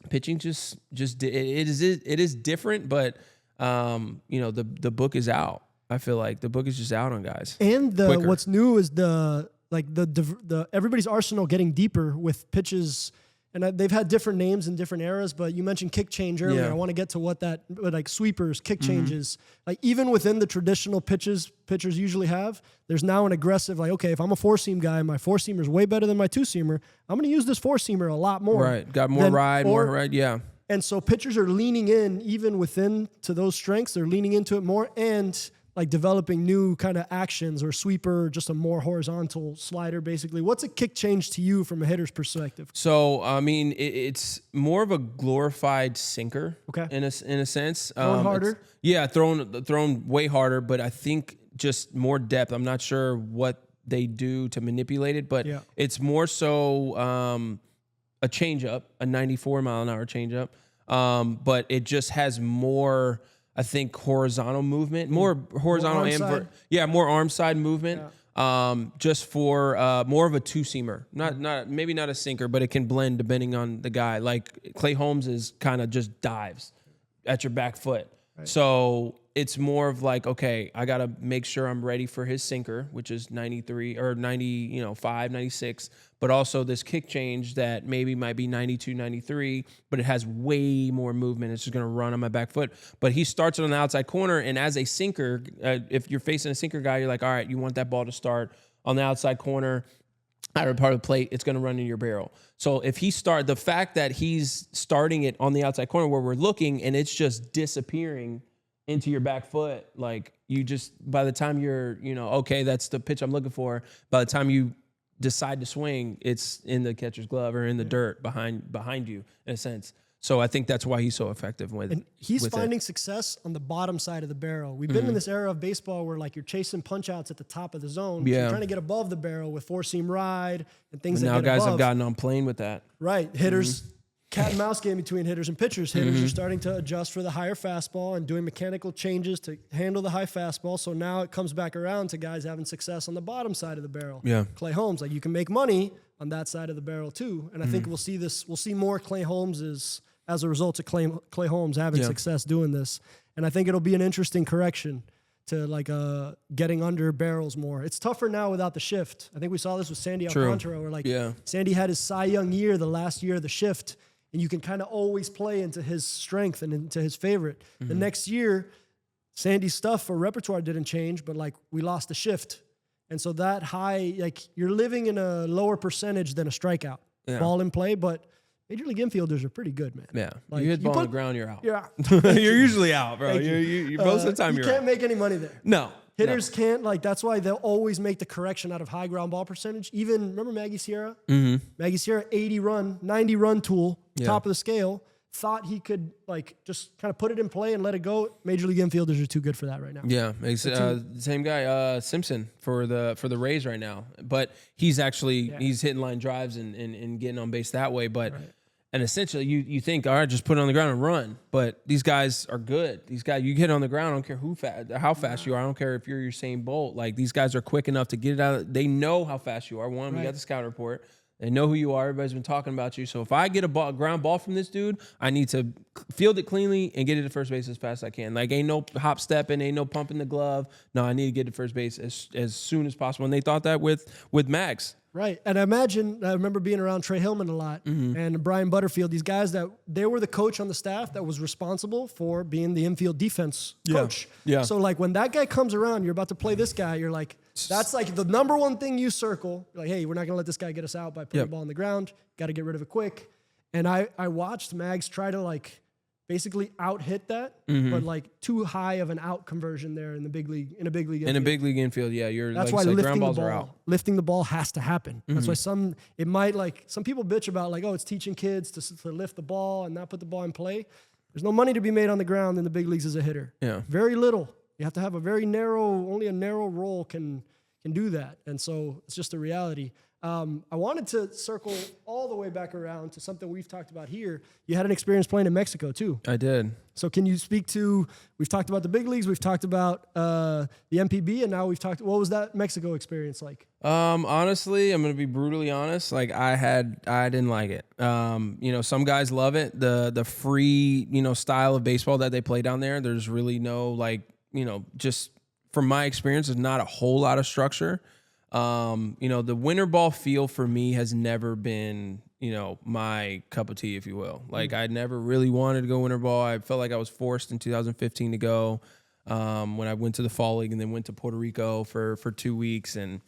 pitching just it is different, but the book is out. I feel like the book is just out on guys. And quicker. What's new is the everybody's arsenal getting deeper with pitches, and they've had different names in different eras. But you mentioned kick change earlier. Yeah. I want to get to what like sweepers, kick changes. Like, even within the traditional pitches pitchers usually have, there's now an aggressive, like, okay, if I'm a four-seam guy, my four-seamer is way better than my two-seamer, I'm going to use this four-seamer a lot more. Right, got more ride, yeah. And so pitchers are leaning in, even within to those strengths, they're leaning into it more, and like developing new kind of actions, or sweeper, just a more horizontal slider, basically. What's a kick change to you from a hitter's perspective? So, I mean, it's more of a glorified sinker, Okay. in a sense. Throwing harder? Yeah, thrown way harder, but I think just more depth. I'm not sure what they do to manipulate it, but Yeah. it's more so a changeup, a 94-mile-an-hour changeup, but it just has more, I think, horizontal movement, more horizontal more arm side movement. Yeah. Just for more of a two-seamer, maybe not a sinker, but it can blend depending on the guy. Like Clay Holmes is kind of just dives at your back foot. Right. So it's more of like, okay, I got to make sure I'm ready for his sinker, which is 93 or 95, 96, but also this kick change that maybe might be 92, 93, but it has way more movement. It's just going to run on my back foot. But he starts it on the outside corner, and as a sinker, if you're facing a sinker guy, you're like, all right, you want that ball to start on the outside corner, outer part of the plate, it's going to run in your barrel. So if the fact that he's starting it on the outside corner where we're looking, and it's just disappearing into your back foot, like, you just, by the time you're, okay, that's the pitch I'm looking for, by the time you decide to swing, it's in the catcher's glove or in the dirt behind you, in a sense. So I think that's why he's so effective with it. And he's finding success on the bottom side of the barrel. We've been in this era of baseball where, like, you're chasing punch outs at the top of the zone. Yeah. So you're trying to get above the barrel with four-seam ride and things and that now get guys above. have gotten on plane with that. Right. Hitters, cat and mouse game between hitters and pitchers. Hitters are starting to adjust for the higher fastball and doing mechanical changes to handle the high fastball. So now it comes back around to guys having success on the bottom side of the barrel. Yeah. Clay Holmes, like, you can make money on that side of the barrel too. And I think we'll see more Clay Holmes's as a result of Clay Holmes having success doing this. And I think it'll be an interesting correction to like getting under barrels more. It's tougher now without the shift. I think we saw this with Sandy Alcantara, where like Sandy had his Cy Young year the last year of the shift, and you can kind of always play into his strength and into his favorite. The next year, Sandy's stuff for repertoire didn't change, but like we lost the shift. And so that high, like you're living in a lower percentage than a strikeout. Ball in play, but Major League infielders are pretty good, man. Yeah, like, you hit ball on the ground, you're out. You're out. You're usually out, bro. You most of the time you can't make any money there. No. Hitters can't, like, that's why they'll always make the correction out of high ground ball percentage. Even, remember Maggie Sierra? Maggie Sierra, 90 run tool, top of the scale, thought he could, like, just kind of put it in play and let it go. Major League infielders are too good for that right now. Yeah, same guy, Simpson for the Rays right now. But he's actually, he's hitting line drives and getting on base that way. But and essentially, you think, all right, just put it on the ground and run. But these guys are good. These guys, you get on the ground, I don't care how fast you are. I don't care if you're Usain Bolt. Like, these guys are quick enough to get it out. They know how fast you are. One, we got the scout report. They know who you are. Everybody's been talking about you. So if I get a ground ball from this dude, I need to field it cleanly and get it to first base as fast as I can. Like, ain't no hop stepping, ain't no pumping the glove. No, I need to get to first base as soon as possible. And they thought that with Max. Right. And I remember being around Trey Hillman a lot and Brian Butterfield, these guys that they were the coach on the staff that was responsible for being the infield defense coach. Yeah. So like when that guy comes around, you're about to play this guy, you're like, that's like the number one thing you circle. You're like, hey, we're not going to let this guy get us out by putting the ball on the ground. Got to get rid of it quick. And I watched Mags try to like basically out-hit that, but like too high of an out conversion there in a big league infield. In a big league infield, that's like why lifting the ball has to happen. That's why some people bitch about like, oh, it's teaching kids to lift the ball and not put the ball in play. There's no money to be made on the ground in the big leagues as a hitter. Yeah, very little. You have to have only a narrow role can do that, and so it's just a reality. I wanted to circle all the way back around to something we've talked about here. You had an experience playing in Mexico too. I did. So can you speak to, we've talked about the big leagues, we've talked about the NPB, and now what was that Mexico experience like? Honestly, I'm going to be brutally honest. Like I didn't like it. Some guys love it. The free, style of baseball that they play down there. There's really no just from my experience, there's not a whole lot of structure. The winter ball feel for me has never been, my cup of tea, if you will. Like I never really wanted to go winter ball. I felt like I was forced in 2015 to go, when I went to the fall league and then went to Puerto Rico for 2 weeks. And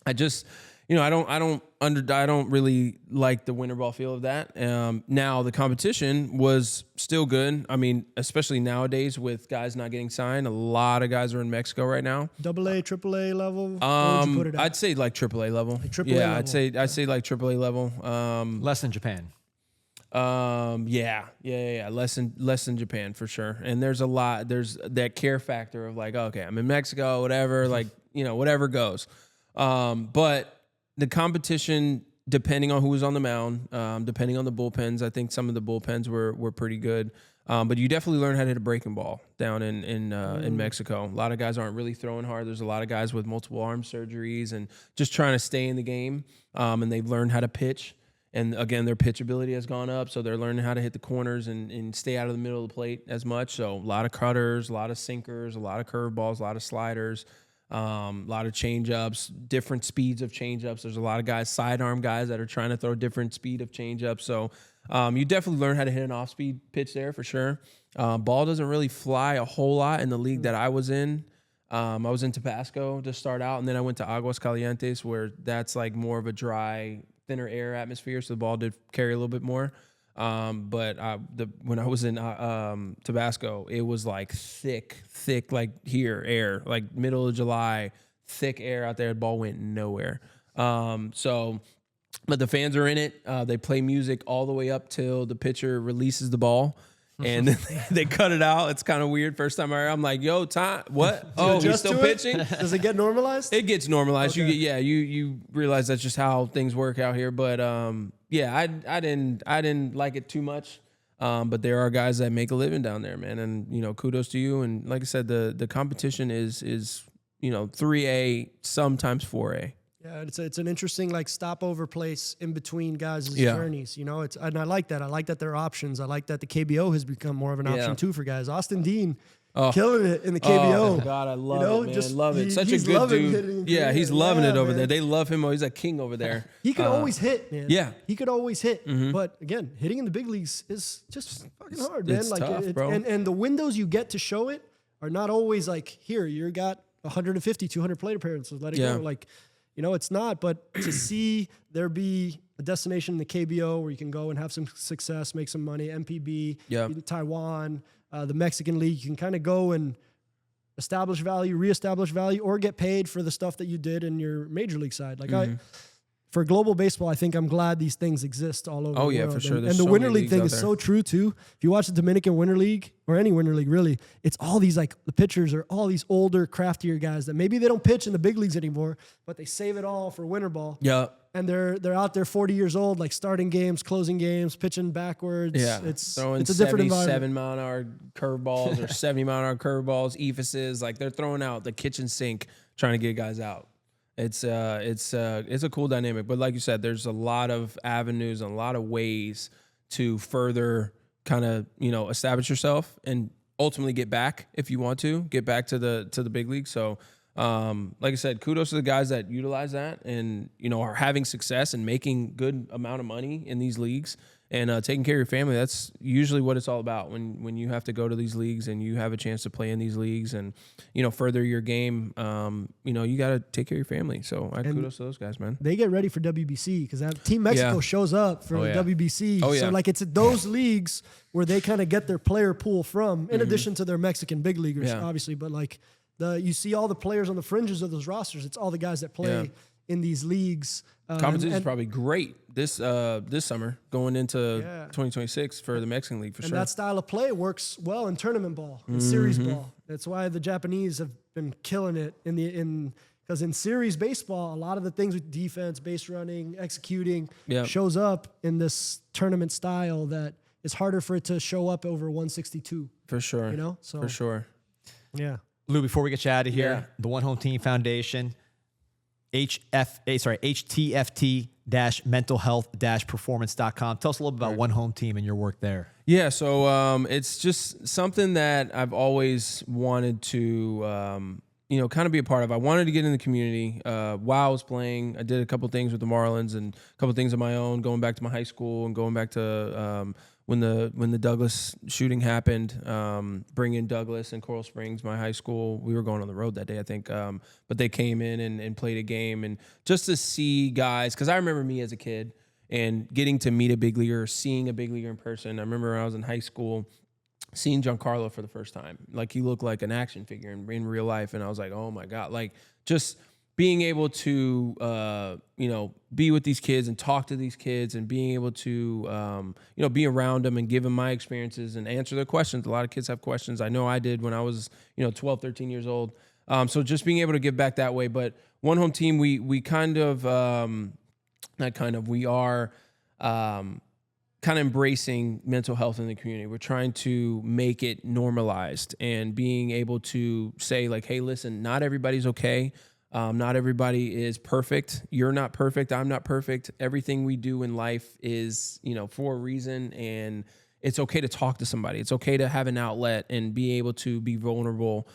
I just, I don't really like the winter ball feel of that. Now the competition was still good. I mean, especially nowadays with guys not getting signed, a lot of guys are in Mexico right now. AA, AAA level. Where would you put it at? I'd say like AAA level. Like AAA level. I'd say like AAA level. Less than Japan. Less than Japan for sure. And there's that care factor of like, okay, I'm in Mexico, whatever, like, whatever goes. But the competition, depending on who was on the mound, depending on the bullpens, I think some of the bullpens were pretty good. But you definitely learn how to hit a breaking ball down in Mexico. A lot of guys aren't really throwing hard. There's a lot of guys with multiple arm surgeries and just trying to stay in the game. And they've learned how to pitch. And again, their pitch ability has gone up, so they're learning how to hit the corners and stay out of the middle of the plate as much. So a lot of cutters, a lot of sinkers, a lot of curveballs, a lot of sliders. A lot of change-ups, different speeds of change-ups. There's a lot of guys, sidearm guys that are trying to throw different speed of change-ups. So you definitely learn how to hit an off-speed pitch there for sure. Ball doesn't really fly a whole lot in the league that I was in. I was in Tabasco to start out, and then I went to Aguascalientes where that's like more of a dry, thinner air atmosphere, so the ball did carry a little bit more. But when I was in Tabasco, it was like thick, like here, air, like middle of July, thick air out there. The ball went nowhere. But the fans are in it. They play music all the way up till the pitcher releases the ball. And they cut it out. It's kind of weird. First time I heard, I'm like, yo, time, what? Oh, we're still pitching? Does it get normalized? It gets normalized. Okay. You realize that's just how things work out here. But I didn't like it too much. But there are guys that make a living down there, man. And kudos to you. And like I said, the competition is 3A, sometimes 4A. Yeah, it's an interesting like stopover place in between guys' Yeah. journeys. You know, and I like that. I like that there are options. I like that the KBO has become more of an option too for guys. Austin Dean killing it in the KBO. Oh God, I love know, it, man. just- Love it. he- Such a he's good loving dude. hitting Yeah, he's career. loving Yeah, it over man. there. They love him. Oh, he's a king over there. He could always hit, man. Yeah. He could always hit. But again, hitting in the big leagues is just fucking hard, man. it's Like tough, bro. And the windows you get to show it are not always like, here, you got 150, 200 plate appearances. Let it Yeah. go. Like, you know, it's not. But to see there be a destination in the KBO where you can go and have some success, make some money, MPB, Yeah. Taiwan, the Mexican League, you can kind of go and establish value, reestablish value, or get paid for the stuff that you did in your major league side. Like for global baseball, I think I'm glad these things exist all over Oh, the yeah, world. for sure. And, There's the so Winter many League thing leagues is out so true too. If you watch the Dominican Winter League or any Winter League, really, it's all these like the pitchers are all these older, craftier guys that maybe they don't pitch in the big leagues anymore, but they save it all for winter ball. Yeah. And they're out there 40 years old, like starting games, closing games, pitching backwards. Yeah, It's throwing a different environment. 77-mile-an-hour curveballs or 70-mile-an-hour curveballs, ephyses. Like they're throwing out the kitchen sink trying to get guys out. It's a cool dynamic. But like you said, there's a lot of avenues and a lot of ways to further kind of establish yourself and ultimately get back if you want to get back to the big league. So. Like I said, kudos to the guys that utilize that and, are having success and making good amount of money in these leagues and taking care of your family. That's usually what it's all about when you have to go to these leagues and you have a chance to play in these leagues and, further your game. You got to take care of your family. So kudos to those guys, man. They get ready for WBC because Team Mexico shows up for the WBC. Oh, yeah. So like it's those leagues where they kind of get their player pool from, in addition to their Mexican big leaguers, obviously. But like you see all the players on the fringes of those rosters. It's all the guys that play in these leagues. Competition is probably great this summer going into 2026 for the Mexican League for and sure. that style of play works well in tournament ball, in series ball. That's why the Japanese have been killing it because in series baseball, a lot of the things with defense, base running, executing shows up in this tournament style that is harder for it to show up over 162. For sure. So for sure. Yeah. Lou, before we get you out of here, the One Home Team Foundation, HTFT-mentalhealth-performance.com. Tell us a little bit about One Home Team and your work there. Yeah, so it's just something that I've always wanted to, kind of be a part of. I wanted to get in the community while I was playing. I did a couple things with the Marlins and a couple things of my own, going back to my high school and going back to when the Douglas shooting happened, bringing Douglas and Coral Springs, my high school. We were going on the road that day, I think. But they came in and played a game. And just to see guys, because I remember me as a kid and getting to meet a big leaguer, seeing a big leaguer in person. I remember when I was in high school, seeing Giancarlo for the first time. Like, he looked like an action figure in real life. And I was like, oh, my God. Like, just being able to, be with these kids and talk to these kids and being able to, be around them and give them my experiences and answer their questions. A lot of kids have questions. I know I did when I was, 12, 13 years old. So just being able to give back that way. But One Home Team, we are kind of embracing mental health in the community. We're trying to make it normalized and being able to say like, hey, listen, not everybody's okay. Not everybody is perfect. You're not perfect. I'm not perfect. Everything we do in life is, for a reason, and it's okay to talk to somebody. It's okay to have an outlet and be able to be vulnerable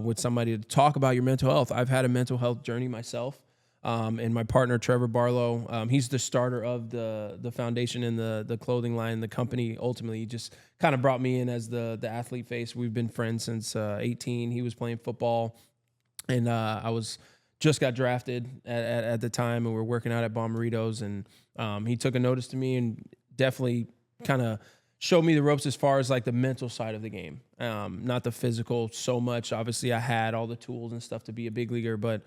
with somebody to talk about your mental health. I've had a mental health journey myself, and my partner, Trevor Barlow, he's the starter of the foundation and the clothing line, the company. Ultimately, he just kind of brought me in as the athlete face. We've been friends since 18. He was playing football. And I just got drafted at the time, and we're working out at Bomberitos, and he took a notice to me and definitely kind of showed me the ropes as far as like the mental side of the game, not the physical so much. Obviously, I had all the tools and stuff to be a big leaguer, but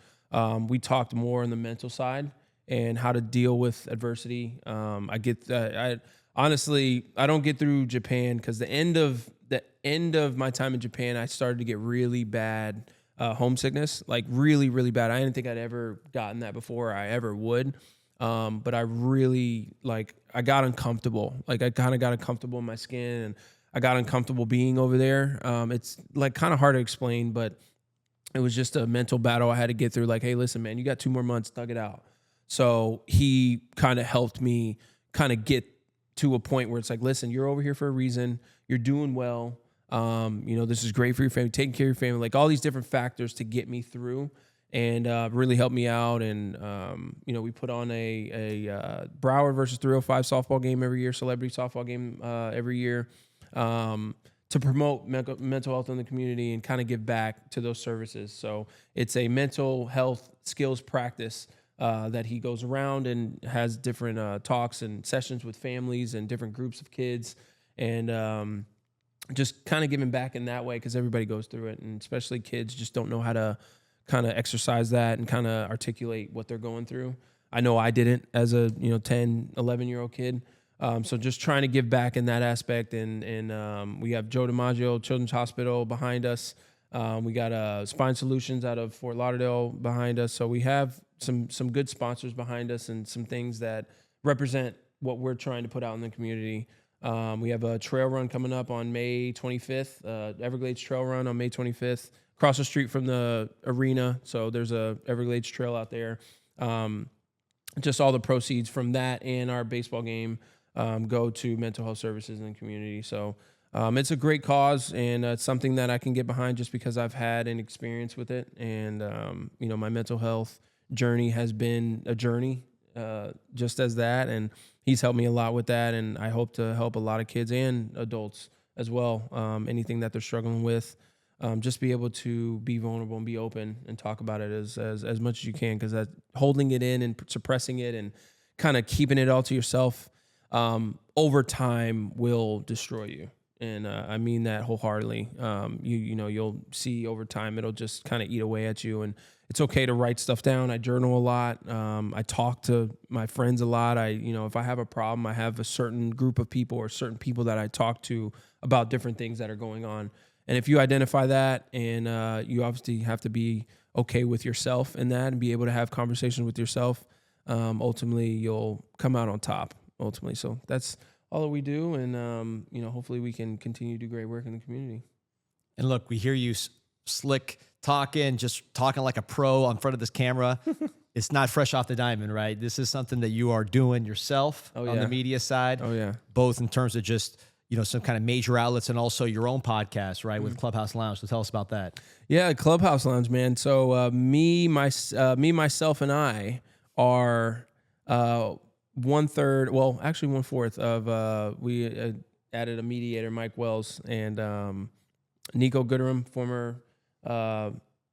we talked more on the mental side and how to deal with adversity. Honestly, I don't get through Japan because the end of my time in Japan, I started to get really bad homesickness, like really, really bad. I didn't think I'd ever gotten that before. I ever would. But I really, I got uncomfortable. Like, I kind of got uncomfortable in my skin, and I got uncomfortable being over there. It's like kind of hard to explain, but it was just a mental battle I had to get through. Like, hey, listen, man, you got 2 more months, thug it out. So he kind of helped me kind of get to a point where it's like, listen, you're over here for a reason. You're doing well. This is great for your family, taking care of your family, like all these different factors to get me through and really helped me out. And, we put on a Broward versus 305 softball game every year, celebrity softball game every year to promote mental health in the community and kind of give back to those services. So it's a mental health skills practice that he goes around and has different talks and sessions with families and different groups of kids, and just kind of giving back in that way, because everybody goes through it, and especially kids just don't know how to kind of exercise that and kind of articulate what they're going through. I know I didn't as a 10, 11-year-old kid. So just trying to give back in that aspect, and we have Joe DiMaggio Children's Hospital behind us. We got Spine Solutions out of Fort Lauderdale behind us. So we have some good sponsors behind us and some things that represent what we're trying to put out in the community. We have a trail run coming up on May 25th, Everglades Trail Run on May 25th, across the street from the arena. So there's a Everglades Trail out there. Just all the proceeds from that and our baseball game go to mental health services in the community. So it's a great cause, and it's something that I can get behind just because I've had an experience with it. And, my mental health journey has been a journey just as that. And he's helped me a lot with that. And I hope to help a lot of kids and adults as well. Anything that they're struggling with, just be able to be vulnerable and be open and talk about it as much as you can, because that holding it in and suppressing it and kind of keeping it all to yourself over time will destroy you. And I mean that wholeheartedly. You'll see over time it'll just kind of eat away at you. And it's okay to write stuff down. I journal a lot. I talk to my friends a lot. If I have a problem, I have a certain group of people or certain people that I talk to about different things that are going on. And if you identify that, and you obviously have to be okay with yourself in that and be able to have conversations with yourself, ultimately you'll come out on top. Ultimately, so that's all that we do, and hopefully we can continue to do great work in the community. And look, we hear you slick talking, just talking like a pro in front of this camera. It's not fresh off the diamond, right? This is something that you are doing yourself on the media side. Oh yeah, both in terms of just some kind of major outlets and also your own podcast, right, with Clubhouse Lounge. So tell us about that. Yeah, Clubhouse Lounge, man. So myself, and I are 1/3, well, actually 1/4 of we added a mediator, Mike Wells, and Nico Gooderham, former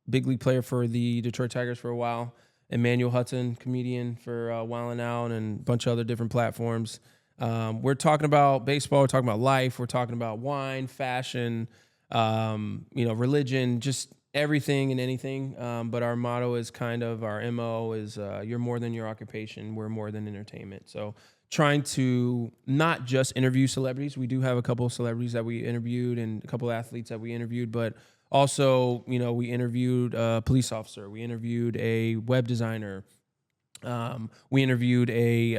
big league player for the Detroit Tigers for a while, Emmanuel Hudson, comedian for Wildin' Out and a bunch of other different platforms. We're talking about baseball, we're talking about life, we're talking about wine, fashion, religion, just everything and anything. But our motto is our MO is you're more than your occupation, we're more than entertainment. So trying to not just interview celebrities. We do have a couple of celebrities that we interviewed and a couple of athletes that we interviewed, but also, we interviewed a police officer, we interviewed a web designer, we interviewed a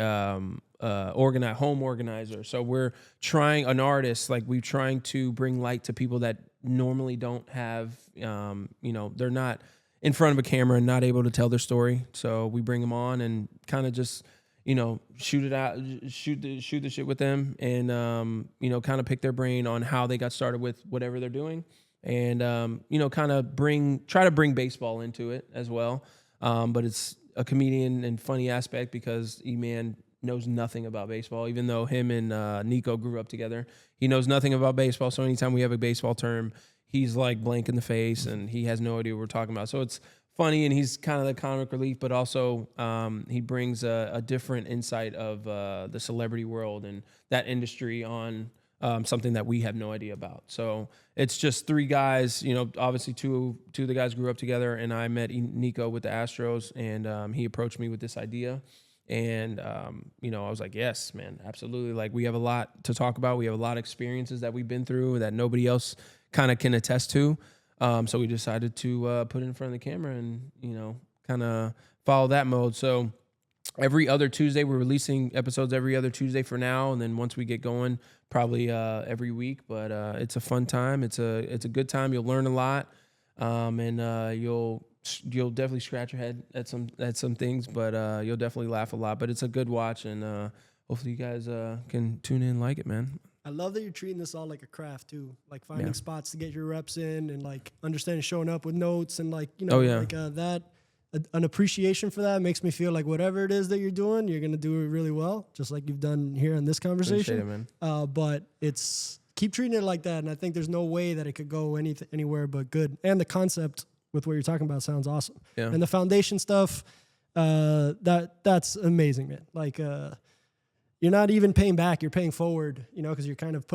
home organizer. So we're trying an artist, like we're trying to bring light to people that normally don't have, they're not in front of a camera and not able to tell their story. So we bring them on and kind of just, shoot the shit with them and, kind of pick their brain on how they got started with whatever they're doing. And, try to bring baseball into it as well. But it's a comedian and funny aspect because E-Man knows nothing about baseball, even though him and Nico grew up together. He knows nothing about baseball, so anytime we have a baseball term, he's like blank in the face, and he has no idea what we're talking about. So it's funny, and he's kind of the comic relief, but also he brings a different insight of the celebrity world and that industry on something that we have no idea about. So it's just 3 guys, obviously two of the guys grew up together, and I met Nico with the Astros, and he approached me with this idea. And, I was like, yes, man, absolutely. Like, we have a lot to talk about. We have a lot of experiences that we've been through that nobody else kind of can attest to. So we decided to put it in front of the camera and, kind of follow that mode. So every other Tuesday, we're releasing episodes every other Tuesday for now. And then once we get going, probably every week. But it's a fun time. It's a good time. You'll learn a lot. and you'll definitely scratch your head at some things, but you'll definitely laugh a lot. But it's a good watch, and hopefully you guys can tune in and like it, man. I love that you're treating this all like a craft too, like finding spots to get your reps in and like understanding showing up with notes and like, you know, that an appreciation for that makes me feel like whatever it is that you're doing, you're going to do it really well, just like you've done here in this conversation. Appreciate it, man. But it's keep treating it like that. And I think there's no way that it could go anywhere but good. And the concept with what you're talking about sounds awesome. Yeah. And the foundation stuff, that's amazing, man. Like, you're not even paying back, you're paying forward, you know, because you're kind of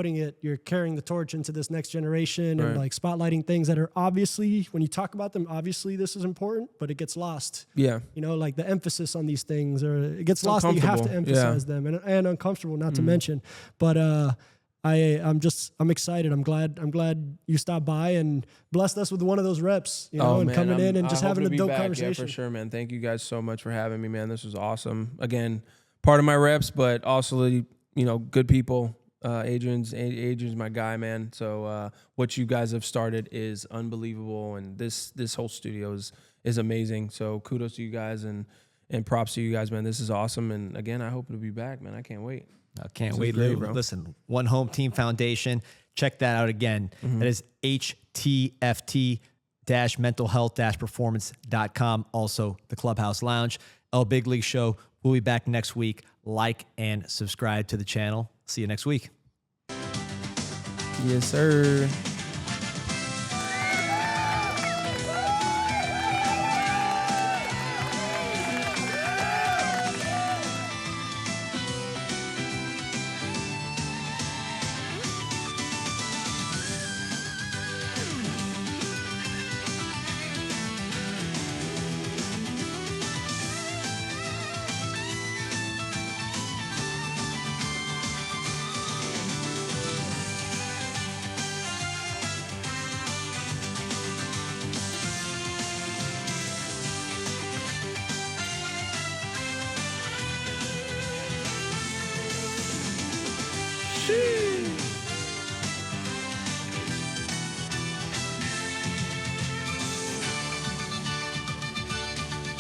you're carrying the torch into this next generation and like spotlighting things that are obviously, when you talk about them, obviously this is important, but it gets lost. Yeah. You know, like the emphasis on these things, or it gets lost that you have to emphasize them and uncomfortable, not to mention. But I'm excited. I'm glad you stopped by and blessed us with one of those reps, you know, and coming in and just having a dope conversation. Yeah, for sure, man. Thank you guys so much for having me, man. This was awesome. Again, part of my reps, but also, you know, good people. Adrian's my guy, man. So what you guys have started is unbelievable, and this whole studio is amazing. So kudos to you guys and props to you guys, man. This is awesome, and again, I hope to be back, man. I can't wait. I can't wait, Lou. Listen, One Hometeam Foundation. Check that out again. That is HTFT-mentalhealth-performance.com. Also, the Clubhouse Lounge. El Big League Show. We'll be back next week. Like and subscribe to the channel. See you next week. Yes, sir.